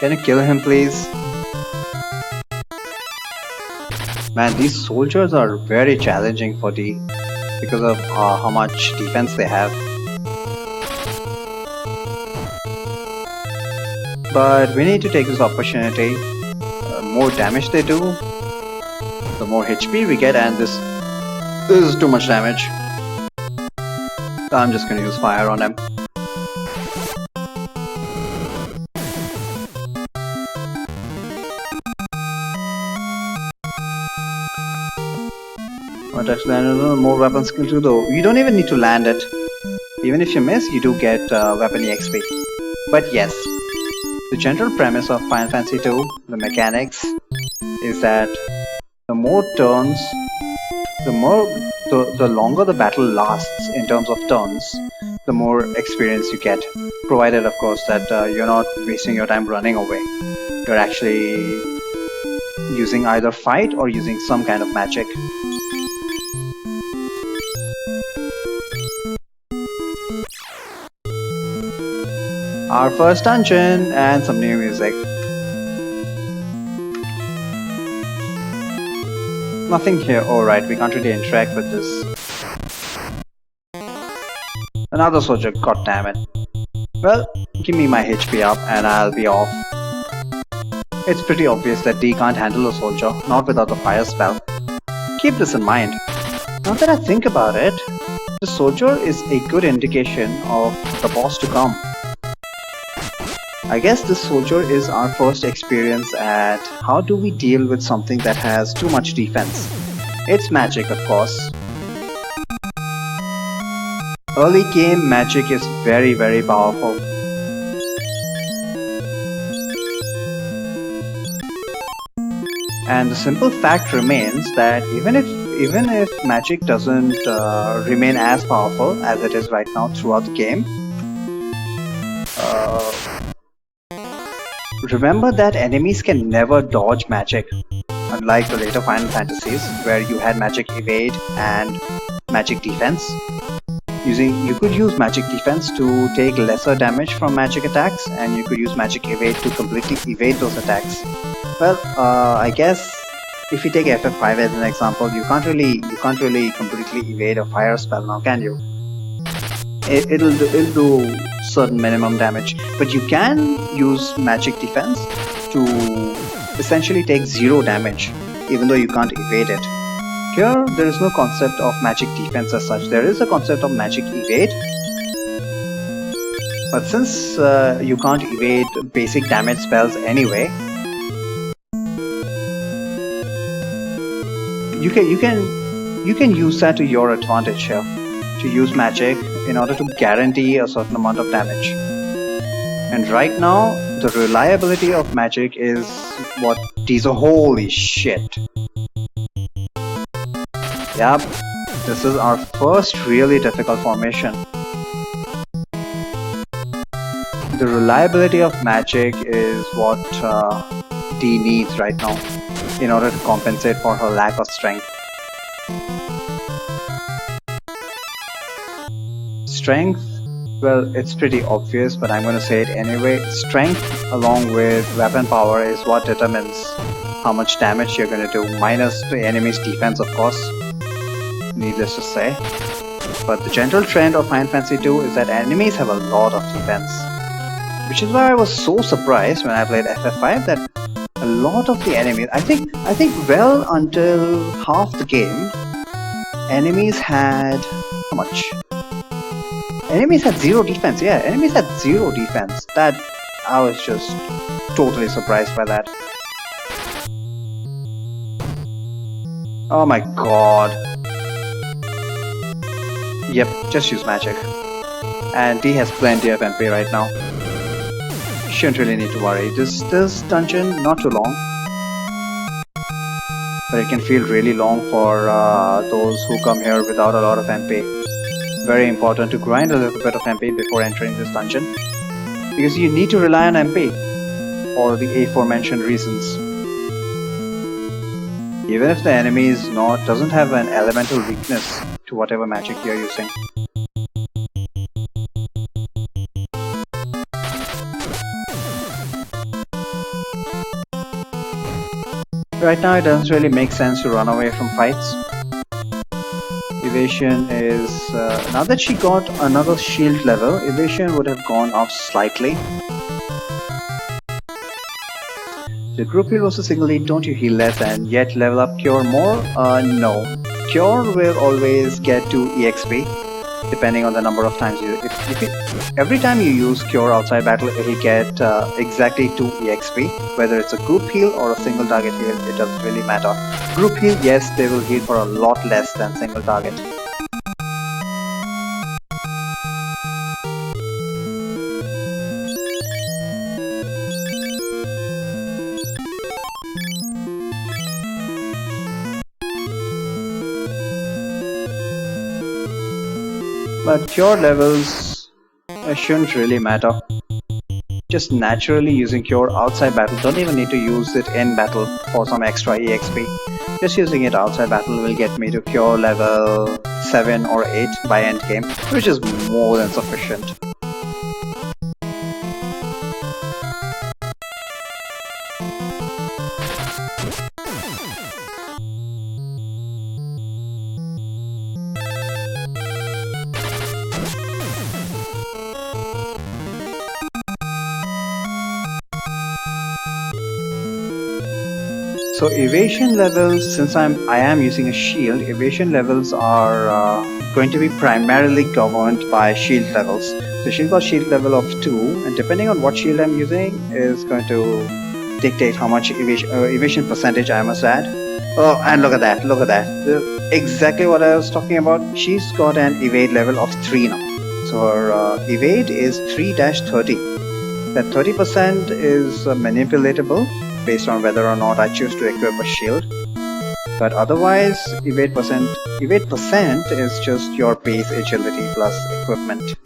Can you kill him, please? Man, these soldiers are very challenging for D because of how much defense they have. But we need to take this opportunity. More damage they do, the more HP we get, and this is too much damage. I'm just gonna use fire on him. What actually, more weapon skill too though. You don't even need to land it. Even if you miss, you do get weapon EXP. But yes, the general premise of Final Fantasy II, the mechanics, is that the more turns, the longer the battle lasts in terms of turns, the more experience you get. Provided, of course, that you're not wasting your time running away. You're actually using either fight or using some kind of magic. Our first dungeon and some new music. Nothing here. Alright, we can't really interact with this. Another soldier, god damn it. Well, give me my HP up and I'll be off. It's pretty obvious that D can't handle a soldier, not without the fire spell. Keep this in mind. Now that I think about it, the soldier is a good indication of the boss to come. I guess this soldier is our first experience at how do we deal with something that has too much defense. It's magic, of course. Early game magic is very, very powerful. And the simple fact remains that even if magic doesn't remain as powerful as it is right now throughout the game, remember that enemies can never dodge magic, unlike the later Final Fantasies where you had magic evade and magic defense. You could use magic defense to take lesser damage from magic attacks, and you could use magic evade to completely evade those attacks. Well, I guess if you take FF5 as an example, you can't really completely evade a fire spell now, can you? It'll do certain minimum damage, but you can use magic defense to essentially take 0 damage, even though you can't evade it. Here, there is no concept of magic defense as such. There is a concept of magic evade, but since you can't evade basic damage spells anyway, you can use that to your advantage here, to use magic in order to guarantee a certain amount of damage. And right now, the reliability of magic is what these are. Holy shit. Yep, this is our first really difficult formation. The reliability of magic is what D needs right now in order to compensate for her lack of strength. Strength, well, it's pretty obvious, but I'm going to say it anyway. Strength along with weapon power is what determines how much damage you're going to do, minus the enemy's defense, of course. Needless to say. But the general trend of Final Fantasy II is that enemies have a lot of defense. Which is why I was so surprised when I played FF5 that a lot of the enemies, I think well until half the game, enemies had, how much? Enemies had 0 defense, yeah, enemies had 0 defense. That, I was just totally surprised by that. Oh my god. Yep, just use magic. And D has plenty of MP right now. Shouldn't really need to worry. This dungeon, not too long. But it can feel really long for those who come here without a lot of MP. Very important to grind a little bit of MP before entering this dungeon. Because you need to rely on MP for the aforementioned reasons. Even if the enemy doesn't have an elemental weakness to whatever magic you're using. Right now, it doesn't really make sense to run away from fights. Evasion is... now that she got another shield level, evasion would have gone up slightly. The group heal versus single lead, don't you heal less and yet level up cure more? No. Cure will always get 2 EXP depending on the number of times you... every time you use cure outside battle, you get exactly 2 EXP. Whether it's a group heal or a single target heal, it doesn't really matter. Group heal, yes, they will heal for a lot less than single target. But cure levels shouldn't really matter. Just naturally using cure outside battle, don't even need to use it in battle for some extra EXP. Just using it outside battle will get me to cure level 7 or 8 by end game, which is more than sufficient. So evasion levels, since I am using a shield, evasion levels are going to be primarily governed by shield levels. So shield got shield level of 2, and depending on what shield I'm using is going to dictate how much evasion percentage I must add. Oh, and look at that, look at that. Exactly what I was talking about. She's got an evade level of 3 now. So her evade is 3-30. That 30% is manipulatable based on whether or not I choose to equip a shield. But otherwise, evade percent is just your base agility plus equipment.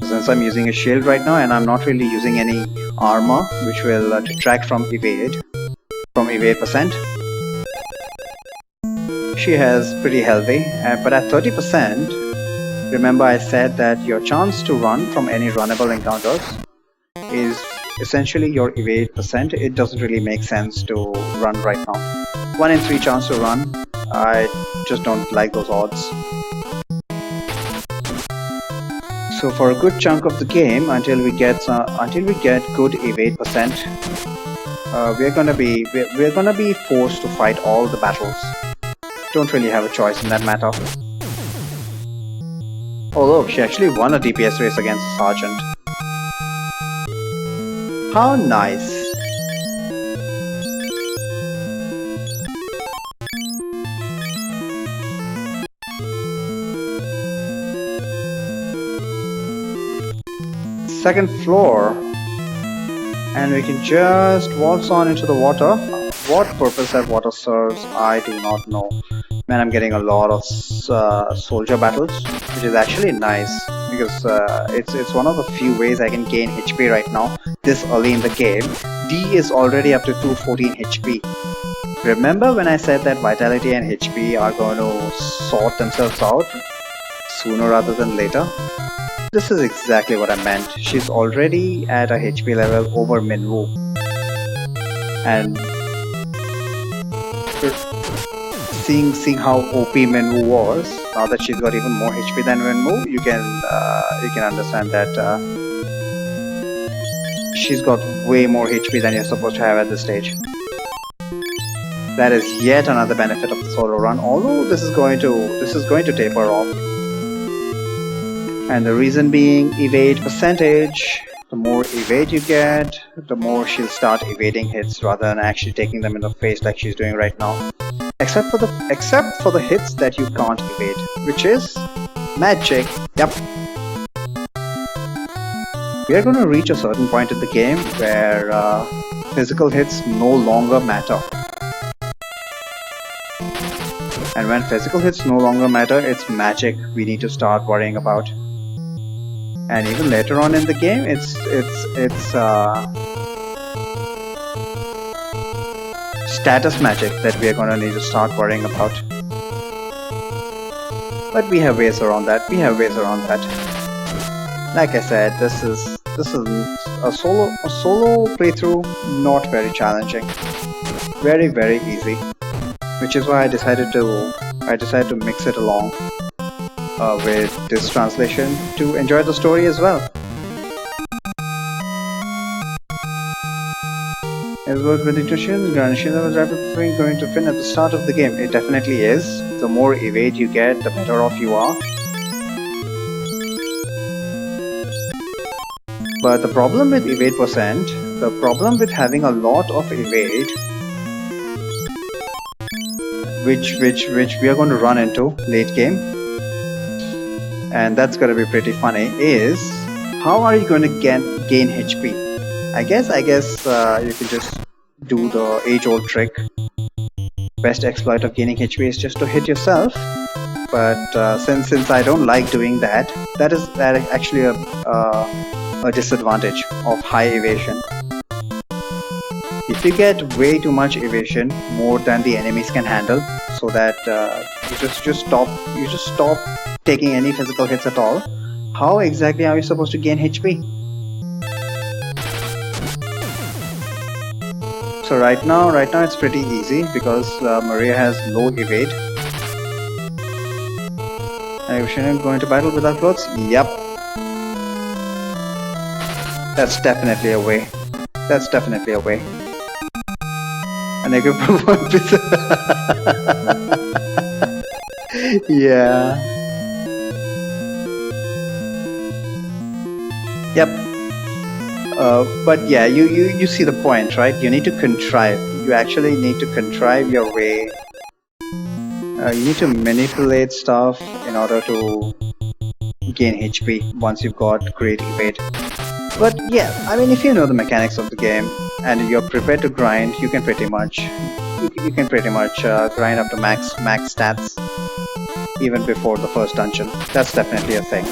Since I'm using a shield right now and I'm not really using any armor which will detract from evade percent, she has pretty healthy. But at 30%, remember I said that your chance to run from any runnable encounters is essentially your evade percent. It doesn't really make sense to run right now. 1 in 3 chance to run. I just don't like those odds. So for a good chunk of the game, until we get good evade percent, we're gonna be forced to fight all the battles. Don't really have a choice in that matter. Although she actually won a DPS race against the Sergeant. How nice! Second floor, and we can just waltz on into the water. What purpose that water serves, I do not know. Man, I'm getting a lot of soldier battles, which is actually nice because it's one of the few ways I can gain HP right now this early in the game. D is already up to 214 HP. Remember when I said that vitality and HP are going to sort themselves out sooner rather than later? This is exactly what I meant. She's already at a HP level over Minwoo. And seeing how OP Minwoo was, now that she's got even more HP than Minwoo, you can understand that she's got way more HP than you're supposed to have at this stage. That is yet another benefit of the solo run, although this is going to taper off. And the reason being evade percentage. The more evade you get, the more she'll start evading hits rather than actually taking them in the face like she's doing right now. Except for the hits that you can't evade, which is magic. Yep. We are going to reach a certain point in the game where physical hits no longer matter. And when physical hits no longer matter, it's magic we need to start worrying about. And even later on in the game, it's status magic that we are going to need to start worrying about. But we have ways around that. Like I said, this is a solo playthrough, not very challenging. very very easy, which is why I decided to mix it along with this translation to enjoy the story as well. As well with intuition, garnishing was rapidly going to fin at the start of the game. It definitely is. The more evade you get, the better off you are. But the problem with evade percent, the problem with having a lot of evade, which we are going to run into late game, and that's going to be pretty funny, is how are you going to gain HP? I guess you can just do the age-old trick. Best exploit of gaining HP is just to hit yourself. But since I don't like doing that, that is actually a disadvantage of high evasion. If you get way too much evasion, more than the enemies can handle, so that you just stop taking any physical hits at all, how exactly are you supposed to gain HP? So right now it's pretty easy because Maria has low evade. Are you shouldn't go into battle without clothes? Yep. That's definitely a way. That's definitely a way. And I can prove one piece. Yeah. Yep. But yeah, you see the point, right? You need to contrive. You actually need to contrive your way. You need to manipulate stuff in order to gain HP once you've got great evade. But yeah, I mean, if you know the mechanics of the game and you're prepared to grind, you can pretty much grind up to max stats even before the first dungeon. That's definitely a thing.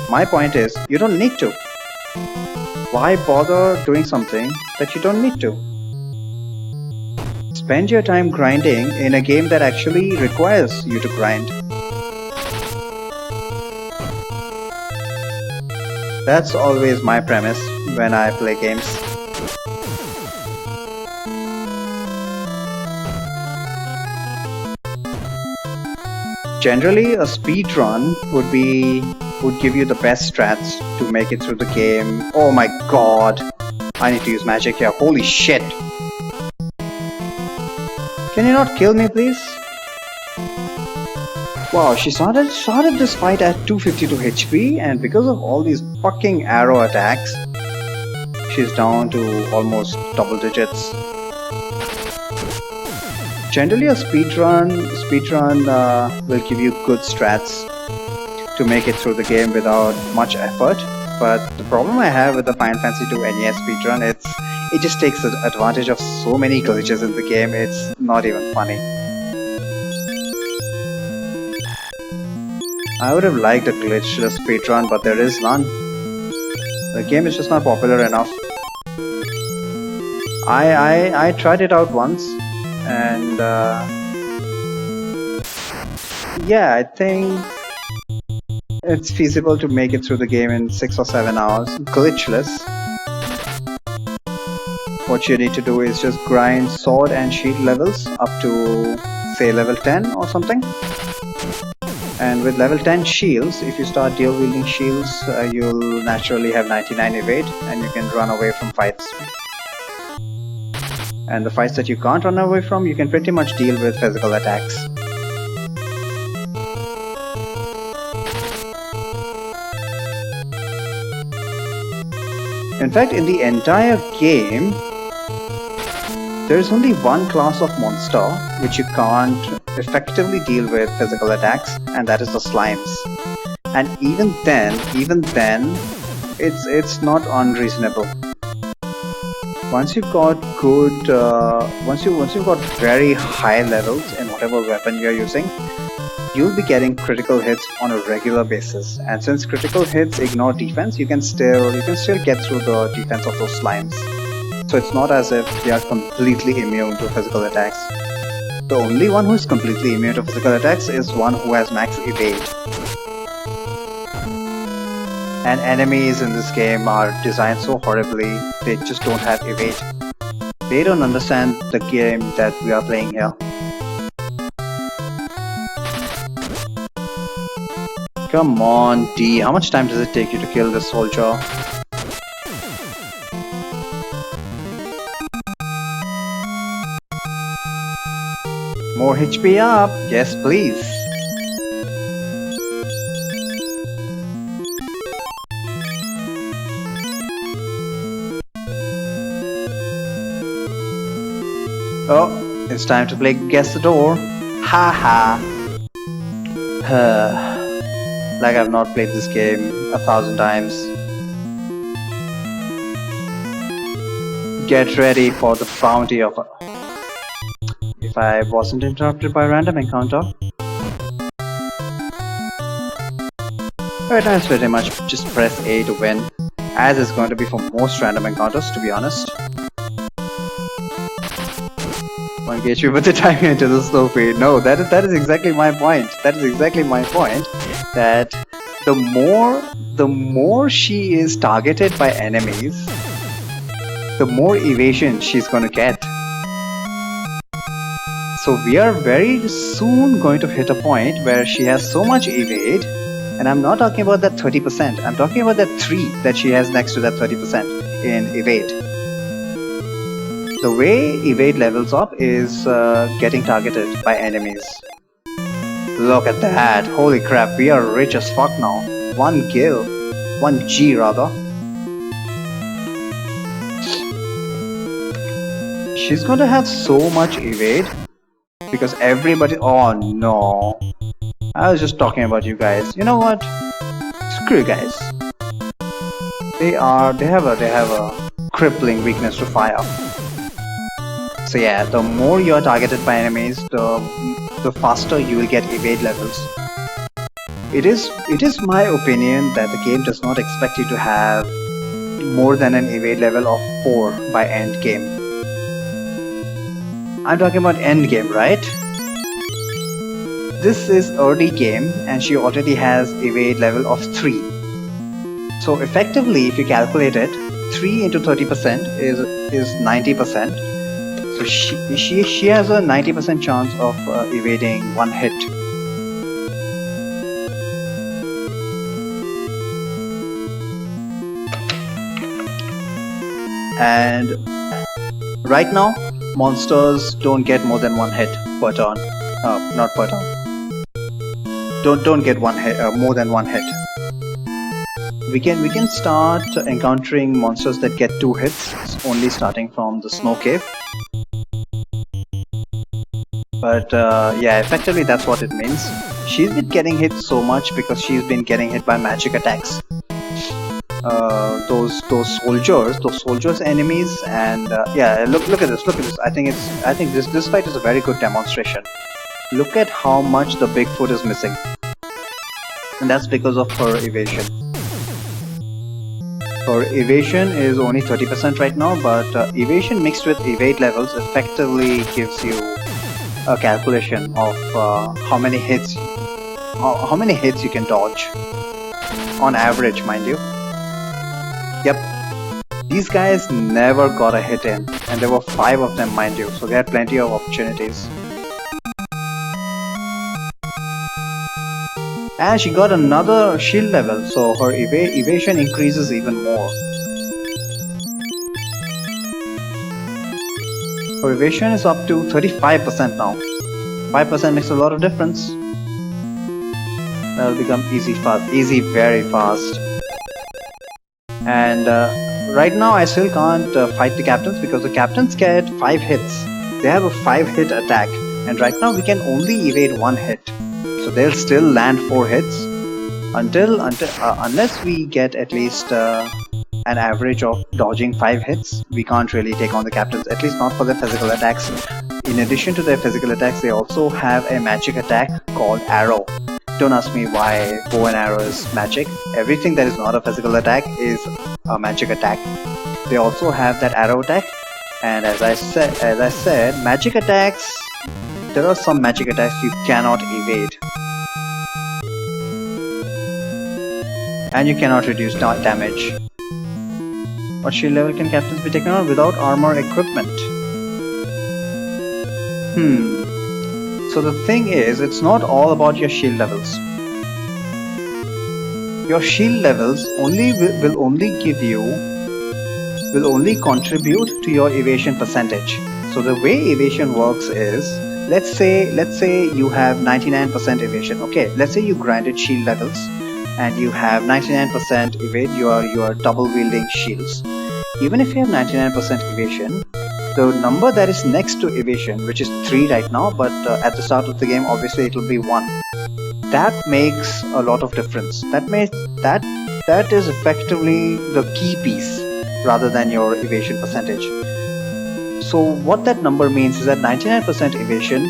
My point is, you don't need to. Why bother doing something that you don't need to? Spend your time grinding in a game that actually requires you to grind. That's always my premise when I play games. Generally, a speed run would give you the best strats to make it through the game. Oh my god! I need to use magic here. Holy shit! Can you not kill me, please? Wow, she started this fight at 252 HP, and because of all these fucking arrow attacks, she's down to almost double digits. Generally, a speedrun will give you good strats to make it through the game without much effort. But the problem I have with the Final Fantasy II NES speedrun, it just takes advantage of so many glitches in the game. It's not even funny. I would have liked a glitchless speedrun, but there is none. The game is just not popular enough. I tried it out once, and yeah, I think it's feasible to make it through the game in 6 or 7 hours, glitchless. What you need to do is just grind sword and shield levels up to, say, level 10 or something. And with level 10 shields, if you start dual wielding shields, you'll naturally have 99 evade and you can run away from fights. And the fights that you can't run away from, you can pretty much deal with physical attacks. In fact, in the entire game, there is only one class of monster which you can't effectively deal with physical attacks, and that is the slimes. And even then, it's not unreasonable. Once you've got good, once you've got very high levels in whatever weapon you're using, you'll be getting critical hits on a regular basis. And since critical hits ignore defense, you can still get through the defense of those slimes. So it's not as if they are completely immune to physical attacks. The only one who is completely immune to physical attacks is one who has max evade. And enemies in this game are designed so horribly, they just don't have evade. They don't understand the game that we are playing here. Come on, D. How much time does it take you to kill this soldier? More HP up. Yes, please. Oh, it's time to play Guess the Door. Ha ha. Like I've not played this game 1,000 times. Get ready for the bounty of a... If I wasn't interrupted by a random encounter. Right now it's pretty much just press A to win, as it's going to be for most random encounters, to be honest. Engage me with the timing into the slow fade. No, that is exactly my point. That is exactly my point. That the more she is targeted by enemies, the more evasion she's going to get. So we are very soon going to hit a point where she has so much evade, and I'm not talking about that 30%. I'm talking about that 3 that she has next to that 30% in evade. The way evade levels up is getting targeted by enemies. Look at that! Holy crap, we are rich as fuck now. 1 gil. 1 G rather. She's going to have so much evade because everybody... Oh no. I was just talking about you guys. You know what? Screw you guys. They have a crippling weakness to fire. So yeah, the more you are targeted by enemies, the faster you will get evade levels. It is my opinion that the game does not expect you to have more than an evade level of 4 by end game. I'm talking about end game, right? This is early game and she already has evade level of 3. So effectively, if you calculate it, 3 into 30% is 90%. So she has a 90% chance of evading 1 hit. And right now, monsters don't get more than 1 hit per turn. Not per turn. Don't get 1 hit, more than 1 hit. We can start encountering monsters that get 2 hits, only starting from the snow cave. But yeah, effectively that's what it means. She's been getting hit so much because she's been getting hit by magic attacks. Those soldiers enemies, and yeah, look at this. I think this fight is a very good demonstration. Look at how much the Bigfoot is missing, and that's because of her evasion. Her evasion is only 30% right now, but evasion mixed with evade levels effectively gives you a calculation of how many hits you can dodge on average, mind you. Yep, these guys never got a hit in, and there were 5 of them, mind you, so they had plenty of opportunities. And she got another shield level, so her evasion increases even more. Her evasion is up to 35% now. 5% makes a lot of difference. That will become easy very fast. And right now I still can't fight the captains because the captains get 5 hits. They have a 5 hit attack, and right now we can only evade 1 hit. So they'll still land 4 hits unless we get at least an average of dodging 5 hits. We can't really take on the captains, at least not for their physical attacks. In addition to their physical attacks, they also have a magic attack called Arrow. Don't ask me why bow and arrow is magic. Everything that is not a physical attack is a magic attack. They also have that arrow attack, and as I said, magic attacks. There are some magic attacks you cannot evade, and you cannot reduce damage. What shield level can captains be taken on without armor equipment? Hmm. So the thing is, it's not all about your shield levels. Your shield levels will only give you will only contribute to your evasion percentage. So the way evasion works is, let's say you have 99% evasion. Okay, let's say you grinded shield levels and you have 99% evade. You are double wielding shields. Even if you have 99% evasion, the number that is next to evasion, which is 3 right now, but at the start of the game obviously it will be 1. That makes a lot of difference. That that is effectively the key piece rather than your evasion percentage. So what that number means is that 99% evasion,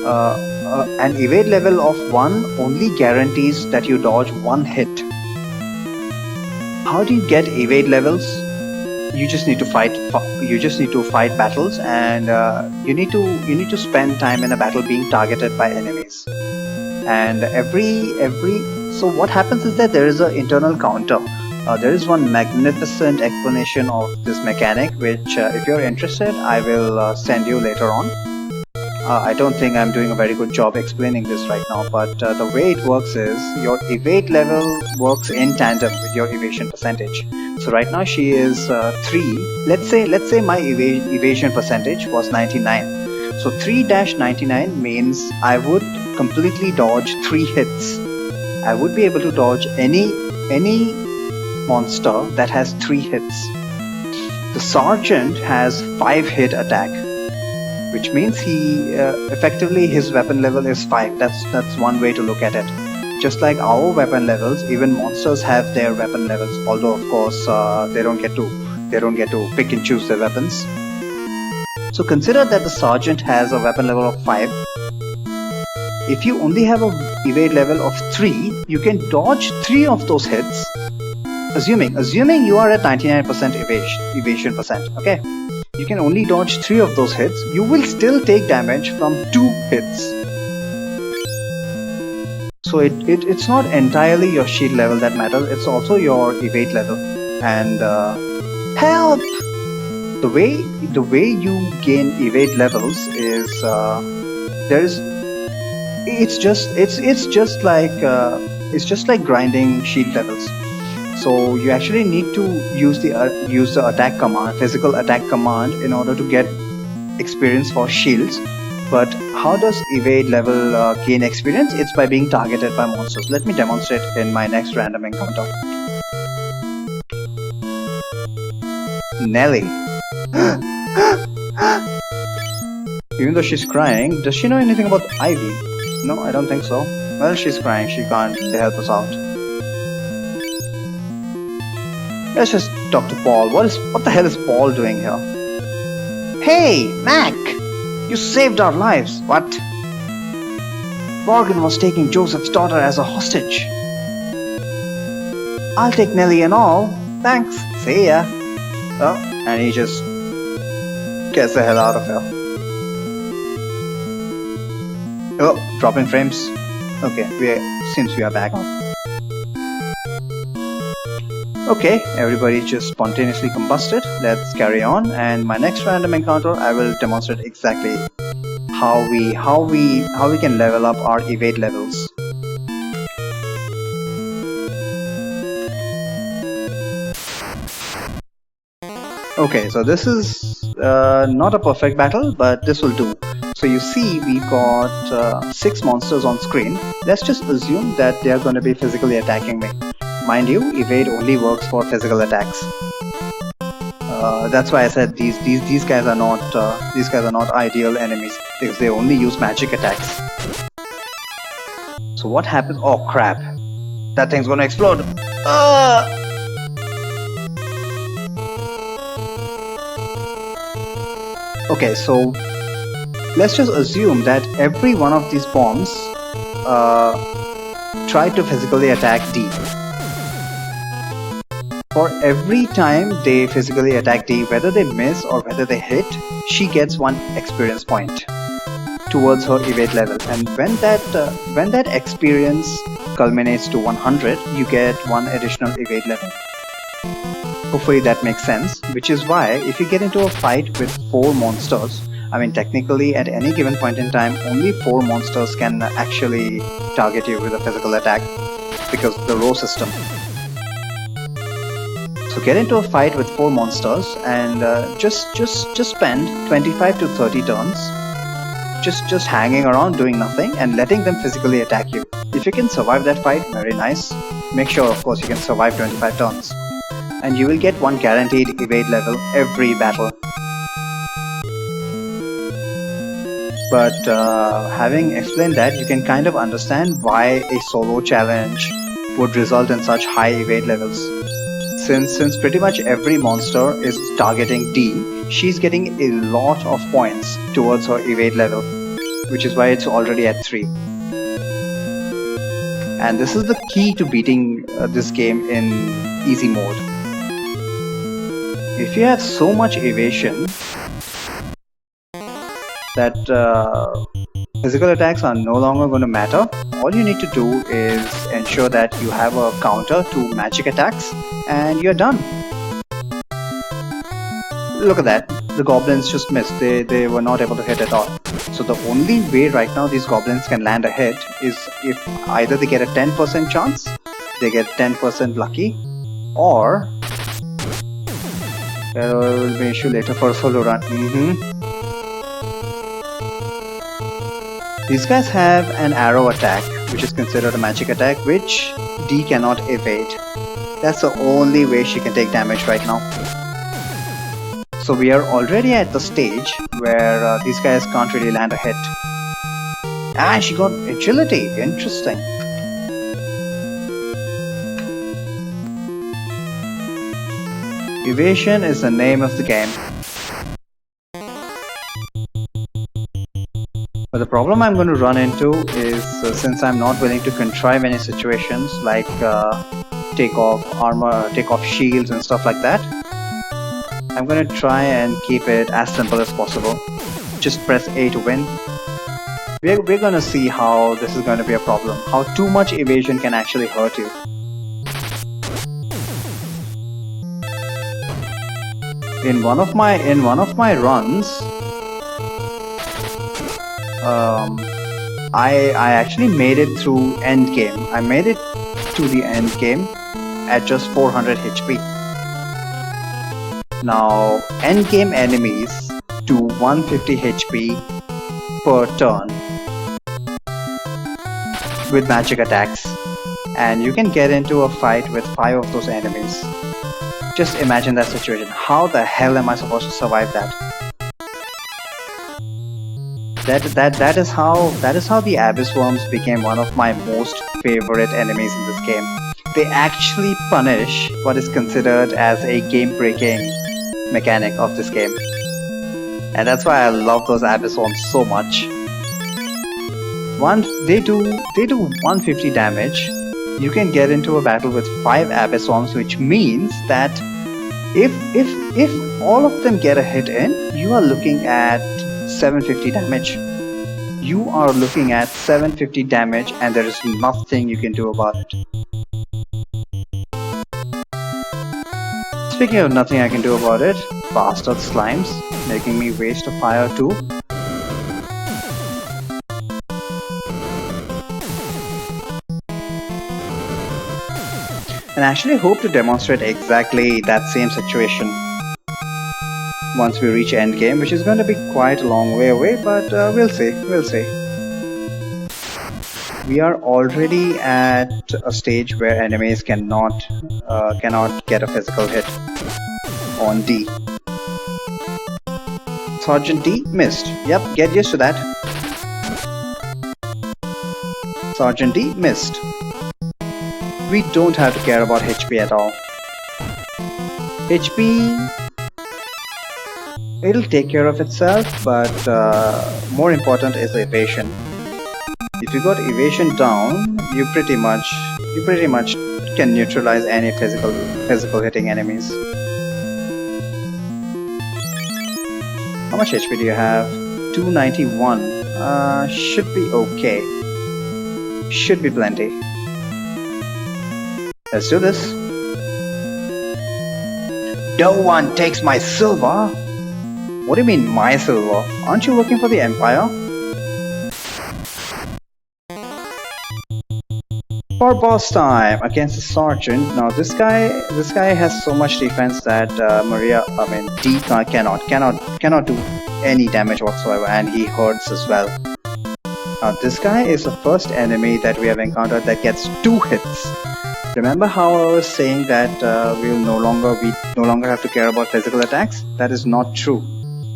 an evade level of 1 only guarantees that you dodge 1 hit. How do you get evade levels? You just need to fight. You just need to fight battles, and you need to spend time in a battle being targeted by enemies. And every so what happens is that there is an internal counter. There is one magnificent explanation of this mechanic, which if you're interested I will send you later on. I don't think I'm doing a very good job explaining this right now, but the way it works is your evade level works in tandem with your evasion percentage. So right now she is 3. Let's say my evasion percentage was 99. So 3-99 means I would completely dodge 3 hits. I would be able to dodge any monster that has 3 hits. The sergeant has 5 hit attack, which means he effectively his weapon level is 5. That's one way to look at it. Just like our weapon levels, even monsters have their weapon levels. Although of course they don't get to pick and choose their weapons. So consider that the sergeant has a weapon level of 5. If you only have a evade level of 3, you can dodge 3 of those hits. Assuming you are at 99% evasion percent. Okay. You can only dodge 3 of those hits. You will still take damage from 2 hits. So it's not entirely your shield level that matters, it's also your evade level. And help! The way you gain evade levels is it's just like grinding shield levels. So you actually need to use the attack command, physical attack command, in order to get experience for shields. But how does evade level gain experience? It's by being targeted by monsters. Let me demonstrate in my next random encounter. Nelly. Even though she's crying, does she know anything about Ivy? No, I don't think so. Well, she's crying. She can't help us out. Let's just talk to Paul. What the hell is Paul doing here? Hey, Mac! You saved our lives. What? Morgan was taking Joseph's daughter as a hostage. I'll take Nelly and all. Thanks. See ya. Oh, and he just gets the hell out of here. Oh, dropping frames. Okay, since we are back. Okay, everybody just spontaneously combusted. Let's carry on, and my next random encounter I will demonstrate exactly how we can level up our evade levels. Okay, so this is not a perfect battle, but this will do. So you see we've got 6 monsters on screen. Let's just assume that they are going to be physically attacking me. Mind you, evade only works for physical attacks. That's why I said these guys are not ideal enemies, because they only use magic attacks. So what happens? Oh crap! That thing's gonna explode. Okay, so let's just assume that every one of these bombs tried to physically attack D. For every time they physically attack D, whether they miss or whether they hit, she gets 1 experience point towards her evade level. And when that experience culminates to 100, you get 1 additional evade level. Hopefully that makes sense, which is why if you get into a fight with 4 monsters, I mean, technically, at any given point in time, only 4 monsters can actually target you with a physical attack because of the row system. So get into a fight with 4 monsters and just spend 25 to 30 turns just hanging around doing nothing and letting them physically attack you. If you can survive that fight, very nice. Make sure, of course, you can survive 25 turns. And you will get one guaranteed evade level every battle. But having explained that, you can kind of understand why a solo challenge would result in such high evade levels. Since pretty much every monster is targeting D, she's getting a lot of points towards her evade level, which is why it's already at 3. And this is the key to beating this game in easy mode. If you have so much evasion that physical attacks are no longer going to matter, all you need to do is ensure that you have a counter to magic attacks and you're done. Look at that, the goblins just missed. They were not able to hit at all. So the only way right now these goblins can land a hit is if either they get a 10% chance, they get 10% lucky, or there will be an issue later for a solo run. These guys have an arrow attack, which is considered a magic attack, which D cannot evade. That's the only way she can take damage right now. So we are already at the stage where these guys can't really land a hit. Ah, she got agility. Interesting. Evasion is the name of the game. But the problem I'm going to run into is since I'm not willing to contrive any situations like take off armor, take off shields and stuff like that, I'm going to try and keep it as simple as possible. Just press A to win. We're going to see how this is going to be a problem. How too much evasion can actually hurt you. In one of my runs, I actually made it through end game. I made it to the end game at just 400 HP. Now, end game enemies do 150 HP per turn with magic attacks, and you can get into a fight with 5 of those enemies. Just imagine that situation. How the hell am I supposed to survive that? That is how the Abyss Worms became one of my most favorite enemies in this game. They actually punish what is considered as a game-breaking mechanic of this game, and that's why I love those Abyss Worms so much. They do 150 damage. You can get into a battle with 5 Abyss Worms, which means that if all of them get a hit in, you are looking at 750 damage. You are looking at 750 damage, and there is nothing you can do about it. Speaking of nothing I can do about it, bastard slimes making me waste a fire too. And I actually hope to demonstrate exactly that same situation once we reach endgame, which is going to be quite a long way away, but we'll see. We are already at a stage where enemies cannot get a physical hit on D. Sergeant D missed. Yep, get used to that. Sergeant D missed. We don't have to care about HP at all. HP, it'll take care of itself, but more important is evasion. If you got evasion down, you pretty much can neutralize any physical hitting enemies. How much HP do you have? 291. Should be okay. Should be plenty. Let's do this. No one takes my silver. What do you mean, my silver? Aren't you working for the Empire? For boss time against the sergeant. Now this guy has so much defense that D cannot do any damage whatsoever, and he hurts as well. Now this guy is the first enemy that we have encountered that gets 2 hits. Remember how I was saying that we no longer have to care about physical attacks? That is not true,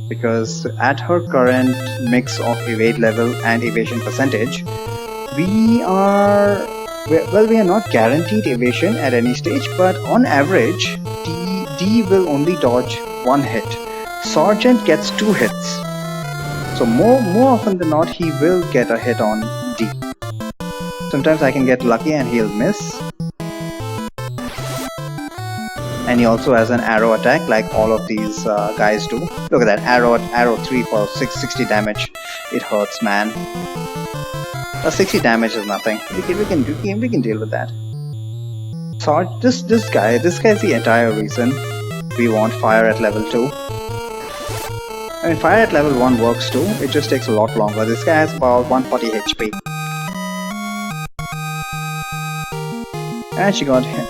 because at her current mix of evade level and evasion percentage, we are not guaranteed evasion at any stage, but on average, D will only dodge 1 hit. Sergeant gets 2 hits. So more often than not, he will get a hit on D. Sometimes I can get lucky and he'll miss. And he also has an arrow attack like all of these guys do. Look at that, arrow 3 for 660 damage. It hurts, man. 60 damage is nothing. We can deal with that. So this guy is the entire reason we want fire at level 2. I mean, fire at level 1 works too, it just takes a lot longer. This guy has about 140 HP. And she got hit.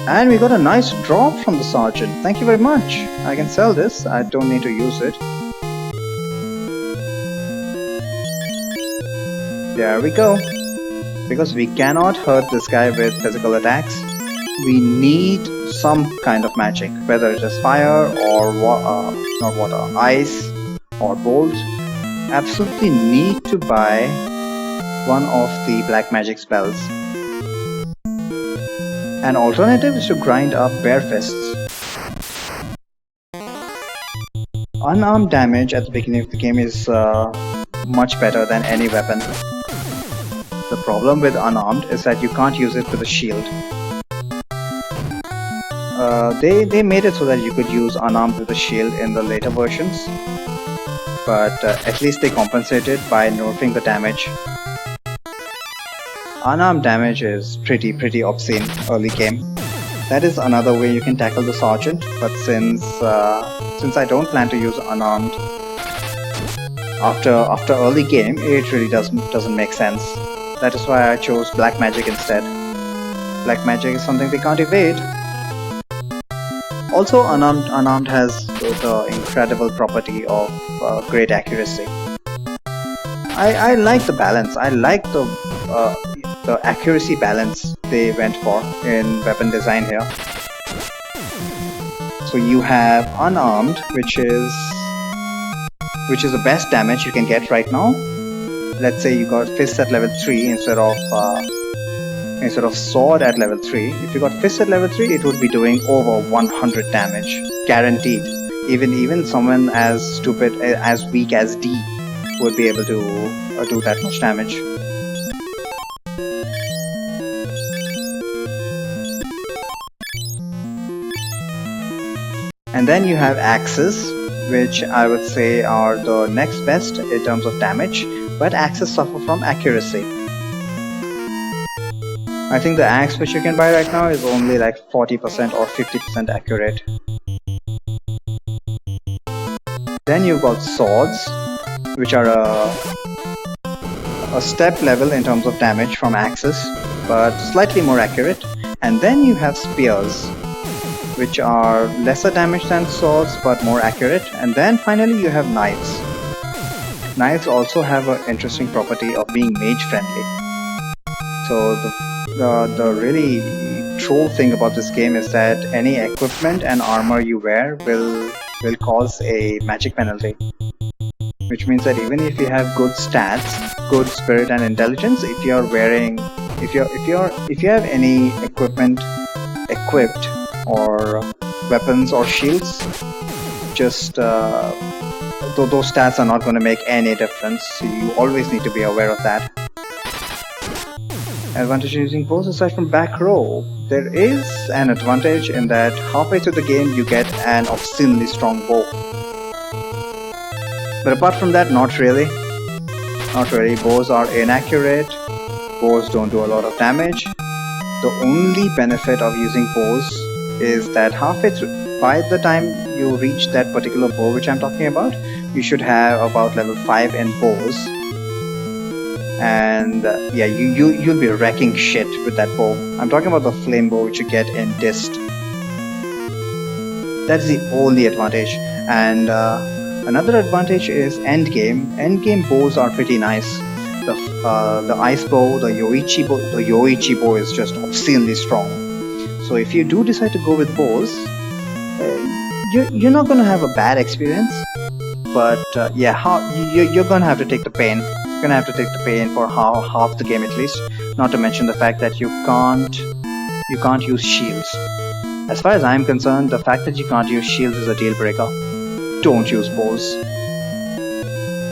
And we got a nice drop from the sergeant. Thank you very much. I can sell this, I don't need to use it. There we go. Because we cannot hurt this guy with physical attacks, we need some kind of magic, whether it is fire or not water, ice or bolt. Absolutely need to buy one of the black magic spells. An alternative is to grind up bare fists. Unarmed damage at the beginning of the game is much better than any weapon. The problem with unarmed is that you can't use it with a shield. They made it so that you could use unarmed with a shield in the later versions, but at least they compensated by nerfing the damage. Unarmed damage is pretty obscene early game. That is another way you can tackle the sergeant, but since I don't plan to use unarmed after early game, it really doesn't make sense. That is why I chose black magic instead. Black magic is something they can't evade. Also, unarmed has the incredible property of great accuracy. I like the balance. I like the accuracy balance they went for in weapon design here. So you have unarmed, which is the best damage you can get right now. Let's say you got fist at level 3 instead of sword at level 3. If you got fist at level 3, it would be doing over 100 damage, guaranteed. Even someone as stupid, as weak as D would be able to do that much damage. And then you have axes, which I would say are the next best in terms of damage, but axes suffer from accuracy. I think the axe which you can buy right now is only like 40% or 50% accurate. Then you've got swords, which are a step level in terms of damage from axes, but slightly more accurate. And then you have spears, which are lesser damage than swords but more accurate. And then finally you have knives. Knives also have an interesting property of being mage friendly. So the really troll thing about this game is that any equipment and armor you wear will cause a magic penalty. Which means that even if you have good stats, good spirit and intelligence, if you have any equipment equipped or weapons or shields, just those stats are not going to make any difference. So you always need to be aware of that. Advantage using bows aside from back row. There is an advantage in that halfway through the game you get an obscenely strong bow. But apart from that, not really. Not really. Bows are inaccurate. Bows don't do a lot of damage. The only benefit of using bows is that halfway through, by the time you reach that particular bow which I'm talking about, you should have about level 5 in bows. And yeah, you'll be wrecking shit with that bow. I'm talking about the flame bow which you get in Dist. That's the only advantage. And another advantage is endgame. Endgame bows are pretty nice. The ice bow, the Yoichi bow is just obscenely strong. So if you do decide to go with bows, you're not gonna have a bad experience. But yeah, you're gonna have to take the pain. You're gonna have to take the pain for half the game at least. Not to mention the fact that you can't use shields. As far as I'm concerned, the fact that you can't use shields is a deal breaker. Don't use bows.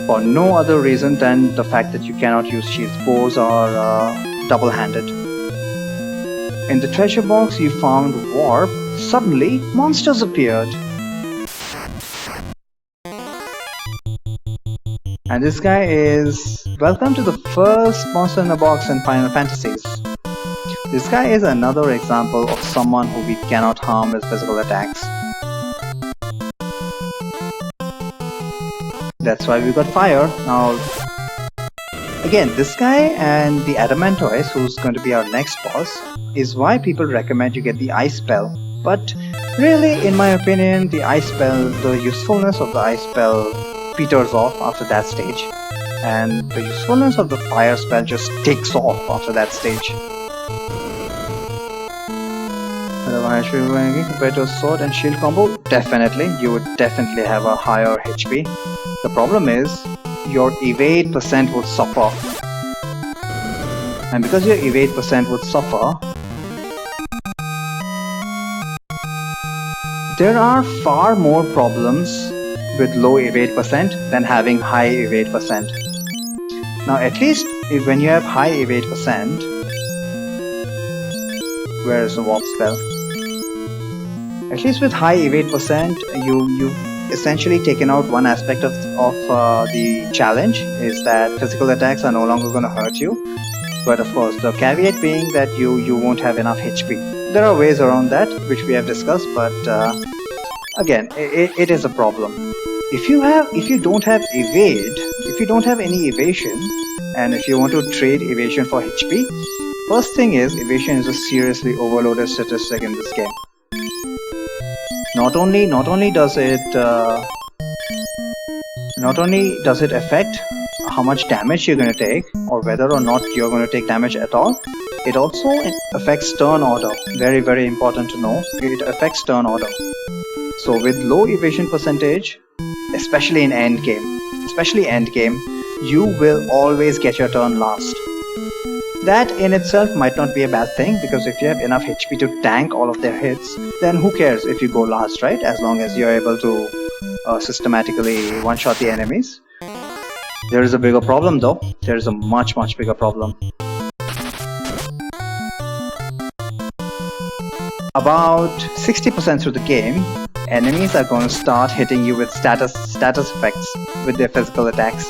For no other reason than the fact that you cannot use shields. Bows are double-handed. In the treasure box you found warp. Suddenly, monsters appeared. And this guy is... Welcome to the first monster in the box in Final Fantasies. This guy is another example of someone who we cannot harm with physical attacks. That's why we got fire. Now, again, this guy and the Adamantoise, who's going to be our next boss, is why people recommend you get the ice spell. But really, in my opinion, the ice spell, the usefulness of the ice spell peters off after that stage. And the usefulness of the fire spell just takes off after that stage. Compared to a sword and shield combo, definitely, you would definitely have a higher HP. The problem is, your evade percent would suffer. And because your evade percent would suffer, there are far more problems with low evade percent than having high evade percent. Now at least when you have high evade percent, where is the warp spell? At least with high evade percent, you've essentially taken out one aspect of the challenge, is that physical attacks are no longer going to hurt you. But of course, the caveat being that you won't have enough HP. There are ways around that, which we have discussed, but again, it is a problem. If you don't have evade, if you don't have any evasion, and if you want to trade evasion for HP, first thing is, evasion is a seriously overloaded statistic in this game. Not only does it affect how much damage you're going to take, or whether or not you're going to take damage at all, it also affects turn order. Very, very important to know. It affects turn order. So with low evasion percentage, especially in endgame, you will always get your turn last. That in itself might not be a bad thing, because if you have enough HP to tank all of their hits, then who cares if you go last, right? As long as you're able to systematically one-shot the enemies. There is a bigger problem though. There is a much bigger problem. About 60% through the game, enemies are going to start hitting you with status effects with their physical attacks.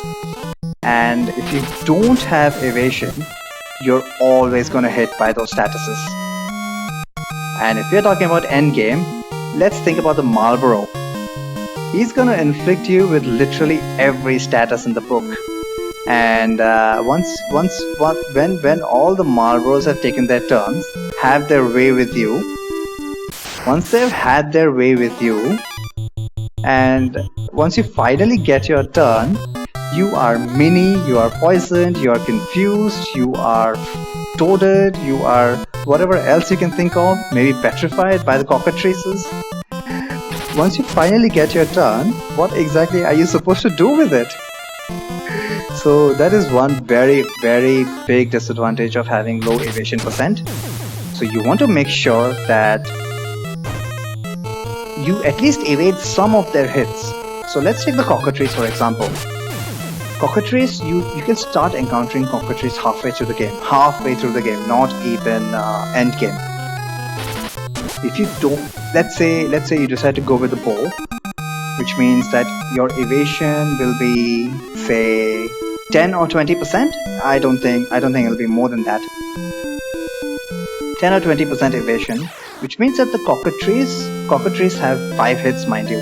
And if you don't have evasion, you're always going to hit by those statuses. And if we're talking about endgame, let's think about the Marlboro. He's going to inflict you with literally every status in the book. And when all the Marlboros have taken their turns, have their way with you, once they've had their way with you, and once you finally get your turn, you are mini, you are poisoned, you are confused, you are toaded, you are whatever else you can think of, maybe petrified by the cockatrices. Once you finally get your turn, what exactly are you supposed to do with it? So that is one very, very big disadvantage of having low evasion percent. So you want to make sure that you at least evade some of their hits. So let's take the cockatrice for example. Cockatrice, you can start encountering cockatrice halfway through the game, not even end game. If you don't, let's say you decide to go with the bow, which means that your evasion will be say 10 or 20%. I don't think it'll be more than that. 10 or 20% evasion. which means that the cockatrees have 5 hits, mind you.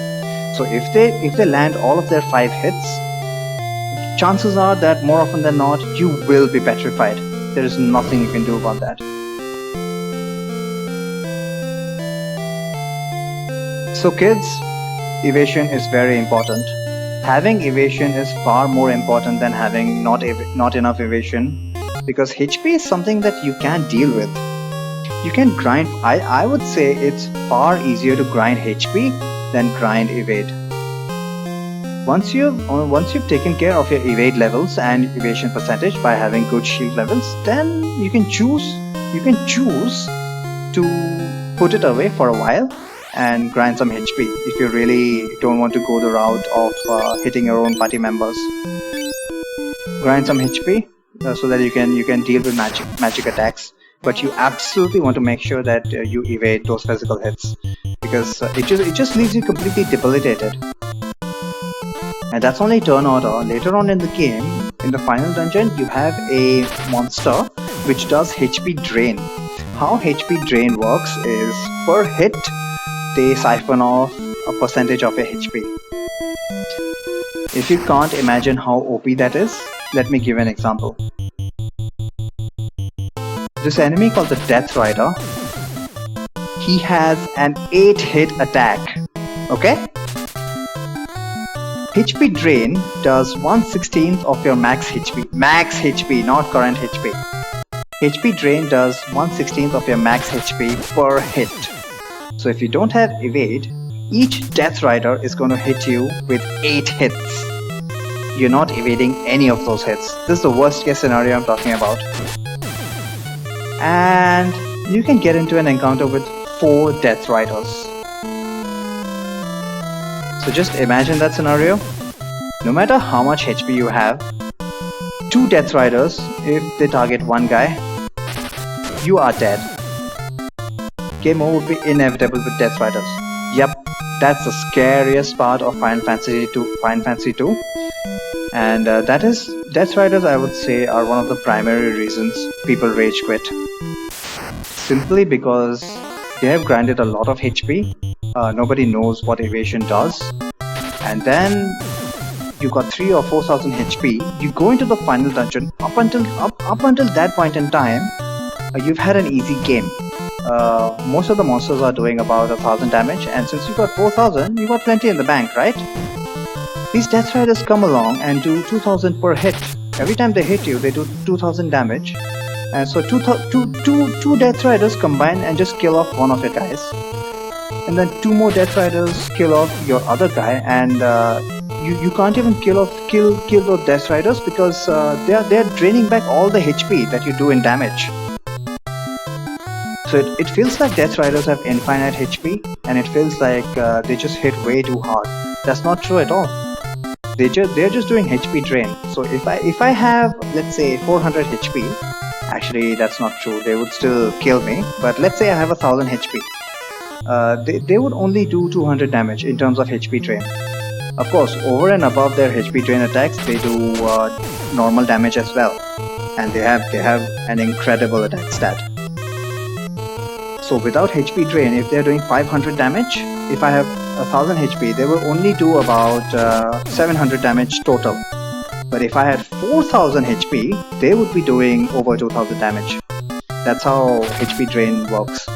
So if they land all of their 5 hits, chances are that more often than not you will be petrified. There is nothing you can do about that. So kids, evasion is very important. Having evasion is far more important than having not enough evasion, because HP is something that you can deal with. You can grind. I would say it's far easier to grind HP than grind evade. Once you've taken care of your evade levels and evasion percentage by having good shield levels, then you can choose to put it away for a while and grind some HP if you really don't want to go the route of hitting your own party members. Grind some HP so that you can deal with magic attacks, but you absolutely want to make sure that you evade those physical hits, because it just leaves you completely debilitated. And that's only turn order. Later on in the game, in the final dungeon, you have a monster which does HP drain. How HP drain works is, per hit they siphon off a percentage of your HP. If you can't imagine how OP that is, let me give an example. This enemy called the Death Rider, he has an 8-hit attack. Okay? HP drain does 1/16 of your max HP. Max HP, not current HP. HP drain does 1/16 of your max HP per hit. So if you don't have evade, each Death Rider is going to hit you with 8 hits. You're not evading any of those hits. This is the worst case scenario I'm talking about. And you can get into an encounter with 4 Death Riders. So just imagine that scenario. No matter how much HP you have, 2 Death Riders, if they target one guy, you are dead. Game over would be inevitable with Death Riders. Yep, that's the scariest part of Final Fantasy 2. And that is, Death Riders, I would say, are one of the primary reasons people rage quit. Simply because they have grinded a lot of HP. Nobody knows what evasion does. And then you got 3 or 4,000 HP. You go into the final dungeon. Up until that point in time, you've had an easy game. Most of the monsters are doing about 1,000 damage, and since you got 4,000, you got plenty in the bank, right? These Death Riders come along and do 2,000 per hit. Every time they hit you, they do 2,000 damage. And so two Death Riders combine and just kill off one of your guys. And then 2 more Death Riders kill off your other guy, and you can't even kill those Death Riders because they're draining back all the HP that you do in damage. So it feels like Death Riders have infinite HP, and it feels like they just hit way too hard. That's not true at all. They're just doing HP drain. So if I have, let's say, 400 HP, actually that's not true. They would still kill me. But let's say I have 1,000 HP. They would only do 200 damage in terms of HP drain. Of course, over and above their HP drain attacks, they do normal damage as well, and they have an incredible attack stat. So without HP drain, if they're doing 500 damage, if I have 1,000 HP, they will only do about 700 damage total. But if I had 4,000 HP, they would be doing over 2,000 damage. That's how HP drain works.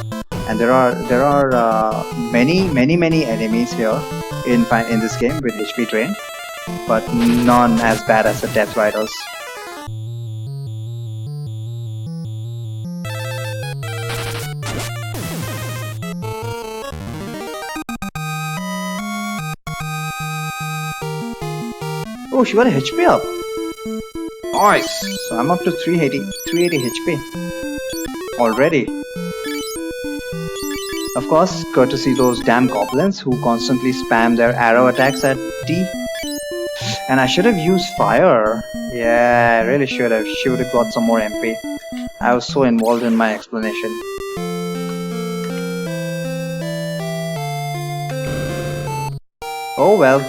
And there are many enemies here in this game with HP drain, but none as bad as the Death Riders. Oh, she got a HP up. Nice. So I'm up to 380 HP already. Of course, courtesy those damn goblins who constantly spam their arrow attacks at D. And I should have used fire. Yeah, I really should have. She would have got some more MP. I was so involved in my explanation. Oh well.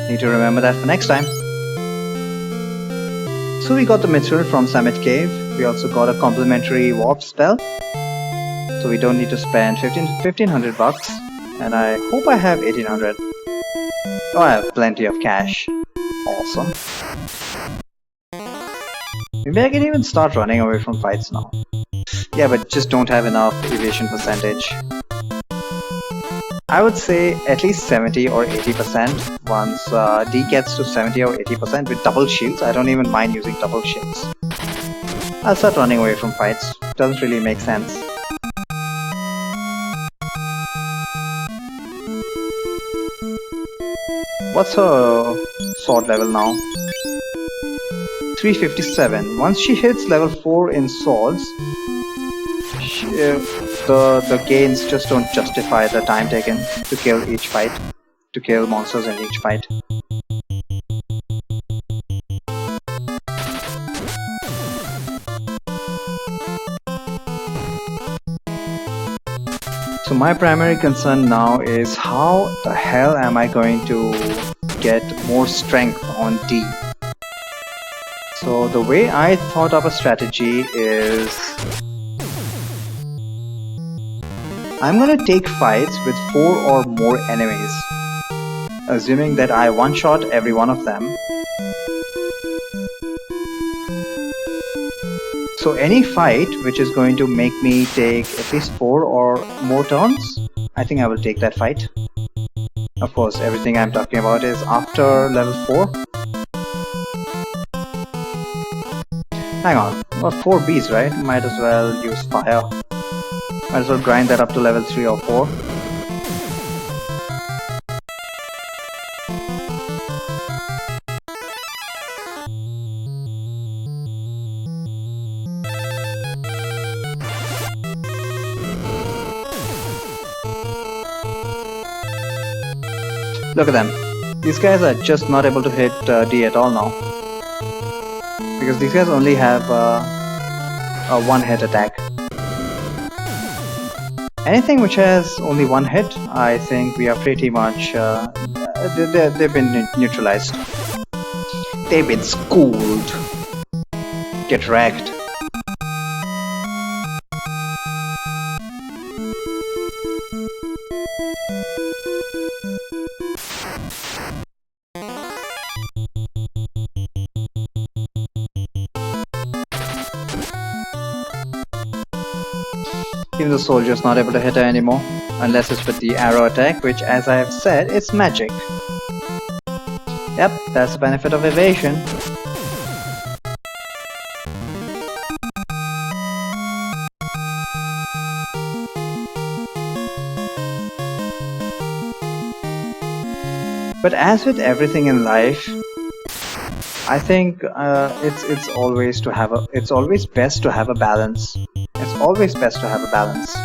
Need to remember that for next time. So we got the material from Summit Cave. We also got a complimentary warp spell. So so we don't need to spend 1500 bucks. And I hope I have 1800. Oh, I have plenty of cash. Awesome. Maybe I can even start running away from fights now. Yeah, but just don't have enough evasion percentage. I would say at least 70 or 80%. Once D gets to 70 or 80% with double shields, I don't even mind using double shields. I'll start running away from fights. Doesn't really make sense. What's her sword level now? 357. Once she hits level 4 in swords, the gains just don't justify the time taken to kill each fight, to kill monsters in each fight. So my primary concern now is how the hell am I going to get more strength on D? So the way I thought of a strategy is I'm gonna take fights with 4 or more enemies, assuming that I one-shot every one of them. So any fight which is going to make me take at least 4 or more turns, I think I will take that fight. Of course, everything I'm talking about is after level 4. Hang on, got 4 Bs, right? Might as well use fire. Might as well grind that up to level 3 or 4. Look at them. These guys are just not able to hit D at all now. Because these guys only have a one-hit attack. Anything which has only one hit, I think we are pretty much... they've been neutralized. They've been schooled. Get wrecked. Even the soldier's not able to hit her anymore, unless it's with the arrow attack, which, as I have said, is magic. Yep, that's the benefit of evasion. But as with everything in life, I think it's always best to have a balance. It's always best to have a balance.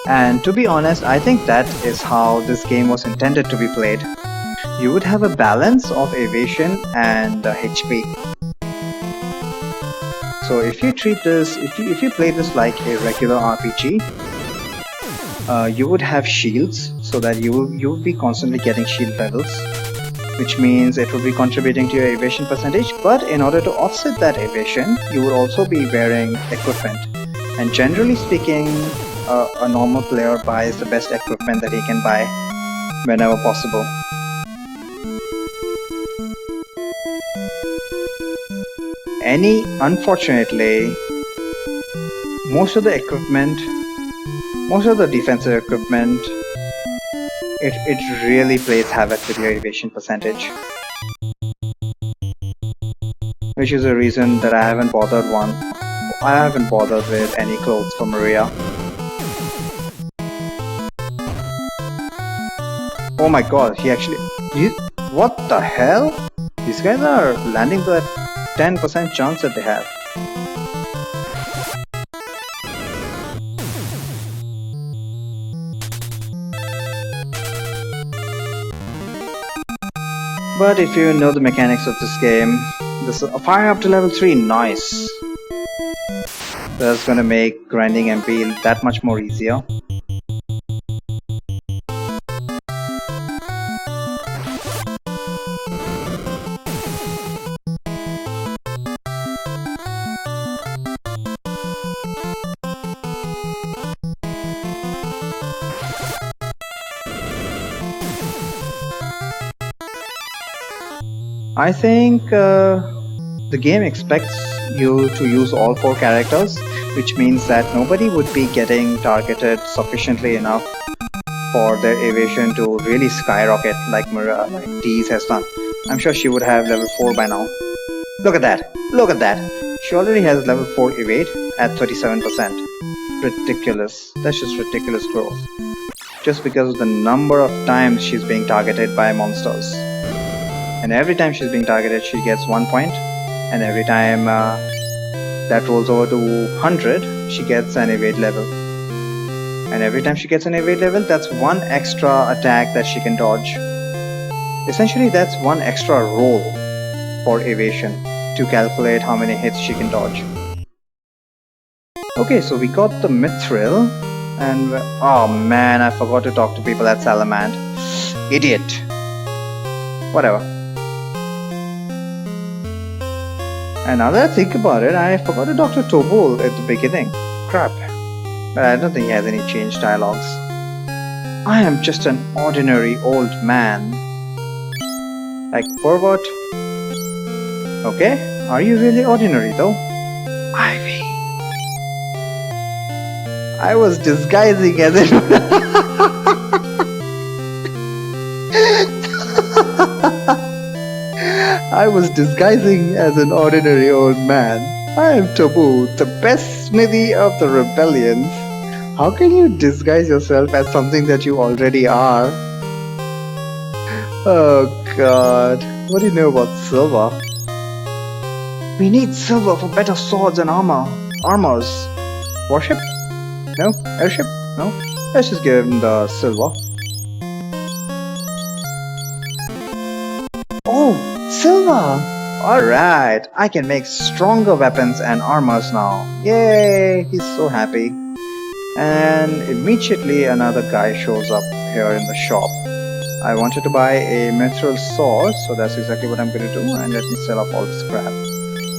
And to be honest, I think that is how this game was intended to be played. You would have a balance of evasion and HP. So if you treat this, if you play this like a regular RPG, you would have shields, so that you would be constantly getting shield levels, which means it will be contributing to your evasion percentage. But in order to offset that evasion, you would also be wearing equipment. And generally speaking, a normal player buys the best equipment that he can buy whenever possible. Unfortunately, most of the defensive equipment, it really plays havoc with your evasion percentage. Which is a reason that I haven't bothered with any clothes for Maria. Oh my god, what the hell? These guys are landing the 10% chance that they have. But if you know the mechanics of this game, this fire up to level 3, nice. That's gonna make grinding MP that much more easier. I think the game expects you to use all four characters, which means that nobody would be getting targeted sufficiently enough for their evasion to really skyrocket like Tease has done. I'm sure she would have level 4 by now. Look at that! Look at that! She already has level 4 evade at 37%. Ridiculous. That's just ridiculous growth. Just because of the number of times she's being targeted by monsters. And every time she's being targeted, she gets 1 point. And every time that rolls over to 100, she gets an evade level. And every time she gets an evade level, that's one extra attack that she can dodge. Essentially, that's one extra roll for evasion to calculate how many hits she can dodge. Okay, so we got the Mithril, and oh man, I forgot to talk to people at Salamand. Idiot. Whatever. And now that I think about it, I forgot to talk to Tobul at the beginning. Crap. But I don't think he has any changed dialogues. I am just an ordinary old man. Like, for what? Okay, are you really ordinary though? Ivy. I was disguising as if... I was disguising as an ordinary old man. I am Taboo, the best smithy of the rebellions. How can you disguise yourself as something that you already are? Oh god, what do you know about silver? We need silver for better swords and armors. Warship? No? Airship? No? Let's just give him the silver. Oh, silver! Alright, I can make stronger weapons and armors now. Yay! He's so happy. And immediately another guy shows up here in the shop. I wanted to buy a mithril sword, so that's exactly what I'm going to do. And let me sell off all this crap.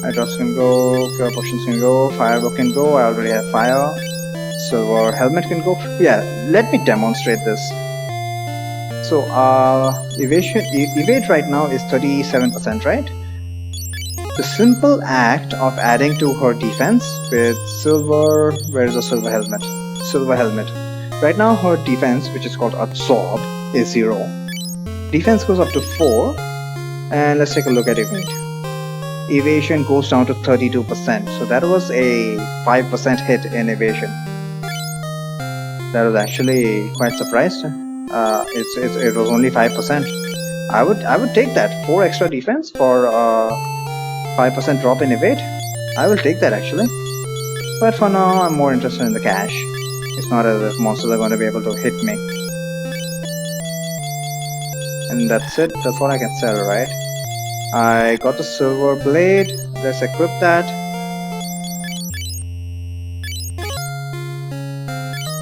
Hydrops can go, pure potions can go, firebow can go, I already have fire. Silver helmet can go. Yeah, let me demonstrate this. So, evade right now is 37%, right? The simple act of adding to her defense with silver... Where is the silver helmet? Silver helmet. Right now her defense, which is called absorb, is 0. Defense goes up to 4. And let's take a look at evade. Evasion goes down to 32%. So that was a 5% hit in evasion. That was actually quite surprised. It was only 5%. I would take that. 4 extra defense for 5% drop in evade. I will take that actually. But for now, I'm more interested in the cash. It's not as if monsters are going to be able to hit me. And that's it. That's what I can sell, right? I got the silver blade. Let's equip that.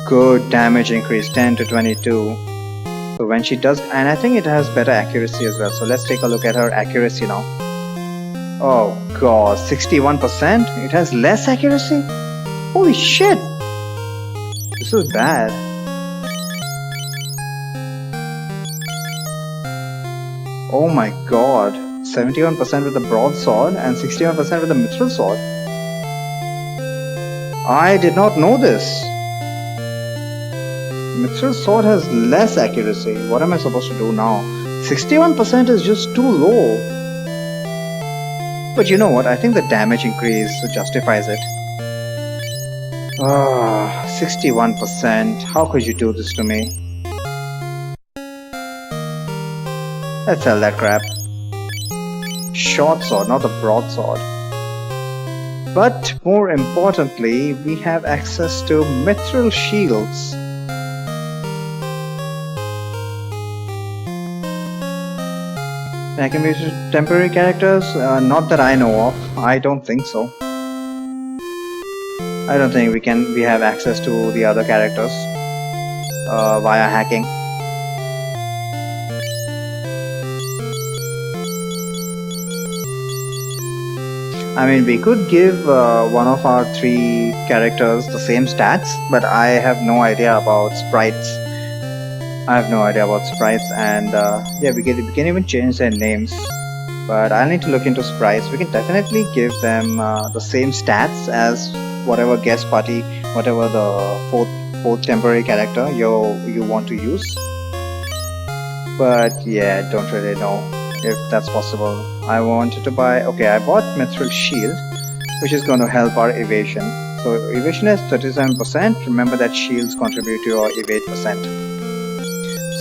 Good damage increase, 10 to 22. So when she does, and I think it has better accuracy as well. So let's take a look at her accuracy now. Oh god, 61%? It has less accuracy? Holy shit! This is bad. Oh my god. 71% with the broadsword and 61% with the mithril sword. I did not know this. Mithril sword has less accuracy. What am I supposed to do now? 61% is just too low. But you know what? I think the damage increase justifies it. 61%. How could you do this to me? Let's sell that crap. Short sword, not the broadsword. But more importantly, we have access to mithril shields. I can use temporary characters? Not that I know of. I don't think so. I don't think we have access to the other characters via hacking. I mean, we could give one of our 3 characters the same stats, but I have no idea about sprites. And yeah, we can even change their names. But I'll need to look into sprites. We can definitely give them the same stats as whatever guest party, whatever the fourth temporary character you want to use. But yeah, don't really know if that's possible. I wanted to buy. Okay, I bought Mithril Shield, which is going to help our evasion. So evasion is 37%. Remember that shields contribute to your evade percent.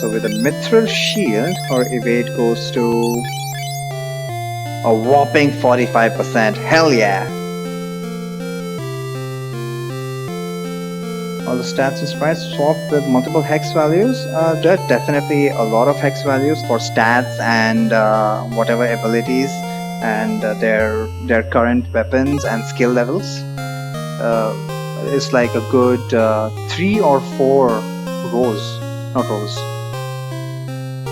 So with a Mithril Shield, our evade goes to a whopping 45%. Hell yeah! All the stats and sprites swap with multiple hex values. There are definitely a lot of hex values for stats and whatever abilities and their current weapons and skill levels. It's like a good 3 or 4 rows, not rows.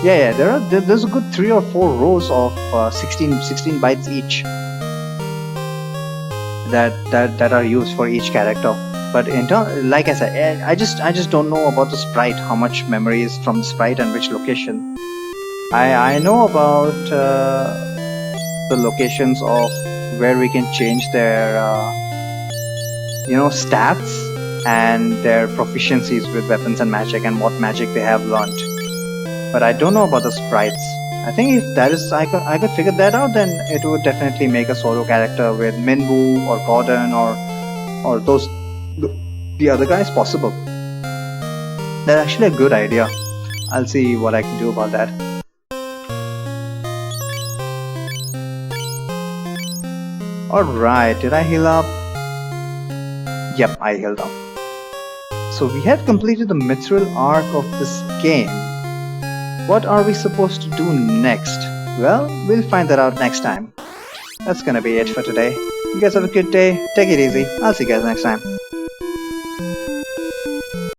Yeah, there's a good 3 or 4 rows of 16 bytes each that are used for each character. But like I said, I just don't know about the sprite. How much memory is from the sprite and which location? I know about the locations of where we can change their stats and their proficiencies with weapons and magic and what magic they have learned. But I don't know about the sprites. I think if that is I could figure that out, then it would definitely make a solo character with Minwoo or Gordon or those the other guys possible. That's actually a good idea. I'll see what I can do about that. Alright, did I heal up? Yep, I healed up. So we have completed the mithril arc of this game. What are we supposed to do next? Well, we'll find that out next time. That's gonna be it for today. You guys have a good day. Take it easy. I'll see you guys next time.